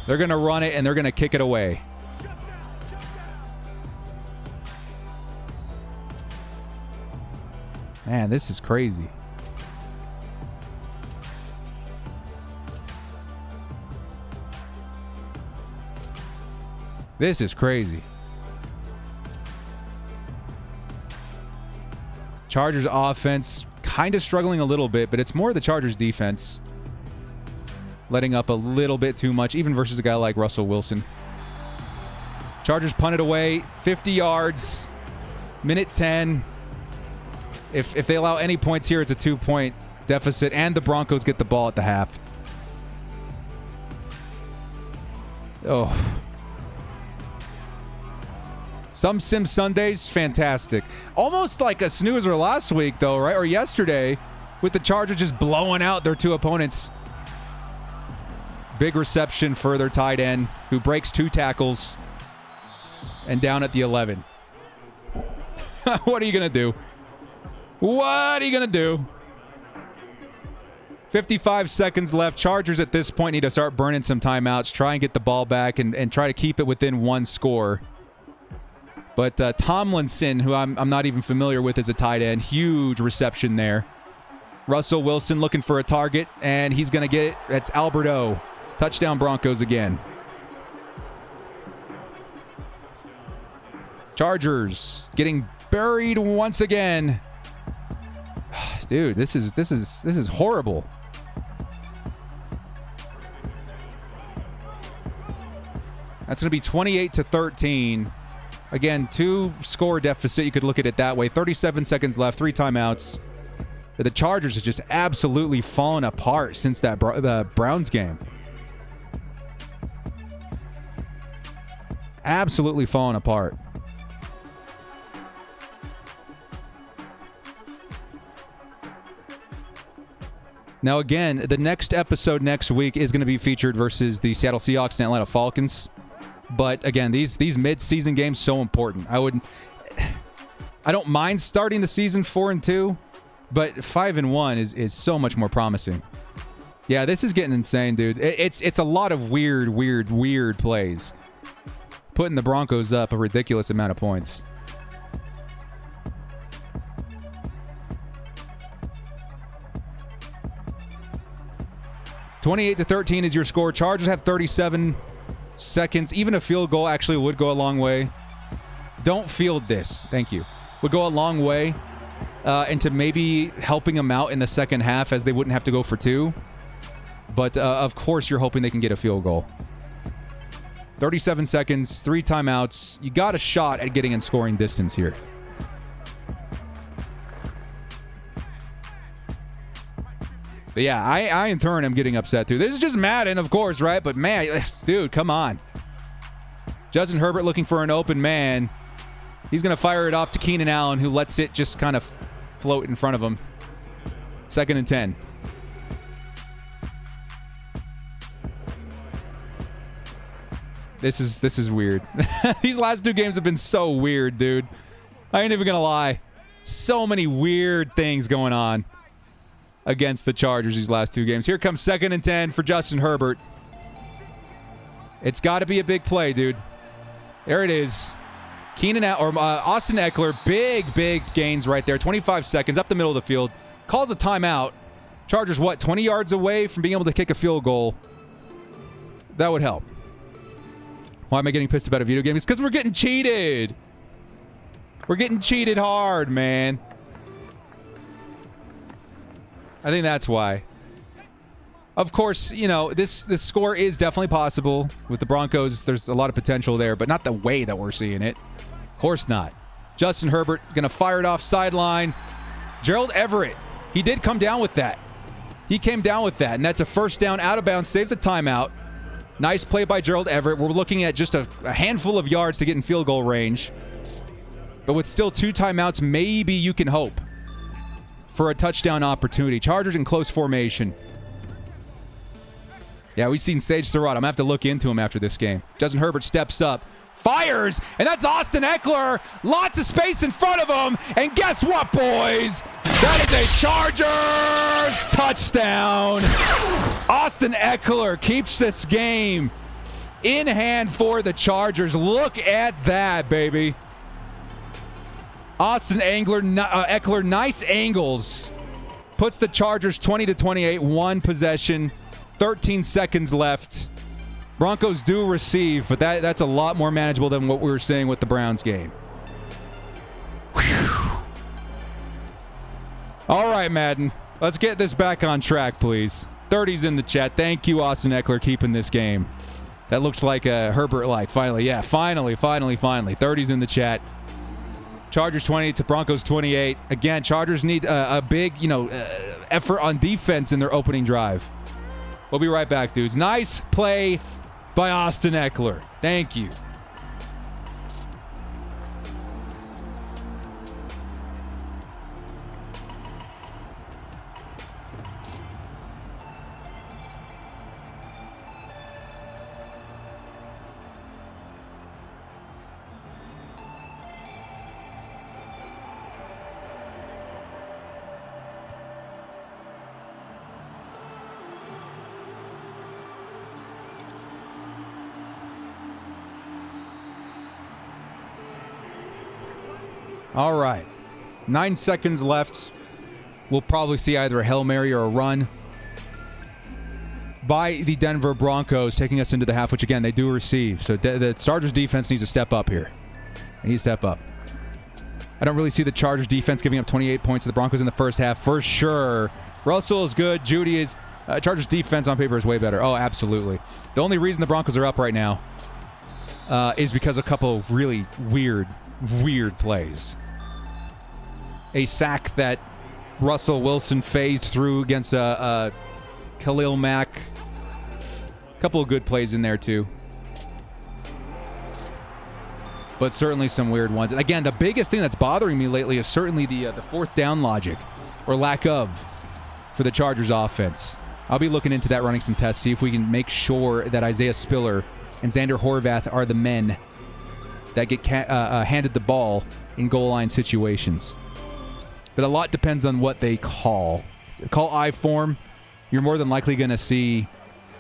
They're going to run it, and they're going to kick it away. Man, this is crazy. This is crazy. Chargers offense kind of struggling a little bit, but it's more the Chargers defense letting up a little bit too much, even versus a guy like Russell Wilson. Chargers punted away 50 yards, minute 10. If they allow any points here, it's a 2-point deficit, and the Broncos get the ball at the half. Oh. Some Sim Sundays, fantastic. Almost like a snoozer last week, though, right? Or yesterday, with the Chargers just blowing out their 2 opponents. Big reception for their tight end, who breaks 2 tackles and down at the 11. What are you going to do? What are you going to do? 55 seconds left. Chargers at this point need to start burning some timeouts, try and get the ball back, and try to keep it within 1 score. But Tomlinson, who I'm not even familiar with as a tight end, huge reception there. Russell Wilson looking for a target, and he's going to get it. That's Alberto. Touchdown Broncos again. Chargers getting buried once again. Dude, this is horrible. That's going to be 28-13. Again, 2-score deficit. You could look at it that way. 37 seconds left, 3 timeouts. The Chargers have just absolutely fallen apart since that Browns game. Absolutely fallen apart. Now, again, the next episode next week is going to be featured versus the Seattle Seahawks and Atlanta Falcons. But again, these mid-season games so important. I don't mind starting the season 4-2, but 5-1 is so much more promising. Yeah, this is getting insane, dude. It's a lot of weird plays, putting the Broncos up a ridiculous amount of points. $28-13 is your score. Chargers have 37. seconds. Even a field goal actually would go a long way. Don't field this. Thank you. Would go a long way into maybe helping them out in the second half, as they wouldn't have to go for 2. But, of course, you're hoping they can get a field goal. 37 seconds, 3 timeouts. You got a shot at getting in scoring distance here. But yeah, I in turn am getting upset too. This is just Madden, of course, right? But man, dude, come on. Justin Herbert looking for an open man. He's going to fire it off to Keenan Allen, who lets it just kind of float in front of him. 2nd and 10. This is weird. These last 2 games have been so weird, dude. I ain't even going to lie. So many weird things going on against the Chargers these last 2 games. Here comes 2nd and 10 for Justin Herbert. It's got to be a big play, dude. There it is. Austin Eckler, big gains right there. 25 seconds up the middle of the field. Calls a timeout. Chargers, 20 yards away from being able to kick a field goal. That would help. Why am I getting pissed about a video game? It's because we're getting cheated. We're getting cheated hard, man. I think that's why. Of course, you know, this score is definitely possible. With the Broncos, there's a lot of potential there, but not the way that we're seeing it. Of course not. Justin Herbert going to fire it off sideline. Gerald Everett, he did come down with that. He came down with that, and that's a first down out of bounds, saves a timeout. Nice play by Gerald Everett. We're looking at just a handful of yards to get in field goal range. But with still 2 timeouts, maybe you can hope for a touchdown opportunity. Chargers in close formation. Yeah, we've seen Sage Surratt. I'm going to have to look into him after this game. Justin Herbert steps up, fires, and that's Austin Eckler. Lots of space in front of him. And guess what, boys? That is a Chargers touchdown. Austin Eckler keeps this game in hand for the Chargers. Look at that, baby. Austin Eckler, nice angles. Puts the Chargers 20-28, 1 possession, 13 seconds left. Broncos do receive, but that's a lot more manageable than what we were seeing with the Browns game. Whew. All right, Madden. Let's get this back on track, please. 30's in the chat. Thank you, Austin Eckler, keeping this game. That looks like a Herbert-like. Finally, yeah, finally. 30's in the chat. Chargers 20 to Broncos 28. Again, Chargers need a big, effort on defense in their opening drive. We'll be right back, dudes. Nice play by Austin Eckler. Thank you. All right. 9 seconds left. We'll probably see either a Hail Mary or a run by the Denver Broncos, taking us into the half, which, again, they do receive. So the Chargers defense needs to step up here. They need to step up. I don't really see the Chargers defense giving up 28 points to the Broncos in the first half, for sure. Russell is good. Judy is... Chargers defense on paper is way better. Oh, absolutely. The only reason the Broncos are up right now is because a couple of really weird plays. A sack that Russell Wilson phased through against Khalil Mack. A couple of good plays in there, too. But certainly some weird ones. And again, the biggest thing that's bothering me lately is certainly the fourth down logic, or lack of, for the Chargers offense. I'll be looking into that, running some tests, see if we can make sure that Isaiah Spiller and Xander Horvath are the men that get handed the ball in goal line situations. But a lot depends on what they call. Call I form, you're more than likely going to see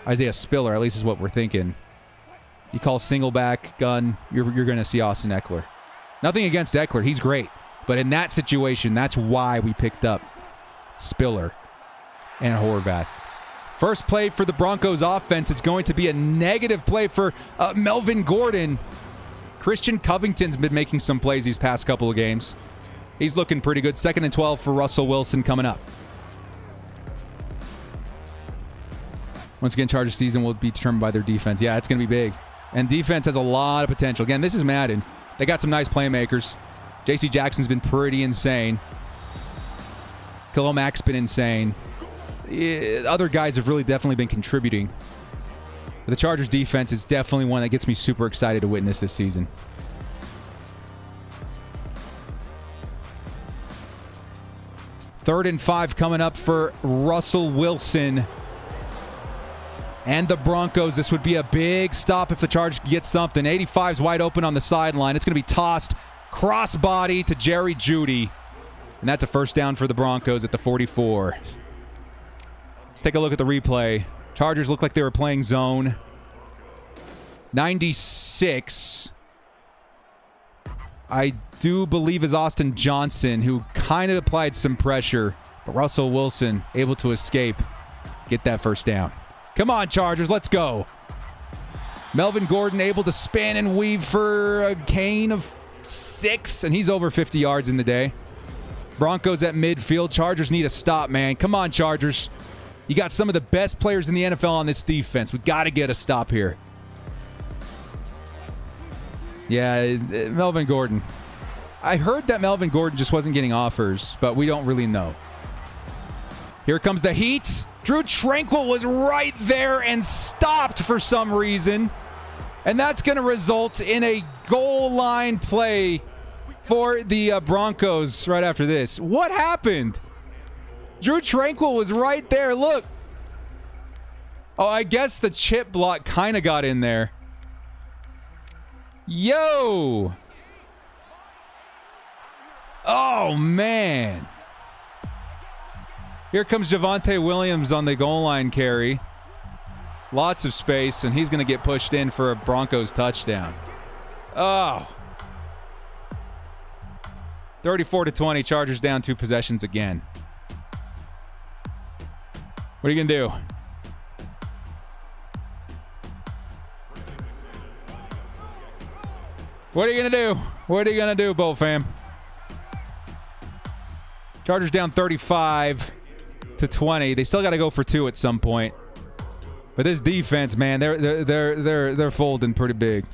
Isaiah Spiller, at least is what we're thinking. You call single back, gun, you're going to see Austin Eckler. Nothing against Eckler, he's great. But in that situation, that's why we picked up Spiller and Horvath. First play for the Broncos offense is going to be a negative play for Melvin Gordon. Christian Covington's been making some plays these past couple of games. He's looking pretty good. 2nd and 12 for Russell Wilson coming up. Once again, Chargers season will be determined by their defense. Yeah, it's going to be big. And defense has a lot of potential. Again, this is Madden. They got some nice playmakers. J.C. Jackson's been pretty insane. Khalil Mack's been insane. Other guys have really definitely been contributing. But the Chargers defense is definitely one that gets me super excited to witness this season. Third and 5 coming up for Russell Wilson and the Broncos. This would be a big stop if the Chargers get something. 85's wide open on the sideline. It's going to be tossed crossbody to Jerry Jeudy. And that's a first down for the Broncos at the 44. Let's take a look at the replay. Chargers look like they were playing zone. 96, I do believe, is Austin Johnson, who kind of applied some pressure. But Russell Wilson able to escape, get that first down. Come on, Chargers, let's go. Melvin Gordon able to spin and weave for a gain of 6, and he's over 50 yards in the day. Broncos at midfield. Chargers need a stop, man. Come on, Chargers. You got some of the best players in the NFL on this defense. We got to get a stop here. Yeah, Melvin Gordon. I heard that Melvin Gordon just wasn't getting offers, but we don't really know. Here comes the heat. Drew Tranquill was right there and stopped for some reason. And that's going to result in a goal line play for the Broncos right after this. What happened? Drew Tranquill was right there. Look. Oh, I guess the chip block kind of got in there. Yo. Oh, man. Here comes Javonte Williams on the goal line carry. Lots of space, and he's going to get pushed in for a Broncos touchdown. Oh. 34-20, Chargers down 2 possessions again. What are you going to do? What are you going to do? What are you going to do, Bowl fam? Chargers down 35-20. They still got to go for 2 at some point. But this defense, man, they're folding pretty big.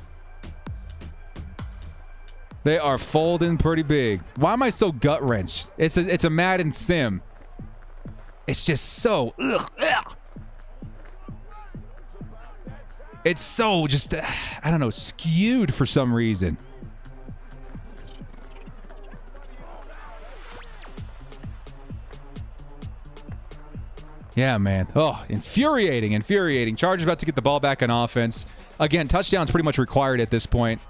They are folding pretty big. Why am I so gut-wrenched? It's a Madden sim. It's just so... Ugh. It's so just, I don't know, skewed for some reason. Yeah, man. Oh, infuriating. Chargers about to get the ball back on offense. Again, touchdown's pretty much required at this point.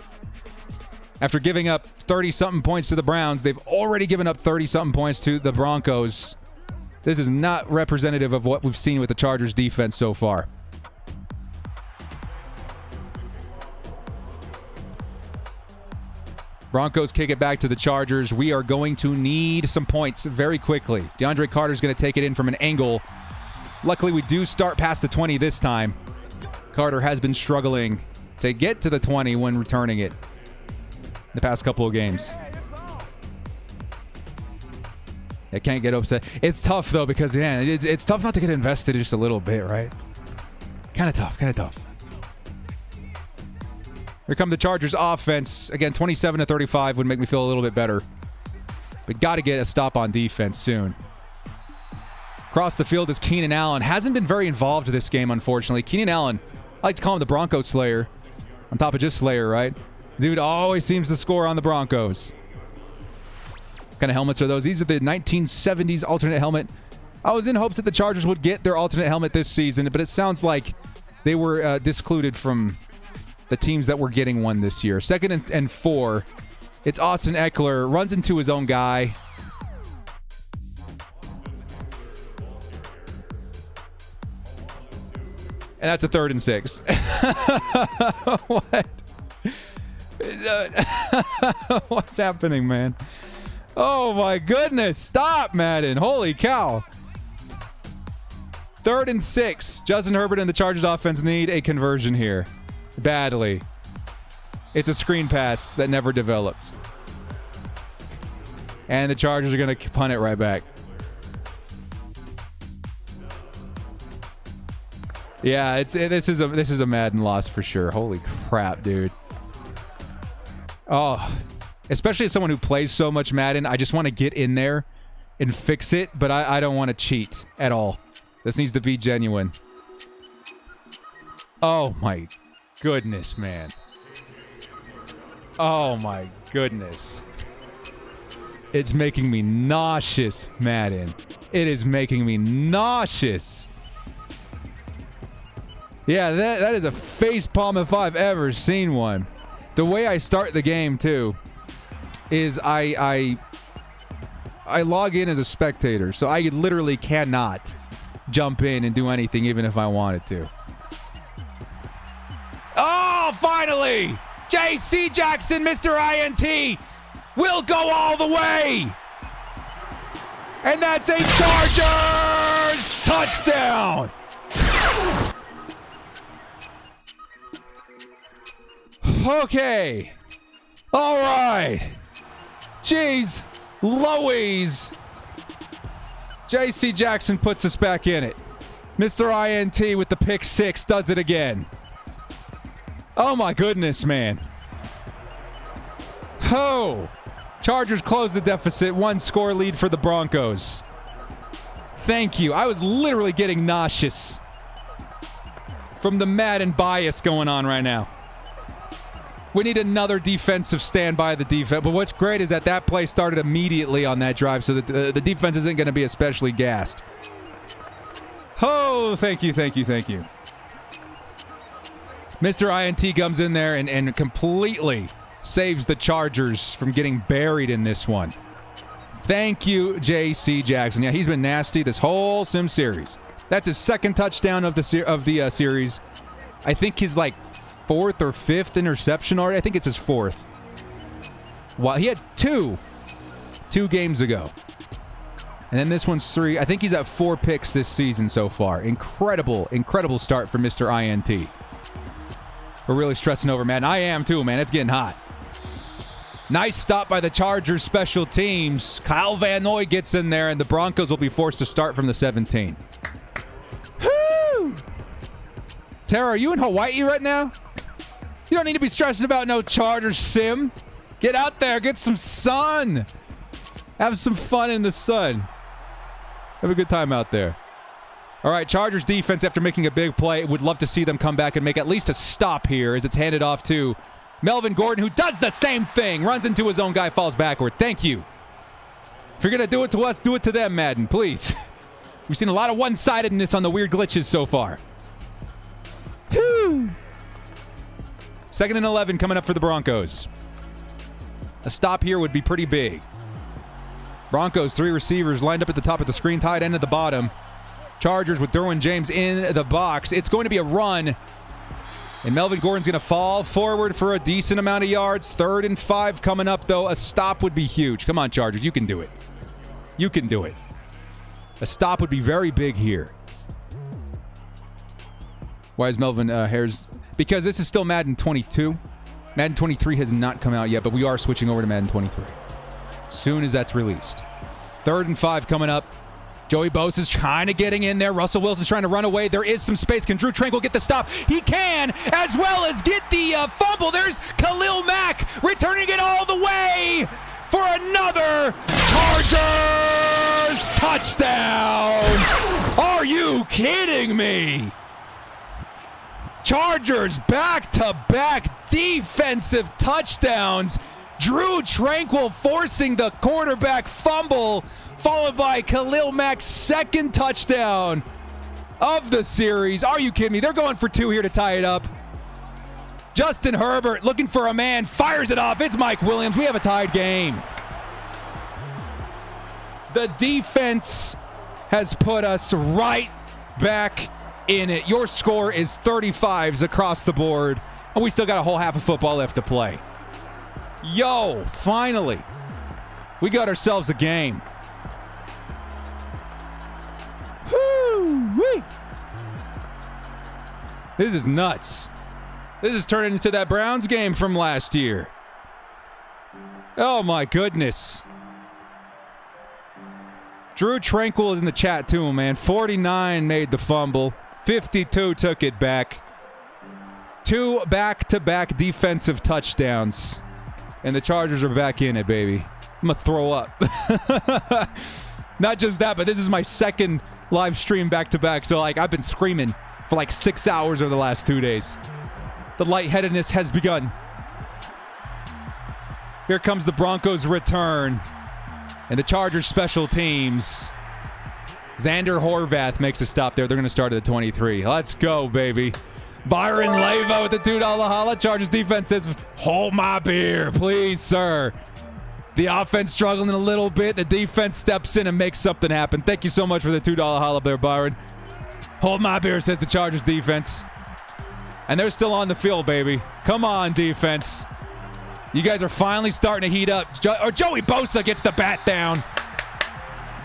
After giving up 30-something points to the Browns, they've already given up 30-something points to the Broncos. This is not representative of what we've seen with the Chargers defense so far. Broncos kick it back to the Chargers. We are going to need some points very quickly. DeAndre Carter's going to take it in from an angle. Luckily, we do start past the 20 this time. Carter has been struggling to get to the 20 when returning it in the past couple of games. I can't get upset. It's tough, though, because, yeah, it's tough not to get invested just a little bit, right? Kind of tough. Here come the Chargers offense. Again, 27-35 would make me feel a little bit better. But got to get a stop on defense soon. Across the field is Keenan Allen. Hasn't been very involved this game, unfortunately. Keenan Allen, I like to call him the Bronco Slayer. On top of just Slayer, right? Dude always seems to score on the Broncos. What kind of helmets are those? These are the 1970s alternate helmet. I was in hopes that the Chargers would get their alternate helmet this season, but it sounds like they were discluded from the teams that were getting one this year. 2nd and 4. It's Austin Eckler. Runs into his own guy. And that's a 3rd and 6. What? What's happening, man? Oh, my goodness. Stop, Madden. Holy cow. 3rd and 6. Justin Herbert and the Chargers offense need a conversion here. Badly. It's a screen pass that never developed. And the Chargers are going to punt it right back. Yeah, this is a Madden loss for sure. Holy crap, dude. Oh, especially as someone who plays so much Madden, I just want to get in there and fix it, but I don't want to cheat at all. This needs to be genuine. Oh my goodness, man. Oh my goodness. It's making me nauseous, Madden. It is making me nauseous. Yeah, that is a facepalm if I've ever seen one. The way I start the game, too, is I log in as a spectator, so I literally cannot jump in and do anything even if I wanted to. Oh, finally! J.C. Jackson, Mr. INT, will go all the way! And that's a Chargers touchdown! Okay. All right. Jeez Louise. J.C. Jackson puts us back in it. Mr. INT with the pick 6 does it again. Oh my goodness, man. Oh. Chargers close the deficit. 1-score lead for the Broncos. Thank you. I was literally getting nauseous from the Madden bias going on right now. We need another defensive stand by the defense. But what's great is that play started immediately on that drive, so that the defense isn't going to be especially gassed. Oh, thank you, thank you, thank you. Mr. INT comes in there and completely saves the Chargers from getting buried in this one. Thank you, J.C. Jackson. Yeah, he's been nasty this whole sim series. That's his 2nd touchdown of the series. I think his 4th or 5th interception already. I think it's his 4th. Well, he had 2 games ago. And then this one's 3. I think he's at 4 picks this season so far. Incredible, incredible start for Mr. INT. We're really stressing over, man. I am too, man. It's getting hot. Nice stop by the Chargers special teams. Kyle Van Noy gets in there, and the Broncos will be forced to start from the 17. Woo! Tara, are you in Hawaii right now? You don't need to be stressing about no Chargers sim. Get out there. Get some sun. Have some fun in the sun. Have a good time out there. All right, Chargers defense, after making a big play, would love to see them come back and make at least a stop here as it's handed off to Melvin Gordon, who does the same thing. Runs into his own guy, falls backward. Thank you. If you're going to do it to us, do it to them, Madden, please. We've seen a lot of one-sidedness on the weird glitches so far. Whew. 2nd and 11 coming up for the Broncos. A stop here would be pretty big. Broncos, 3 receivers lined up at the top of the screen, tight end at the bottom. Chargers with Darwin James in the box. It's going to be a run. And Melvin Gordon's going to fall forward for a decent amount of yards. 3rd and 5 coming up, though. A stop would be huge. Come on, Chargers. You can do it. You can do it. A stop would be very big here. Why is Melvin Hares? Because this is still Madden 22. Madden 23 has not come out yet, but we are switching over to Madden 23. Soon as that's released. 3rd and 5 coming up. Joey Bosa's kind of getting in there. Russell Wilson's trying to run away. There is some space. Can Drew Tranquil get the stop? He can, as well as get the fumble. There's Khalil Mack returning it all the way for another Chargers touchdown. Are you kidding me? Chargers back-to-back defensive touchdowns. Drew Tranquil forcing the quarterback fumble, followed by Khalil Mack's 2nd touchdown of the series. Are you kidding me? They're going for 2 here to tie it up. Justin Herbert looking for a man, fires it off. It's Mike Williams. We have a tied game. The defense has put us right back in it. Your score is 35s across the board, and we still got a whole half of football left to play. Yo, finally, we got ourselves a game. Woo! Woo! This is nuts. This is turning into that Browns game from last year. Oh my goodness. Drew Tranquil is in the chat too, man. 49 made the fumble. 52 took it back. 2 back-to-back defensive touchdowns. And the Chargers are back in it, baby. I'm going to throw up. Not just that, but this is my second live stream back-to-back. So, like, I've been screaming for like 6 hours over the last 2 days. The lightheadedness has begun. Here comes the Broncos' return. And the Chargers special teams. Xander Horvath makes a stop there. They're going to start at the 23. Let's go, baby. Byron Leyva with the $2 holla. Chargers defense says, hold my beer, please, sir. The offense struggling a little bit. The defense steps in and makes something happen. Thank you so much for the $2 holla there, Byron. Hold my beer, says the Chargers defense. And they're still on the field, baby. Come on, defense. You guys are finally starting to heat up. Joey Bosa gets the bat down.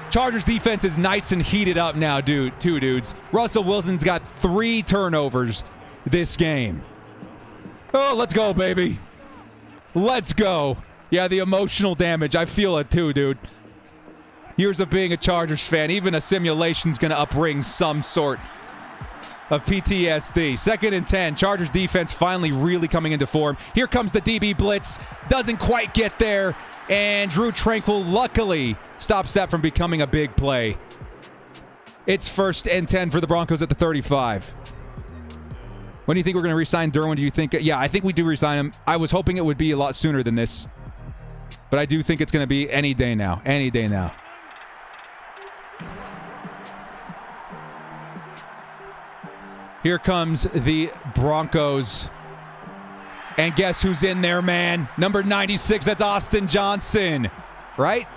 Chargers defense is nice and heated up now, dudes. Russell Wilson's got 3 turnovers this game. Oh, let's go, baby. Let's go. Yeah, the emotional damage. I feel it too, dude. Years of being a Chargers fan. Even a simulation's going to upring some sort of PTSD. 2nd and 10. Chargers defense finally really coming into form. Here comes the DB blitz. Doesn't quite get there. And Drew Tranquil luckily stops that from becoming a big play. It's 1st and 10 for the Broncos at the 35. When do you think we're going to re-sign Darwin? Do you think? Yeah, I think we do re-sign him. I was hoping it would be a lot sooner than this. But I do think it's going to be any day now. Any day now. Here comes the Broncos. And guess who's in there, man? Number 96, that's Austin Johnson. Right?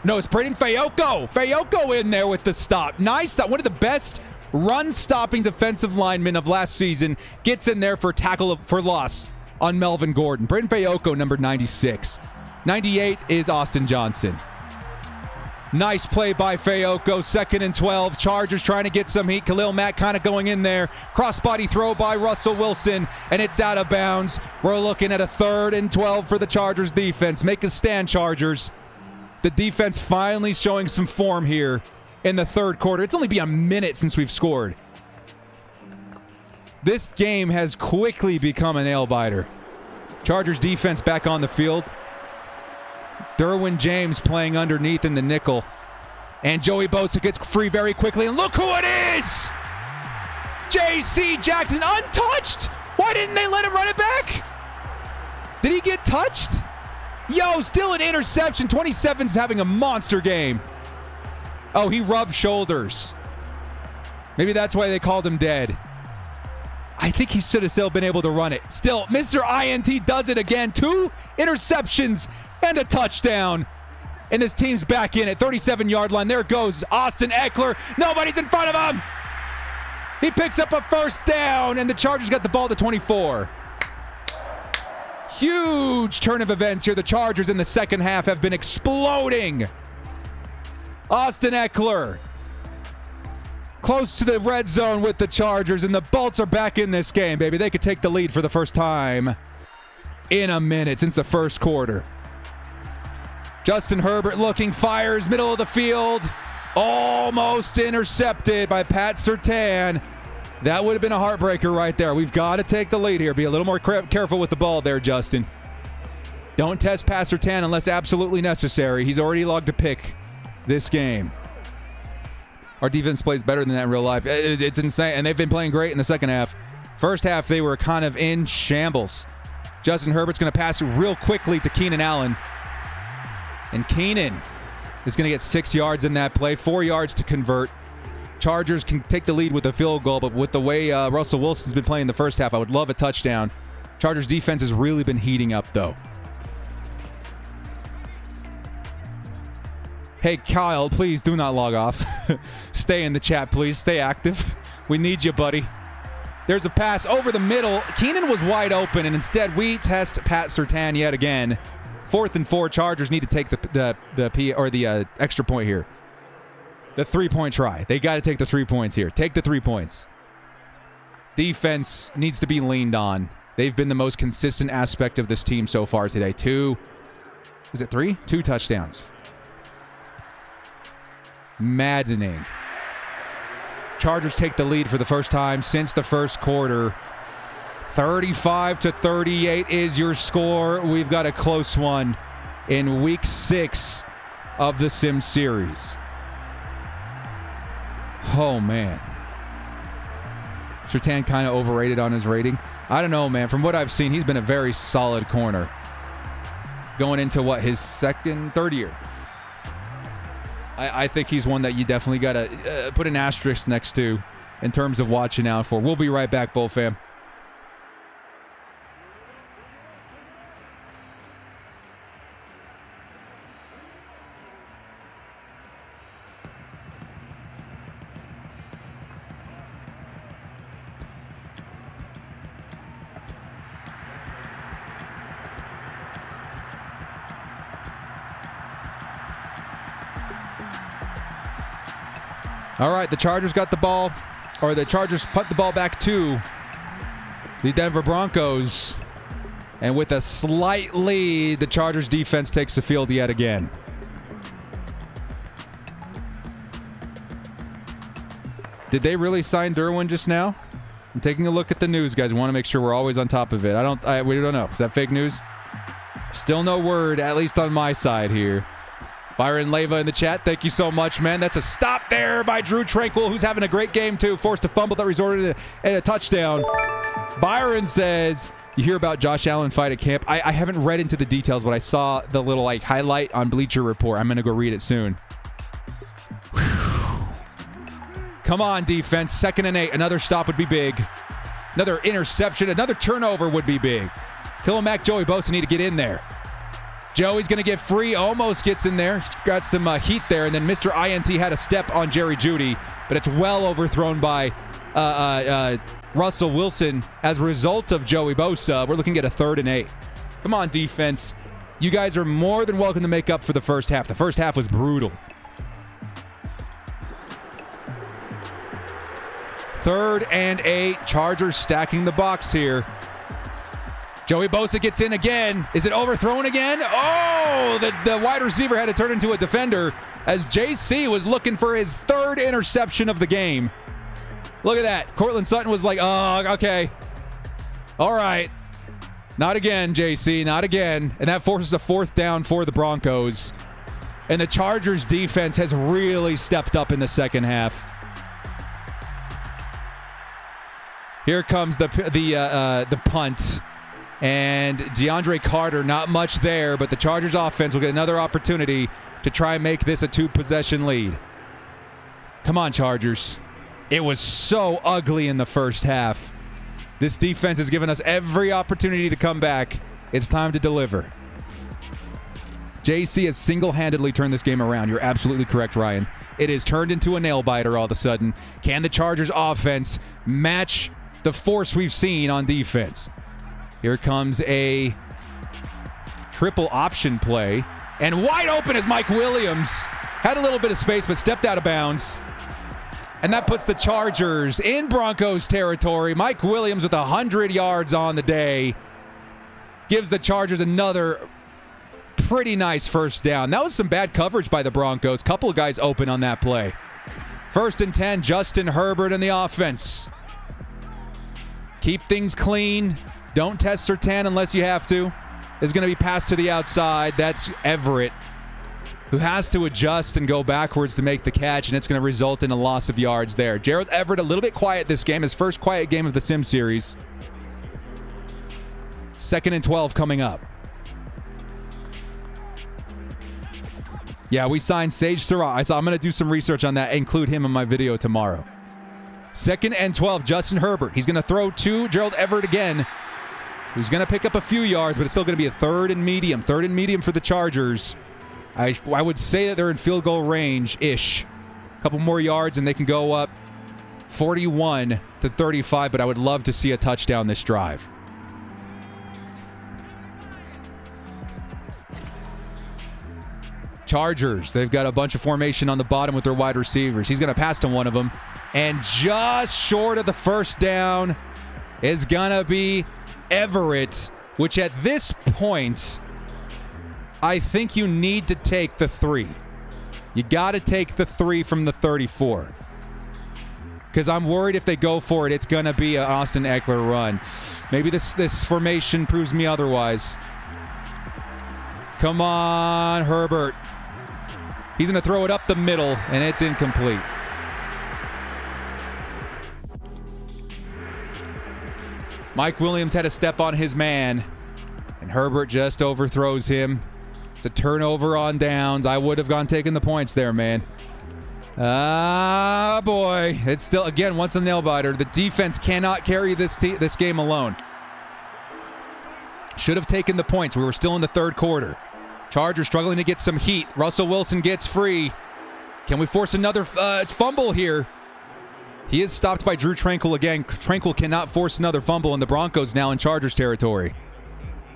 No, it's Braden Fayoko. Fayoko in there with the stop. Nice stop. One of the best run-stopping defensive linemen of last season gets in there for tackle for loss on Melvin Gordon. Braden Fayoko, number 96. 98 is Austin Johnson. Nice play by Fayoko. 2nd and 12. Chargers trying to get some heat. Khalil Mack kind of going in there. Crossbody throw by Russell Wilson, and it's out of bounds. We're looking at a 3rd and 12 for the Chargers defense. Make a stand, Chargers. The defense finally showing some form here in the 3rd quarter. It's only been a minute since we've scored. This game has quickly become a nail-biter. Chargers defense back on the field. Darwin James playing underneath in the nickel. And Joey Bosa gets free very quickly. And look who it is! J.C. Jackson, untouched! Why didn't they let him run it back? Did he get touched? Yo, still an interception. 27's having a monster game. Oh, he rubbed shoulders. Maybe that's why they called him dead. I think he should have still been able to run it. Still, Mr. INT does it again. 2 interceptions and a touchdown. And this team's back in at 37-yard line. There goes Austin Eckler. Nobody's in front of him. He picks up a 1st down, and the Chargers got the ball to 24. Huge turn of events here. The Chargers in the 2nd half have been exploding. Austin Eckler close to the red zone with the Chargers, and the Bolts are back in this game, baby. They could take the lead for the first time in a minute since the 1st quarter. Justin Herbert looking, fires, middle of the field. Almost intercepted by Pat Surtain. That would have been a heartbreaker right there. We've got to take the lead here. Be a little more careful with the ball there, Justin. Don't test Pat Surtain unless absolutely necessary. He's already logged a pick this game. Our defense plays better than that in real life. It's insane. And they've been playing great in the 2nd half. 1st half, they were kind of in shambles. Justin Herbert's going to pass it real quickly to Keenan Allen. And Keenan is going to get 6 yards in that play, 4 yards to convert. Chargers can take the lead with a field goal, but with the way Russell Wilson's been playing the 1st half, I would love a touchdown. Chargers defense has really been heating up, though. Hey, Kyle, please do not log off. Stay in the chat, please. Stay active. We need you, buddy. There's a pass over the middle. Keenan was wide open, and instead we test Pat Surtain yet again. 4th and 4. Chargers need to take the extra point here. The 3-point try. They got to take the 3 points here. Take the 3 points. Defense needs to be leaned on. They've been the most consistent aspect of this team so far today. 2 touchdowns. Maddening. Chargers take the lead for the first time since the first quarter. 35-38 is your score. We've got a close one in week 6 of the Sim series. Oh, man. Surtain kind of overrated on his rating. I don't know, man. From what I've seen, he's been a very solid corner. Going into, what, his third year. I think he's one that you definitely got to put an asterisk next to in terms of watching out for. We'll be right back, Bull fam. All right, the Chargers got the ball, or the Chargers punt the ball back to the Denver Broncos. And with a slight lead, the Chargers defense takes the field yet again. Did they really sign Darwin just now? I'm taking a look at the news, guys. We want to make sure we're always on top of it. We don't know. Is that fake news? Still no word, at least on my side here. Byron Leva in the chat. Thank you so much, man. That's a stop there by Drew Tranquil, who's having a great game, too. Forced a fumble that resulted in a touchdown. Byron says, you hear about Josh Allen fight at camp. I haven't read into the details, but I saw the little highlight on Bleacher Report. I'm going to go read it soon. Whew. Come on, defense. 2nd and 8. Another stop would be big. Another interception. Another turnover would be big. Killamack, Joey Bosa need to get in there. Joey's going to get free, almost gets in there. He's got some heat there, and then Mr. INT had a step on Jerry Jeudy, but it's well overthrown by Russell Wilson as a result of Joey Bosa. We're looking at a 3rd and 8. Come on, defense. You guys are more than welcome to make up for the first half. The first half was brutal. 3rd and 8. Chargers stacking the box here. Joey Bosa gets in again. Is it overthrown again? Oh, the wide receiver had to turn into a defender as JC was looking for his 3rd interception of the game. Look at that. Cortland Sutton was like, oh, okay. All right. Not again, JC. Not again. And that forces a 4th down for the Broncos. And the Chargers defense has really stepped up in the second half. Here comes the punt. And DeAndre Carter, not much there, but the Chargers offense will get another opportunity to try and make this a 2-possession lead. Come on, Chargers. It was so ugly in the first half. This defense has given us every opportunity to come back. It's time to deliver. JC has single-handedly turned this game around. You're absolutely correct, Ryan. It has turned into a nail-biter all of a sudden. Can the Chargers offense match the force we've seen on defense? Here comes a triple option play. And wide open is Mike Williams. Had a little bit of space, but stepped out of bounds. And that puts the Chargers in Broncos territory. Mike Williams with 100 yards on the day. Gives the Chargers another pretty nice first down. That was some bad coverage by the Broncos. Couple of guys open on that play. 1st and 10, Justin Herbert in the offense. Keep things clean. Don't test Surtain unless you have to. Is going to be passed to the outside. That's Everett, who has to adjust and go backwards to make the catch, and it's going to result in a loss of yards there. Gerald Everett a little bit quiet this game. His first quiet game of the Sim series. 2nd and 12 coming up. Yeah, we signed Sage Surratt. I'm going to do some research on that, include him in my video tomorrow. 2nd and 12, Justin Herbert. He's going to throw to Gerald Everett again, who's going to pick up a few yards, but it's still going to be a 3rd and medium. 3rd and medium for the Chargers. I would say that they're in field goal range-ish. A couple more yards, and they can go up 41-35, but I would love to see a touchdown this drive. Chargers, they've got a bunch of formation on the bottom with their wide receivers. He's going to pass to one of them. And just short of the first down is going to be Everett, which at this point, I think you need to take the 3. You got to take the 3 from the 34. Because I'm worried if they go for it, it's going to be an Austin Eckler run. Maybe this formation proves me otherwise. Come on, Herbert. He's going to throw it up the middle, and it's incomplete. Mike Williams had a step on his man, and Herbert just overthrows him. It's a turnover on downs. I would have taken the points there, man. Ah, boy. It's still, again, once a nail-biter. The defense cannot carry this game alone. Should have taken the points. We were still in the third quarter. Chargers struggling to get some heat. Russell Wilson gets free. Can we force another fumble here? He is stopped by Drew Tranquill again. Tranquill cannot force another fumble, and the Broncos now in Chargers territory.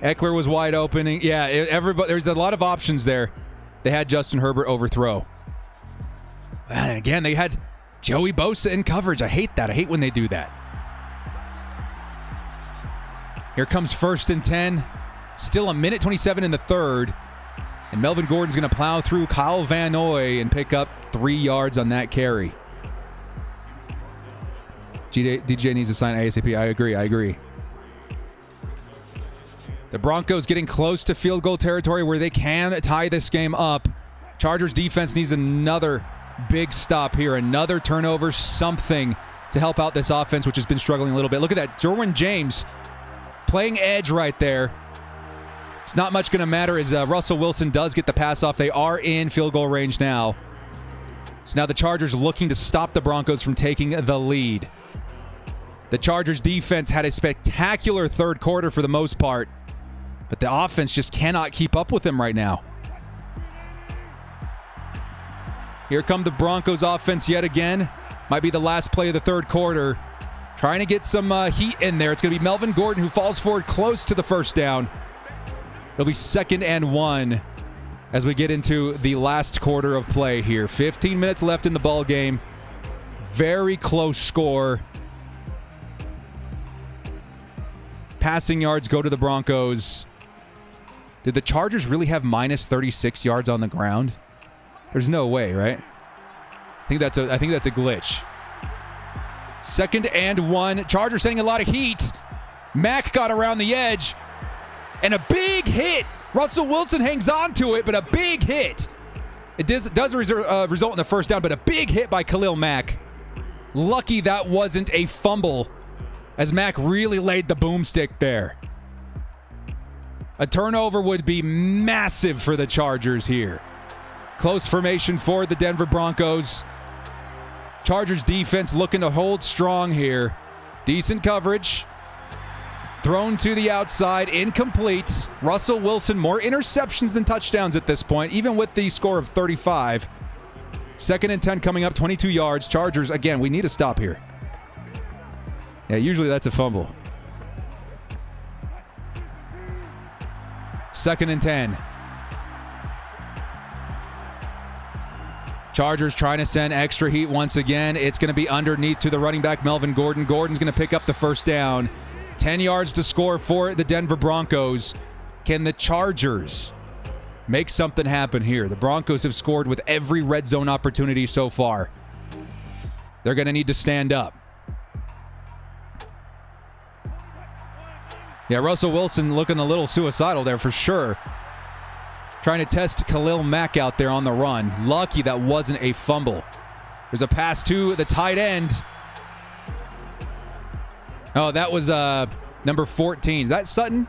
Eckler was wide open. Yeah, everybody. There's a lot of options there. They had Justin Herbert overthrow. And again, they had Joey Bosa in coverage. I hate that. I hate when they do that. Here comes 1st and 10. Still a minute 27 in the third. And Melvin Gordon's going to plow through Kyle Van Noy and pick up 3 yards on that carry. DJ needs to sign ASAP. I agree. The Broncos getting close to field goal territory where they can tie this game up. Chargers defense needs another big stop here. Another turnover, something to help out this offense, which has been struggling a little bit. Look at that. Darwin James playing edge right there. It's not much going to matter as Russell Wilson does get the pass off. They are in field goal range now. So now the Chargers looking to stop the Broncos from taking the lead. The Chargers defense had a spectacular third quarter for the most part, but the offense just cannot keep up with them right now. Here come the Broncos offense yet again. Might be the last play of the third quarter. Trying to get some heat in there. It's going to be Melvin Gordon who falls forward close to the first down. It'll be 2nd and 1 as we get into the last quarter of play here. 15 minutes left in the ball game. Very close score. Passing yards go to the Broncos. Did the Chargers really have minus 36 yards on the ground? There's no way, right? I think that's a glitch. 2nd and 1. Chargers sending a lot of heat. Mack got around the edge. And a big hit. Russell Wilson hangs on to it, but a big hit. It does result in the first down, but a big hit by Khalil Mack. Lucky that wasn't a fumble, as Mack really laid the boomstick there. A turnover would be massive for the Chargers here. Close formation for the Denver Broncos. Chargers defense looking to hold strong here. Decent coverage. Thrown to the outside, incomplete. Russell Wilson, more interceptions than touchdowns at this point, even with the score of 35. 2nd and 10 coming up, 22 yards. Chargers, again, we need to stop here. Yeah, usually that's a fumble. 2nd and 10. Chargers trying to send extra heat once again. It's going to be underneath to the running back, Melvin Gordon. Gordon's going to pick up the first down. 10 yards to score for the Denver Broncos. Can the Chargers make something happen here? The Broncos have scored with every red zone opportunity so far. They're going to need to stand up. Yeah, Russell Wilson looking a little suicidal there for sure. Trying to test Khalil Mack out there on the run. Lucky that wasn't a fumble. There's a pass to the tight end. Oh, that was number 14. Is that Sutton?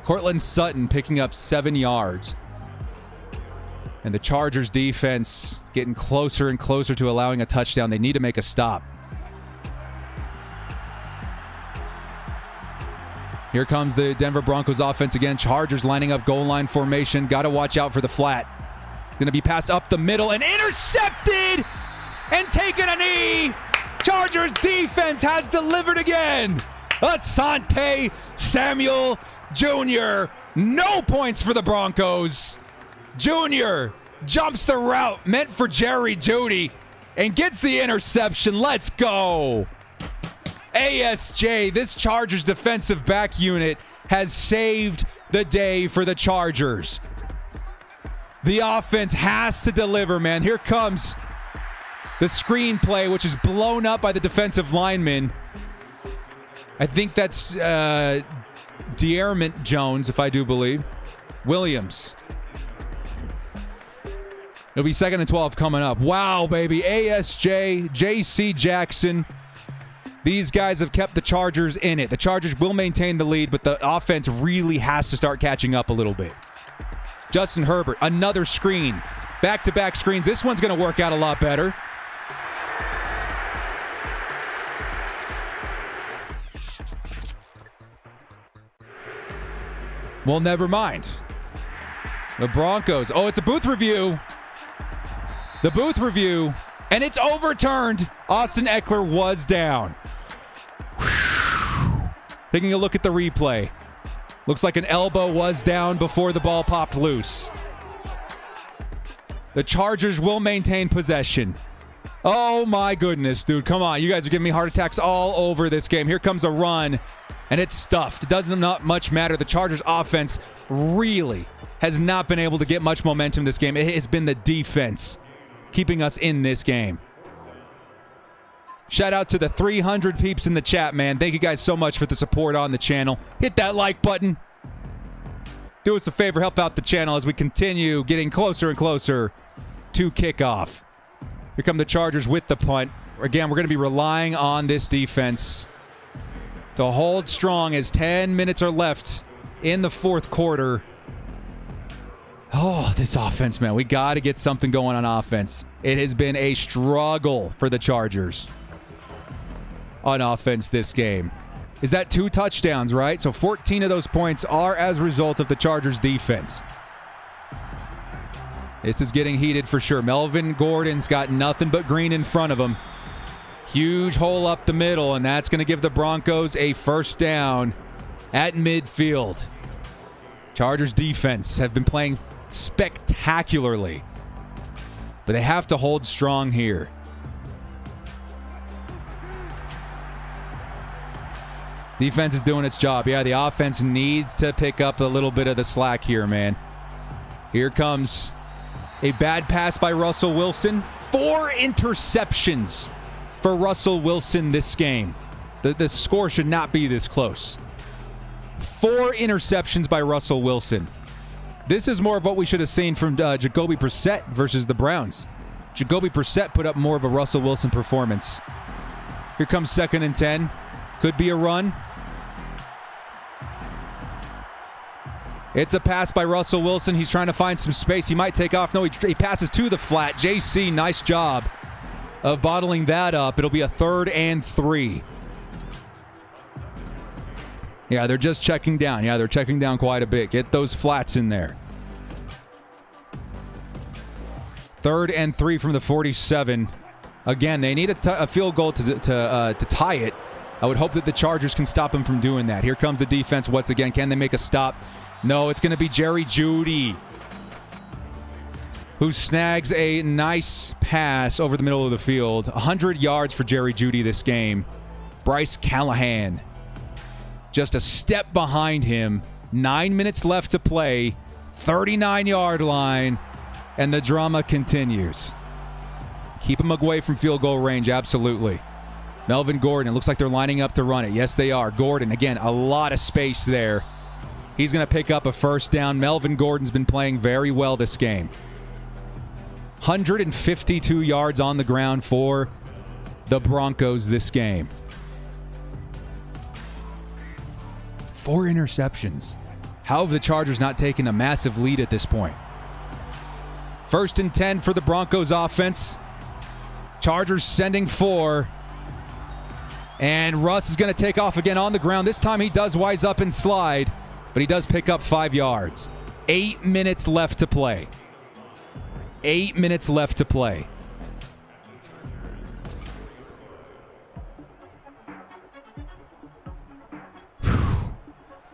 Cortland Sutton picking up 7 yards. And the Chargers defense getting closer and closer to allowing a touchdown. They need to make a stop. Here comes the Denver Broncos offense again. Chargers lining up goal line formation. Got to watch out for the flat. Going to be passed up the middle and intercepted and taking a knee. Chargers defense has delivered again. Asante Samuel Jr. No points for the Broncos. Jr. jumps the route meant for Jerry Jeudy and gets the interception. Let's go. ASJ, this Chargers defensive back unit, has saved the day for the Chargers. The offense has to deliver, man. Here comes the screenplay, which is blown up by the defensive lineman. I think that's Darwin Jones, if I do believe. Williams. It'll be 2nd and 12 coming up. Wow, baby. ASJ, JC Jackson. These guys have kept the Chargers in it. The Chargers will maintain the lead, but the offense really has to start catching up a little bit. Justin Herbert, another screen. Back-to-back screens. This one's going to work out a lot better. Well, never mind. The Broncos. Oh, it's a booth review. The booth review. And it's overturned. Austin Eckler was down. Whew. Taking a look at the replay. Looks like an elbow was down before the ball popped loose. The Chargers will maintain possession. Oh my goodness, dude. Come on. You guys are giving me heart attacks all over this game. Here comes a run. And it's stuffed. It doesn't not much matter. The Chargers offense really has not been able to get much momentum this game. It has been the defense keeping us in this game. Shout out to the 300 peeps in the chat, man. Thank you guys so much for the support on the channel. Hit that like button. Do us a favor, help out the channel as we continue getting closer and closer to kickoff. Here come the Chargers with the punt. Again, we're going to be relying on this defense to hold strong as 10 minutes are left in the fourth quarter. Oh, this offense, man. We got to get something going on offense. It has been a struggle for the Chargers on offense this game. Is that 2 touchdowns, right? So 14 of those points are as a result of the Chargers defense. This is getting heated for sure. Melvin Gordon's got nothing but green in front of him. Huge hole up the middle, and that's going to give the Broncos a first down at midfield. Chargers defense have been playing spectacularly, but they have to hold strong here. Defense is doing its job. Yeah, the offense needs to pick up a little bit of the slack here, man. Here comes a bad pass by Russell Wilson. 4 interceptions for Russell Wilson this game. The score should not be this close. 4 interceptions by Russell Wilson. This is more of what we should have seen from Jacoby Brissett versus the Browns. Jacoby Brissett put up more of a Russell Wilson performance. Here comes 2nd and 10. Could be a run. It's a pass by Russell Wilson. He's trying to find some space. He might take off. No, he passes to the flat. JC, nice job of bottling that up. It'll be a 3rd and 3. Yeah, they're just checking down. Yeah, they're checking down quite a bit. Get those flats in there. 3rd and 3 from the 47. Again, they need a field goal to tie it. I would hope that the Chargers can stop them from doing that. Here comes the defense once again. Can they make a stop? No, it's going to be Jerry Jeudy, who snags a nice pass over the middle of the field. 100 yards for Jerry Jeudy this game. Bryce Callahan just a step behind him. 9 minutes left to play. 39-yard line. And the drama continues. Keep him away from field goal range, absolutely. Melvin Gordon, it looks like they're lining up to run it. Yes, they are. Gordon, again, a lot of space there. He's going to pick up a first down. Melvin Gordon's been playing very well this game. 152 yards on the ground for the Broncos this game. 4 interceptions. How have the Chargers not taken a massive lead at this point? 1st and 10 for the Broncos offense. Chargers sending 4. And Russ is going to take off again on the ground. This time he does wise up and slide, but he does pick up 5 yards. 8 minutes left to play. 8 minutes left to play.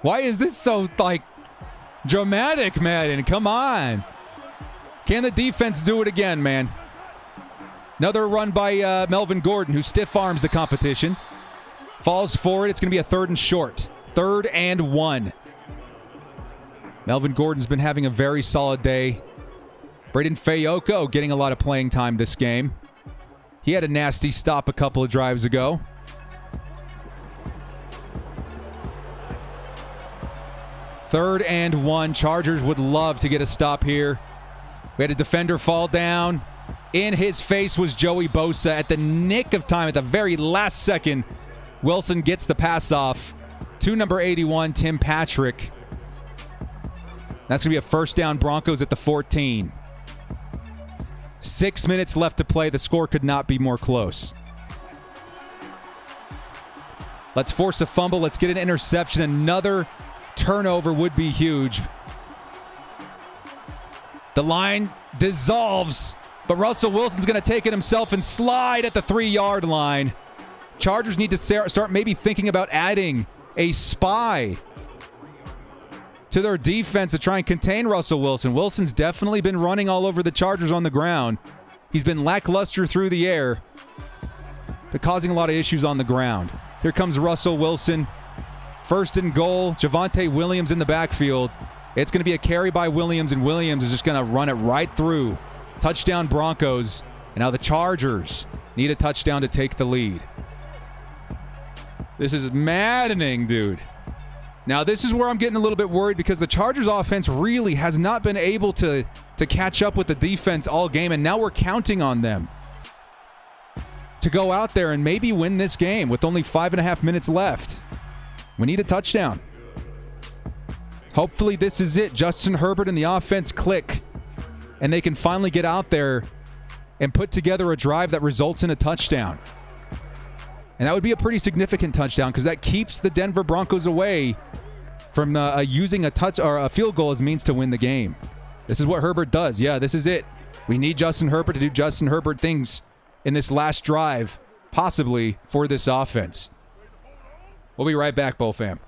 Why is this so, dramatic, Madden? Come on. Can the defense do it again, man? Another run by Melvin Gordon, who stiff arms the competition. Falls forward. It's going to be a 3rd and short. 3rd and 1. Melvin Gordon's been having a very solid day. Braden Fayoko getting a lot of playing time this game. He had a nasty stop a couple of drives ago. Third and 1. Chargers would love to get a stop here. We had a defender fall down. In his face was Joey Bosa at the nick of time, at the very last second. Wilson gets the pass off to number 81, Tim Patrick. That's going to be a first down, Broncos at the 14. 6 minutes left to play. The score could not be more close. Let's force a fumble. Let's get an interception. Another turnover would be huge. The line dissolves, but Russell Wilson's going to take it himself and slide at the 3-yard line. Chargers need to start maybe thinking about adding a spy to their defense to try and contain Russell Wilson. Wilson's definitely been running all over the Chargers on the ground. He's been lackluster through the air, but causing a lot of issues on the ground. Here comes Russell Wilson. 1st and goal. Javonte Williams in the backfield. It's going to be a carry by Williams, and Williams is just going to run it right through. Touchdown Broncos. And now the Chargers need a touchdown to take the lead. This is maddening, dude. Now, this is where I'm getting a little bit worried because the Chargers offense really has not been able to catch up with the defense all game, and now we're counting on them to go out there and maybe win this game with only 5.5 minutes left. We need a touchdown. Hopefully this is it. Justin Herbert and the offense click, and they can finally get out there and put together a drive that results in a touchdown. And that would be a pretty significant touchdown because that keeps the Denver Broncos away from using a touch or a field goal as means to win the game. This is what Herbert does. Yeah, this is it. We need Justin Herbert to do Justin Herbert things in this last drive, possibly for this offense. We'll be right back, Bull fam.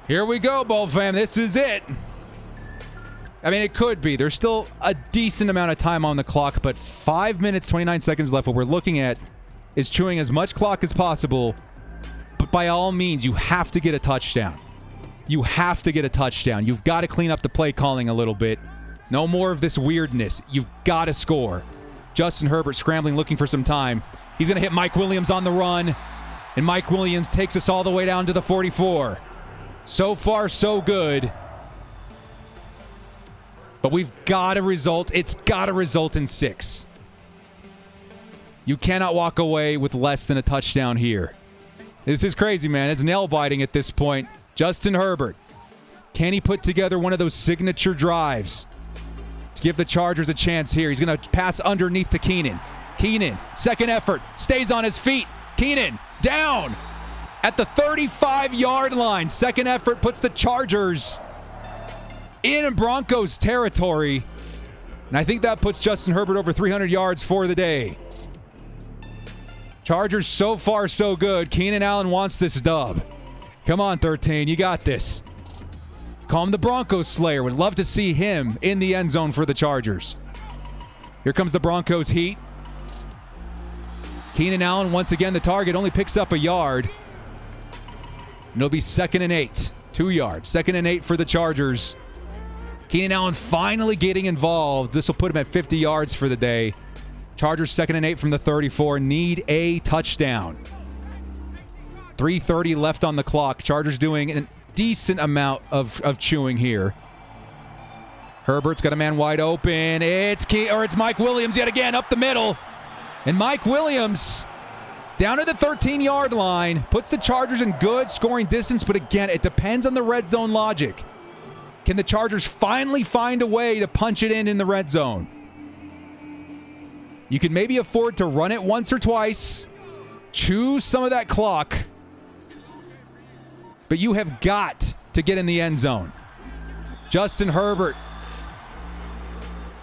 Here we go, Bull fam. This is it. I mean, it could be. There's still a decent amount of time on the clock, but 5 minutes, 29 seconds left. What we're looking at is chewing as much clock as possible, but by all means, you have to get a touchdown. You have to get a touchdown. You've got to clean up the play calling a little bit. No more of this weirdness. You've got to score. Justin Herbert scrambling, looking for some time. He's going to hit Mike Williams on the run, and Mike Williams takes us all the way down to the 44. So far, so good. But we've got to result. It's got to result in 6. You cannot walk away with less than a touchdown here. This is crazy, man. It's nail-biting at this point. Justin Herbert. Can he put together one of those signature drives to give the Chargers a chance here? He's going to pass underneath to Keenan. Keenan, second effort, stays on his feet. Keenan, down at the 35-yard line. Second effort puts the Chargers in Broncos territory. And I think that puts Justin Herbert over 300 yards for the day. Chargers so far so good. Keenan Allen wants this dub. Come on, 13. You got this. Call him the Broncos Slayer. Would love to see him in the end zone for the Chargers. Here comes the Broncos heat. Keenan Allen, once again, the target, only picks up a yard. And it'll be 2nd and 8. 2 yards. 2nd and 8 for the Chargers. Keenan Allen finally getting involved. This will put him at 50 yards for the day. Chargers 2nd and 8 from the 34. Need a touchdown. 3:30 left on the clock. Chargers doing a decent amount of chewing here. Herbert's got a man wide open. It's Mike Williams yet again up the middle. And Mike Williams down at the 13-yard line puts the Chargers in good scoring distance, but again, it depends on the red zone logic. Can the Chargers finally find a way to punch it in the red zone? You can maybe afford to run it once or twice, choose some of that clock, but you have got to get in the end zone. Justin Herbert,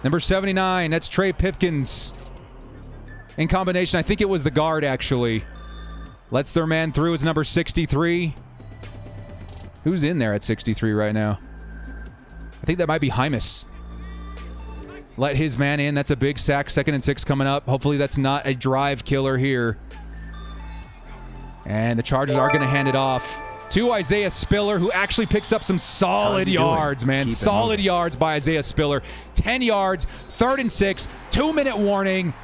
number 79, that's Trey Pipkins. In combination, I think it was the guard, actually. Lets their man through as number 63. Who's in there at 63 right now? I think that might be Hymus. Let his man in. That's a big sack. 2nd and 6 coming up. Hopefully that's not a drive killer here. And the Chargers are going to hand it off to Isaiah Spiller, who actually picks up some solid yards, man. Solid yards by Isaiah Spiller. 10 yards, 3rd and 6, 2-minute warning.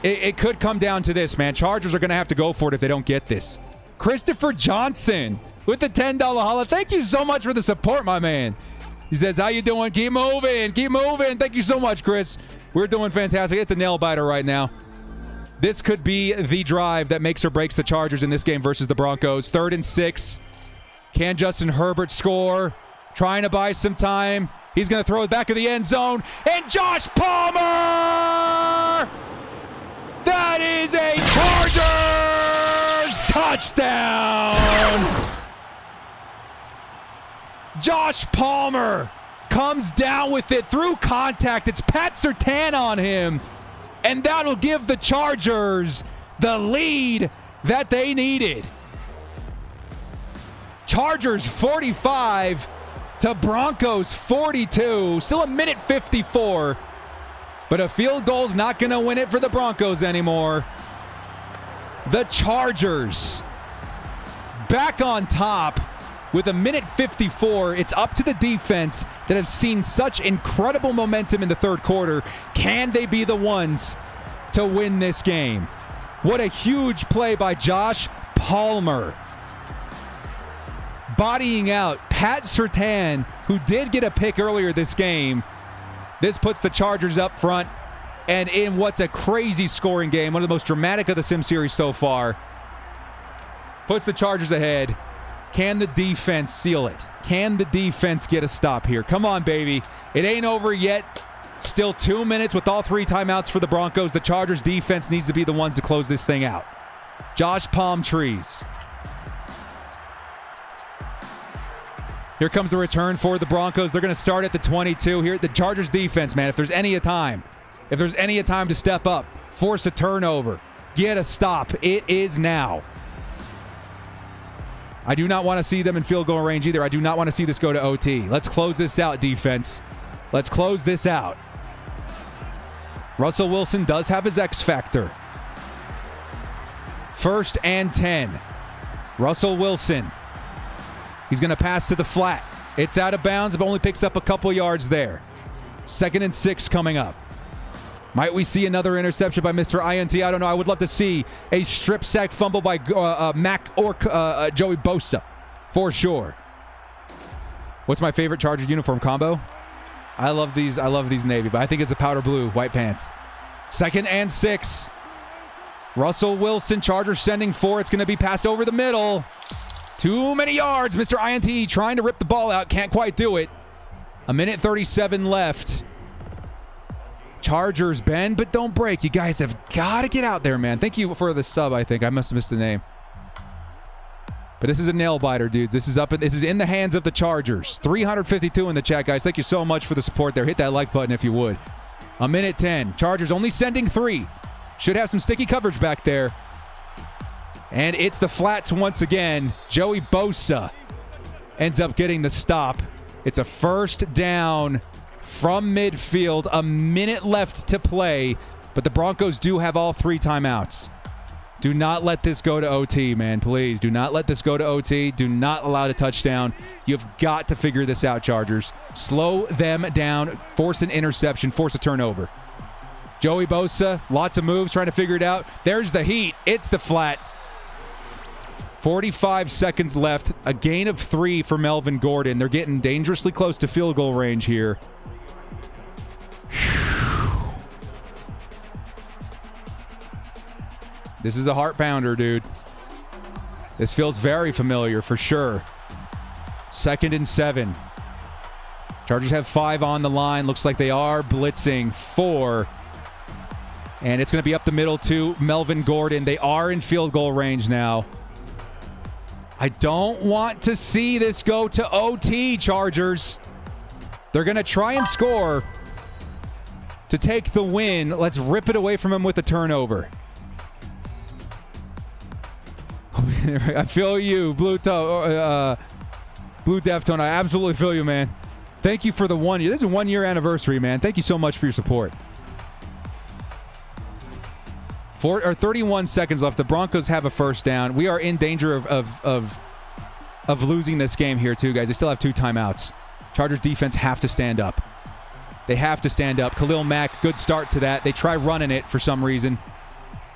It could come down to this, man. Chargers are going to have to go for it if they don't get this. Christopher Johnson with the $10 holla. Thank you so much for the support, my man. He says, how you doing? Keep moving. Keep moving. Thank you so much, Chris. We're doing fantastic. It's a nail biter right now. This could be the drive that makes or breaks the Chargers in this game versus the Broncos. 3rd and 6. Can Justin Herbert score? Trying to buy some time. He's going to throw it back in the end zone. And Josh Palmer! That is a Chargers touchdown! Josh Palmer comes down with it through contact. It's Pat Surtain on him. And that'll give the Chargers the lead that they needed. Chargers 45 to Broncos 42. Still a minute 54. But a field goal's not going to win it for the Broncos anymore. The Chargers back on top with a minute 54. It's up to the defense that have seen such incredible momentum in the third quarter. Can they be the ones to win this game? What a huge play by Josh Palmer. Bodying out Pat Surtain, who did get a pick earlier this game. This puts the Chargers up front and in what's a crazy scoring game, one of the most dramatic of the Sim series so far. Puts the Chargers ahead. Can the defense seal it? Can the defense get a stop here? Come on, baby. It ain't over yet. Still 2 minutes with all 3 timeouts for the Broncos. The Chargers defense needs to be the ones to close this thing out. Josh Palmtrees. Here comes the return for the Broncos. They're going to start at the 22 here. The Chargers defense, man, if there's any time to step up, force a turnover, get a stop, it is now. I do not want to see them in field goal range either. I do not want to see this go to OT. Let's close this out, defense. Let's close this out. Russell Wilson does have his X factor. 1st and 10. Russell Wilson. He's going to pass to the flat. It's out of bounds, but only picks up a couple yards there. 2nd and 6 coming up. Might we see another interception by Mr. INT? I don't know. I would love to see a strip sack fumble by Mac or Joey Bosa, for sure. What's my favorite Chargers uniform combo? I love these navy, but I think it's a powder blue, white pants. 2nd and 6. Russell Wilson, Chargers sending 4. It's going to be passed over the middle. Too many yards. Mr. INT trying to rip the ball out. Can't quite do it. A minute 37 left. Chargers bend, but don't break. You guys have got to get out there, man. Thank you for the sub, I think. I must have missed the name. But this is a nail biter, dudes. This is in the hands of the Chargers. 352 in the chat, guys. Thank you so much for the support there. Hit that like button if you would. A minute 10. Chargers only sending 3. Should have some sticky coverage back there. And it's the flats once again. Joey Bosa ends up getting the stop. It's a 1st down from midfield. A minute left to play, but the Broncos do have all 3 timeouts. Do not let this go to OT, man. Please do not let this go to OT. Do not allow a touchdown. You've got to figure this out, Chargers. Slow them down. Force an interception. Force a turnover. Joey Bosa, lots of moves, trying to figure it out. There's the heat. It's the flat. 45 seconds left. A gain of 3 for Melvin Gordon. They're getting dangerously close to field goal range here. This is a heart pounder, dude. This feels very familiar for sure. 2nd and 7. Chargers have 5 on the line. Looks like they are blitzing 4. And it's going to be up the middle to Melvin Gordon. They are in field goal range now. I don't want to see this go to OT, Chargers. They're going to try and score to take the win. Let's rip it away from them with a turnover. I feel you, Blue Deftone. I absolutely feel you, man. Thank you for the 1 year. This is a 1-year anniversary, man. Thank you so much for your support. 31 seconds left. The Broncos have a first down. We are in danger of losing this game here, too, guys. They still have 2 timeouts. Chargers defense have to stand up. They have to stand up. Khalil Mack, good start to that. They try running it for some reason.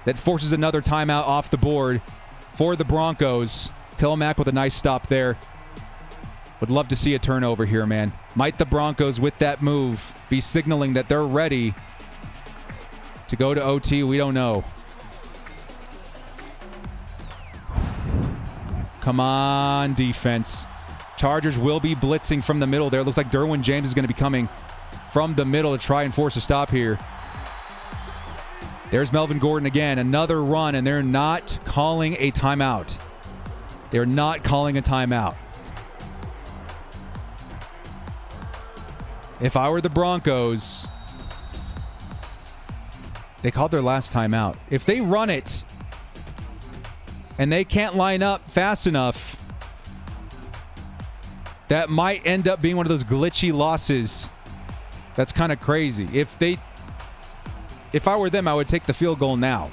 That forces another timeout off the board for the Broncos. Khalil Mack with a nice stop there. Would love to see a turnover here, man. Might the Broncos, with that move, be signaling that they're ready to go to OT? We don't know. Come on, defense. Chargers will be blitzing from the middle there. It looks like Darwin James is going to be coming from the middle to try and force a stop here. There's Melvin Gordon again. Another run, and they're not calling a timeout. They're not calling a timeout. If I were the Broncos, they called their last timeout. If they run it and they can't line up fast enough, that might end up being one of those glitchy losses. That's kind of crazy. If I were them, I would take the field goal now.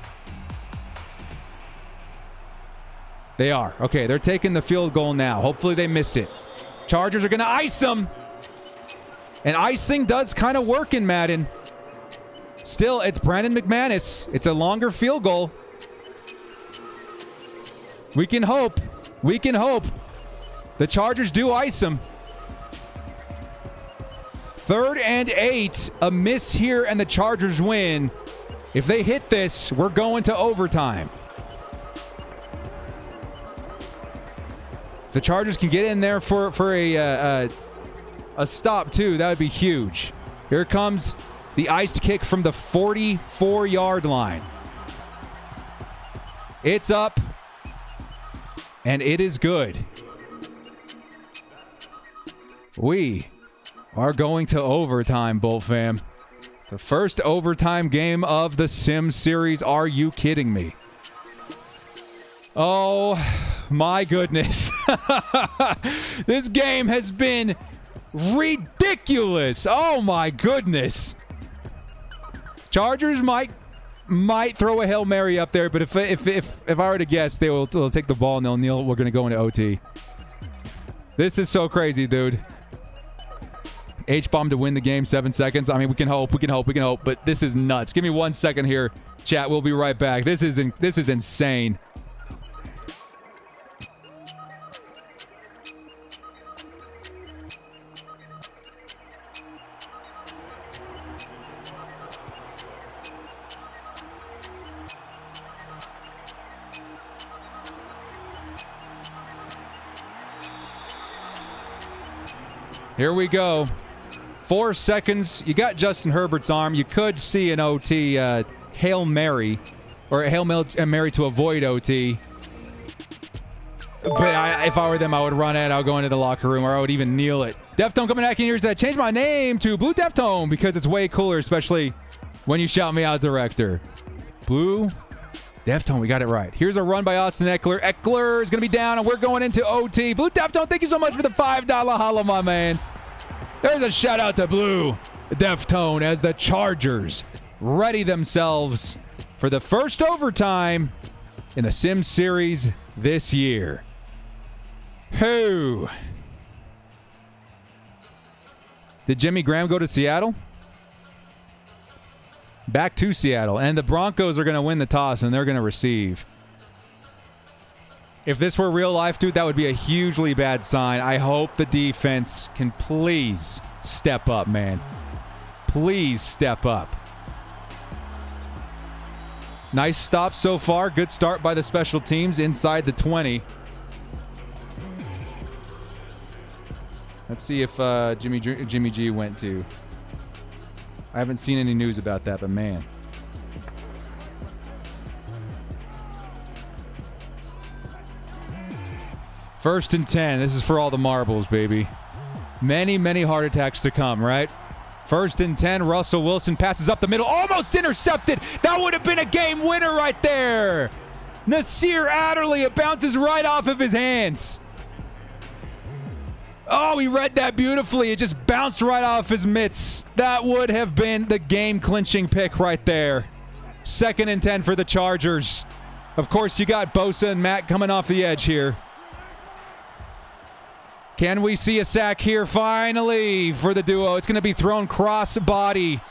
They are. Okay, they're taking the field goal now. Hopefully they miss it. Chargers are going to ice them. And icing does kind of work in Madden. Still, it's Brandon McManus. It's a longer field goal. We can hope. We can hope. The Chargers do ice them. 3rd and 8. A miss here, and the Chargers win. If they hit this, we're going to overtime. The Chargers can get in there for a stop, too. That would be huge. Here comes the iced kick from the 44-yard line. It's up, and it is good. We are going to overtime, Bull fam. The first overtime game of the Sim series. Are you kidding me? Oh, my goodness. This game has been ridiculous. Oh, my goodness. Chargers might throw a Hail Mary up there, but if I were to guess, they'll take the ball and they'll kneel. We're going to go into OT. This is so crazy, dude. H-bomb to win the game, 7 seconds. I mean, we can hope, but this is nuts. Give me 1 second here, chat. We'll be right back. This is insane. Here we go. 4 seconds. You got Justin Herbert's arm. You could see an OT Hail Mary, or a Hail Mary to avoid OT. But if I were them, I would run it. I would go into the locker room, or I would even kneel it. Deftone coming back in here said, change my name to Blue Deftone because it's way cooler, especially when you shout me out, director. Blue Deftone, we got it right. Here's a run by Austin Eckler. Eckler is going to be down, and we're going into OT. Blue Deftone, thank you so much for the $5 holla, my man. There's a shout out to Blue Deftone as the Chargers ready themselves for the first overtime in the Sim series this year. Who? Did Jimmy Graham go to Seattle? Back to Seattle. And the Broncos are going to win the toss, and they're going to receive. If this were real life, dude, that would be a hugely bad sign. I hope the defense can please step up, man. Please step up. Nice stop so far. Good start by the special teams inside the 20. Let's see if Jimmy G went to. I haven't seen any news about that, but man. First and 10. This is for all the marbles, baby. Many, many heart attacks to come, right? First and 10. Russell Wilson passes up the middle. Almost intercepted. That would have been a game winner right there. Nasir Adderley. It bounces right off of his hands. Oh, he read that beautifully. It just bounced right off his mitts. That would have been the game-clinching pick right there. Second and 10 for the Chargers. Of course, you got Bosa and Matt coming off the edge here. Can we see a sack here finally for the duo? It's going to be thrown cross-body.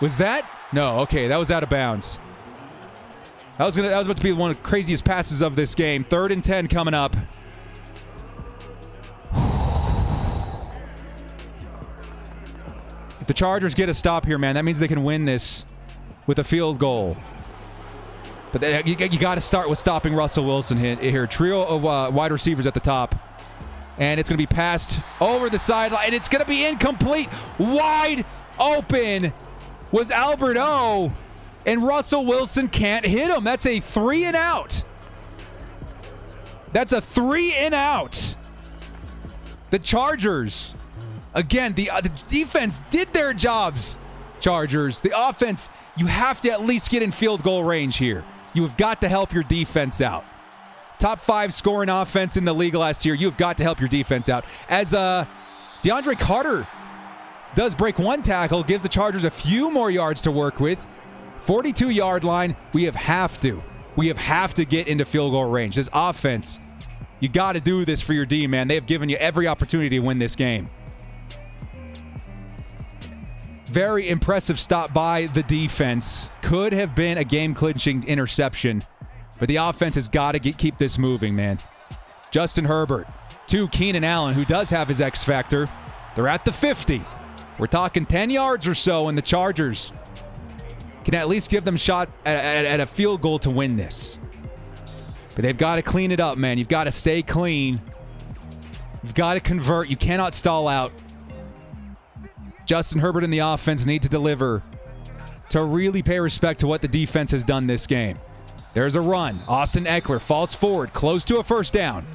Was that? No, okay, that was out of bounds. That was about to be one of the craziest passes of this game. Third and 10 coming up. If the Chargers get a stop here, man, that means they can win this with a field goal. But you got to start with stopping Russell Wilson here. Trio of wide receivers at the top. And it's going to be passed over the sideline. And it's going to be incomplete. Wide open was Albert O. And Russell Wilson can't hit him. That's a 3 and out. That's a 3 and out. The Chargers. Again, the defense did their jobs, Chargers. The offense, you have to at least get in field goal range here. You have got to help your defense out. Top 5 scoring offense in the league last year. You have got to help your defense out. As DeAndre Carter does break one tackle, gives the Chargers a few more yards to work with. 42-yard line. We have to get into field goal range. This offense, you got to do this for your D, man. They have given you every opportunity to win this game. Very impressive stop by the defense. Could have been a game-clinching interception, but the offense has got to keep this moving, man. Justin Herbert to Keenan Allen, who does have his X factor. They're at the 50. We're talking 10 yards or so, and the Chargers can at least give them a shot at a field goal to win this. But they've got to clean it up, man. You've got to stay clean. You've got to convert. You cannot stall out. Justin Herbert and the offense need to deliver to really pay respect to what the defense has done this game. There's a run. Austin Eckler falls forward, close to a first down.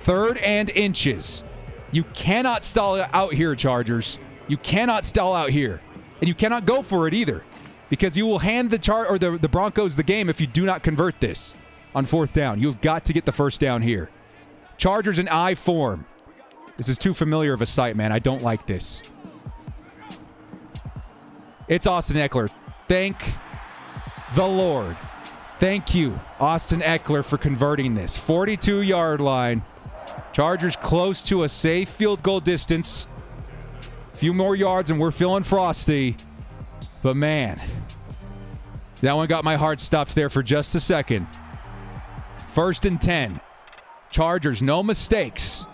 3rd and inches. You cannot stall out here, Chargers. You cannot stall out here. And you cannot go for it either, because you will hand the Broncos the game if you do not convert this on 4th down. You've got to get the first down here. Chargers in I form. This is too familiar of a sight, man. I don't like this. It's Austin Eckler. Thank the Lord. Thank you, Austin Eckler, for converting this. 42-yard line. Chargers close to a safe field goal distance. A few more yards and we're feeling frosty. But man, that one got my heart stopped there for just a second. 1st and 10. Chargers, no mistakes.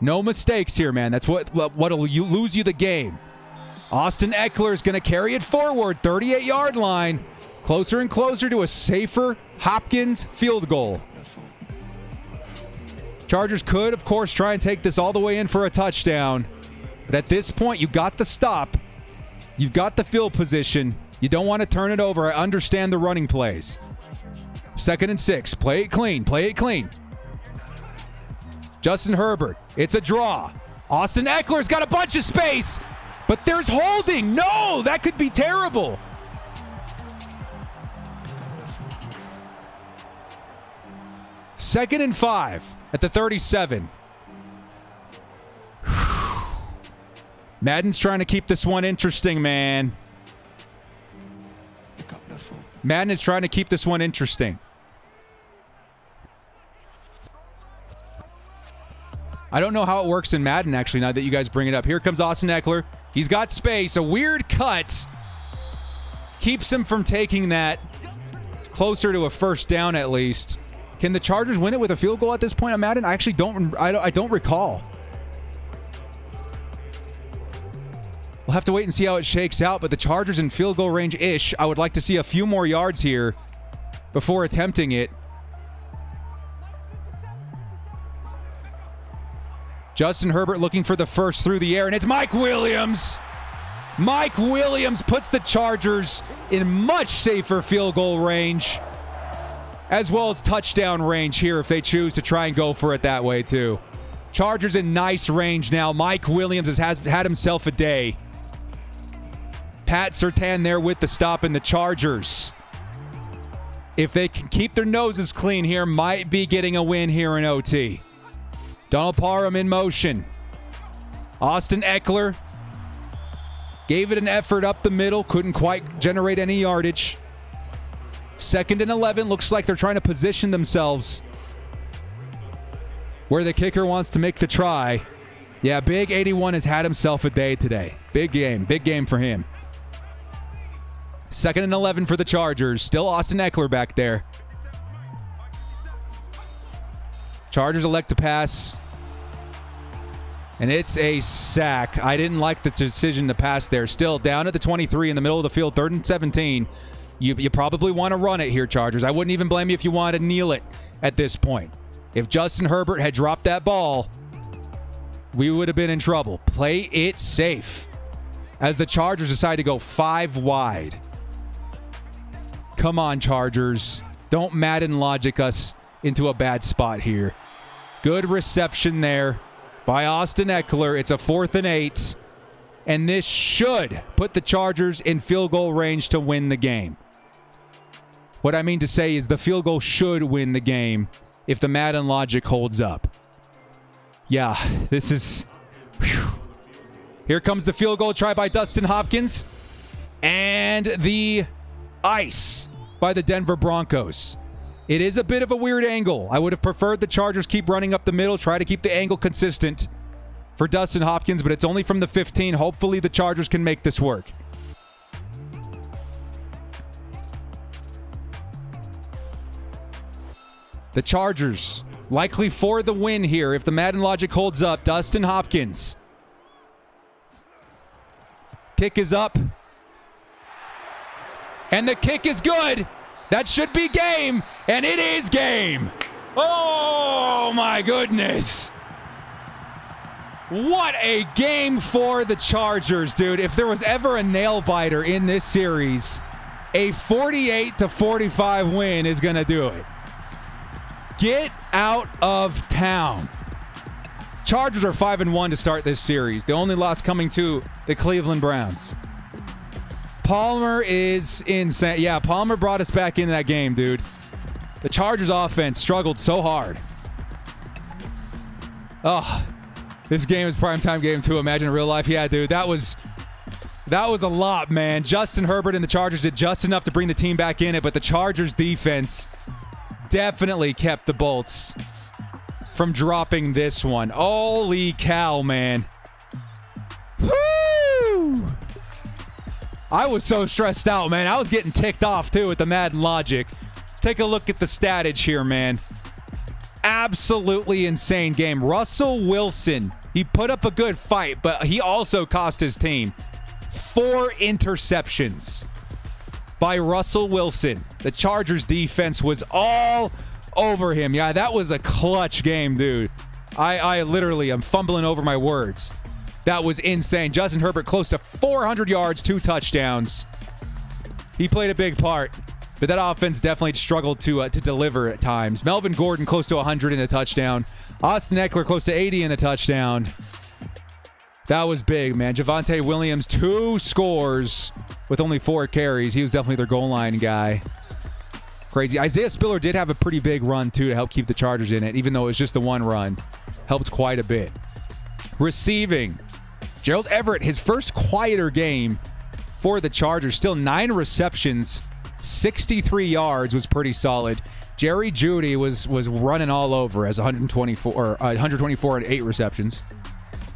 No mistakes here, man. That's what'll lose you the game. Austin Eckler is going to carry it forward. 38-yard line. Closer and closer to a safer Hopkins field goal. Chargers could, of course, try and take this all the way in for a touchdown. But at this point, you got the stop. You've got the field position. You don't want to turn it over. I understand the running plays. 2nd and 6. Play it clean. Play it clean. Justin Herbert. It's a draw. Austin Eckler's got a bunch of space. But there's holding. No, that could be terrible. Second and 5 at the 37. Madden's trying to keep this one interesting, man. Madden is trying to keep this one interesting. I don't know how it works in Madden, actually, now that you guys bring it up. Here comes Austin Eckler. He's got space. A weird cut keeps him from taking that closer to a first down, at least. Can the Chargers win it with a field goal at this point on Madden? I actually don't recall. We'll have to wait and see how it shakes out, but the Chargers in field goal range-ish. I would like to see a few more yards here before attempting it. Justin Herbert looking for the first through the air, and it's Mike Williams. Mike Williams puts the Chargers in much safer field goal range, as well as touchdown range here if they choose to try and go for it that way too. Chargers in nice range now. Mike Williams has had himself a day. Pat Surtain there with the stop, and the Chargers, if they can keep their noses clean here, might be getting a win here in OT. Donald Parham in motion. Austin Eckler gave it an effort up the middle. Couldn't quite generate any yardage. 2nd and 11. Looks like they're trying to position themselves where the kicker wants to make the try. Yeah, Big 81 has had himself a day today. Big game for him. 2nd and 11 for the Chargers. Still Austin Eckler back there. Chargers elect to pass. And it's a sack. I didn't like the decision to pass there. Still down at the 23 in the middle of the field. 3rd and 17. You probably want to run it here, Chargers. I wouldn't even blame you if you wanted to kneel it at this point. If Justin Herbert had dropped that ball, we would have been in trouble. Play it safe as the Chargers decide to go 5 wide. Come on, Chargers. Don't Madden logic us into a bad spot here. Good reception there by Austin Eckler. It's a 4th and 8. And this should put the Chargers in field goal range to win the game. What I mean to say is the field goal should win the game if the Madden logic holds up. Yeah, this is... Whew. Here comes the field goal try by Dustin Hopkins. And the ice by the Denver Broncos. It is a bit of a weird angle. I would have preferred the Chargers keep running up the middle, try to keep the angle consistent for Dustin Hopkins, but it's only from the 15. Hopefully the Chargers can make this work. The Chargers likely for the win here if the Madden logic holds up. Dustin Hopkins. Kick is up. And the kick is good. That should be game. And it is game. Oh, my goodness. What a game for the Chargers, dude. If there was ever a nail biter in this series, a 48-45 win is going to do it. Get out of town. Chargers are 5-1 to start this series. The only loss coming to the Cleveland Browns. Palmer is insane. Yeah, Palmer brought us back into that game, dude. The Chargers offense struggled so hard. Oh, this game is primetime game too. Imagine in real life. Yeah, dude, that was a lot, man. Justin Herbert and the Chargers did just enough to bring the team back in it, but the Chargers defense definitely kept the Bolts from dropping this one. Holy cow, man. Woo! I was so stressed out, man. I was getting ticked off, too, with the Madden logic. Take a look at the statage here, man. Absolutely insane game. Russell Wilson, he put up a good fight, but he also cost his team 4 interceptions by Russell Wilson. The Chargers defense was all over him. Yeah, that was a clutch game, dude. I literally am fumbling over my words. That was insane. Justin Herbert close to 400 yards, 2 touchdowns. He played a big part, but that offense definitely struggled to deliver at times. Melvin Gordon close to 100 in a touchdown. Austin Eckler close to 80 in a touchdown. That was big, man. Javonte Williams, 2 scores with only 4 carries. He was definitely their goal line guy. Crazy. Isaiah Spiller did have a pretty big run, too, to help keep the Chargers in it, even though it was just the one run. Helped quite a bit. Receiving. Gerald Everett, his first quieter game for the Chargers. Still 9 receptions, 63 yards was pretty solid. Jerry Jeudy was running all over as 124 and 8 receptions.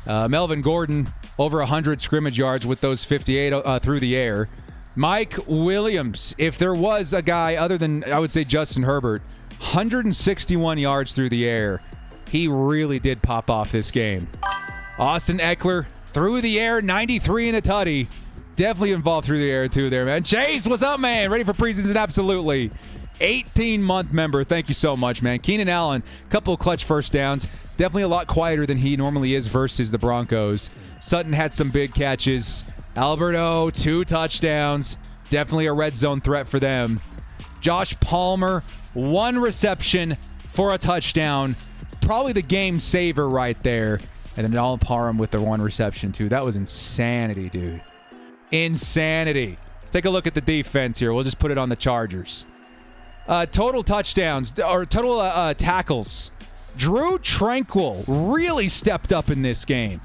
Melvin Gordon over 100 scrimmage yards with those 58 through the air. Mike Williams, if there was a guy other than, I would say, Justin Herbert, 161 yards through the air. He really did pop off this game. Austin Eckler through the air, 93 and a tutty. Definitely involved through the air too there, man. Chase, what's up, man? Ready for preseason? Absolutely. 18-month member. Thank you so much, man. Keenan Allen, couple of clutch first downs. Definitely a lot quieter than he normally is versus the Broncos. Sutton had some big catches. Alberto, 2 touchdowns. Definitely a red zone threat for them. Josh Palmer, 1 reception for a touchdown. Probably the game saver right there. And then Alan Parham with the 1 reception, too. That was insanity, dude. Insanity. Let's take a look at the defense here. We'll just put it on the Chargers. Total touchdowns, or total tackles. Drew Tranquil really stepped up in this game.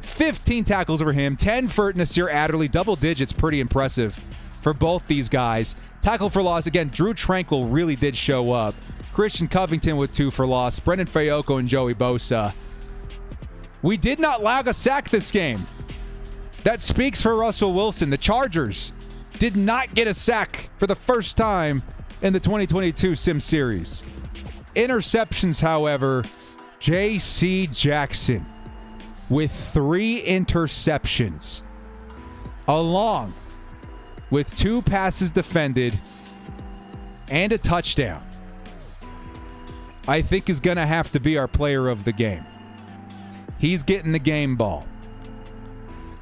15 tackles over him, 10 for Nasir Adderley, double digits, pretty impressive for both these guys. Tackle for loss, again, Drew Tranquil really did show up. Christian Covington with 2 for loss, Brendan Fayoko and Joey Bosa. We did not lag a sack this game. That speaks for Russell Wilson. The Chargers did not get a sack for the first time in the 2022 Sim Series. Interceptions, however, J.C. Jackson with 3 interceptions, along with 2 passes defended and a touchdown, I think is going to have to be our player of the game. He's getting the game ball.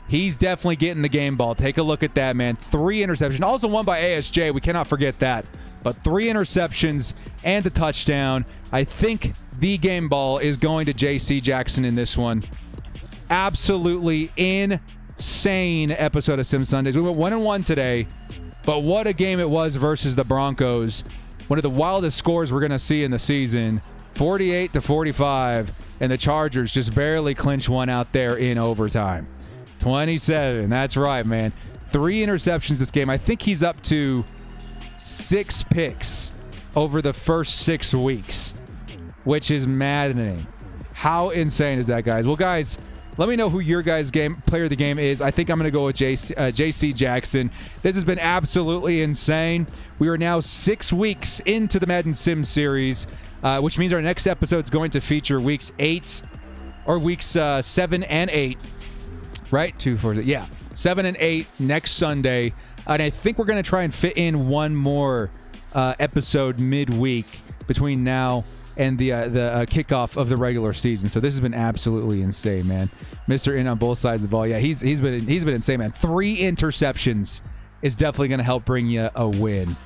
He's definitely getting the game ball. Take a look at that, man. 3 interceptions. Also won by ASJ. We cannot forget that. But 3 interceptions and a touchdown. I think the game ball is going to J.C. Jackson in this one. Absolutely insane episode of Sim Sundays. We went 1-1 today, but what a game it was versus the Broncos. One of the wildest scores we're going to see in the season. 48-45, and the Chargers just barely clinch one out there in overtime. 27, that's right, man. 3 interceptions this game. I think he's up to 6 picks over the first 6 weeks, which is maddening. How insane is that, guys? Well, guys, let me know who your guys' player of the game is. I think I'm going to go with J.C. Jackson. This has been absolutely insane. We are now 6 weeks into the Madden Sim series, which means our next episode is going to feature weeks 7 and 8. Right? 2, 4, yeah. 7 and 8 next Sunday. And I think we're going to try and fit in one more episode midweek between now and the kickoff of the regular season. So this has been absolutely insane, man. Mr. In on both sides of the ball. Yeah, he's been insane, man. 3 interceptions is definitely going to help bring you a win.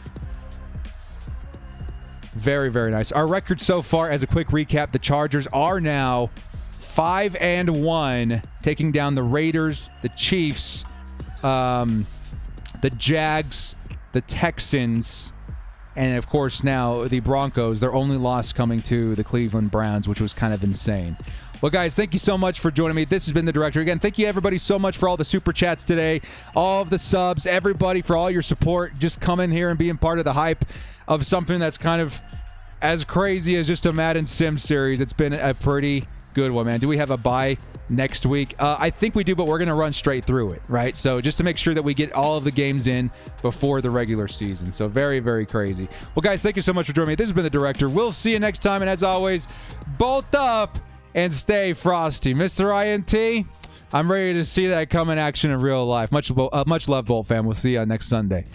Very, very nice. Our record so far, as a quick recap, the Chargers are now 5-1, taking down the Raiders, the Chiefs, the Jags, the Texans, and of course now the Broncos. Their only loss coming to the Cleveland Browns, which was kind of insane. Well, guys, thank you so much for joining me. This has been the Director. Again, thank you everybody so much for all the super chats today, all of the subs, everybody for all your support, just coming here and being part of the hype of something that's kind of as crazy as just a Madden Sim series. It's been a pretty good one, man. Do we have a bye next week? I think we do, but we're going to run straight through it, right? So just to make sure that we get all of the games in before the regular season. So very, very crazy. Well, guys, thank you so much for joining me. This has been the Director. We'll see you next time. And as always, bolt up and stay frosty. Mr. INT, I'm ready to see that come in action in real life. Much love, Bolt fam. We'll see you next Sunday.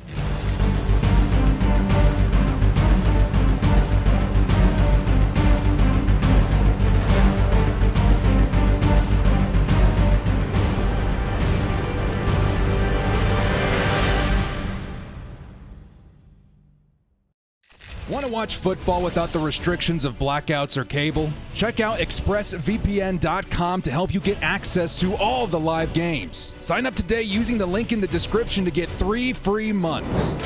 Want to watch football without the restrictions of blackouts or cable? Check out expressvpn.com to help you get access to all the live games. Sign up today using the link in the description to get 3 free months.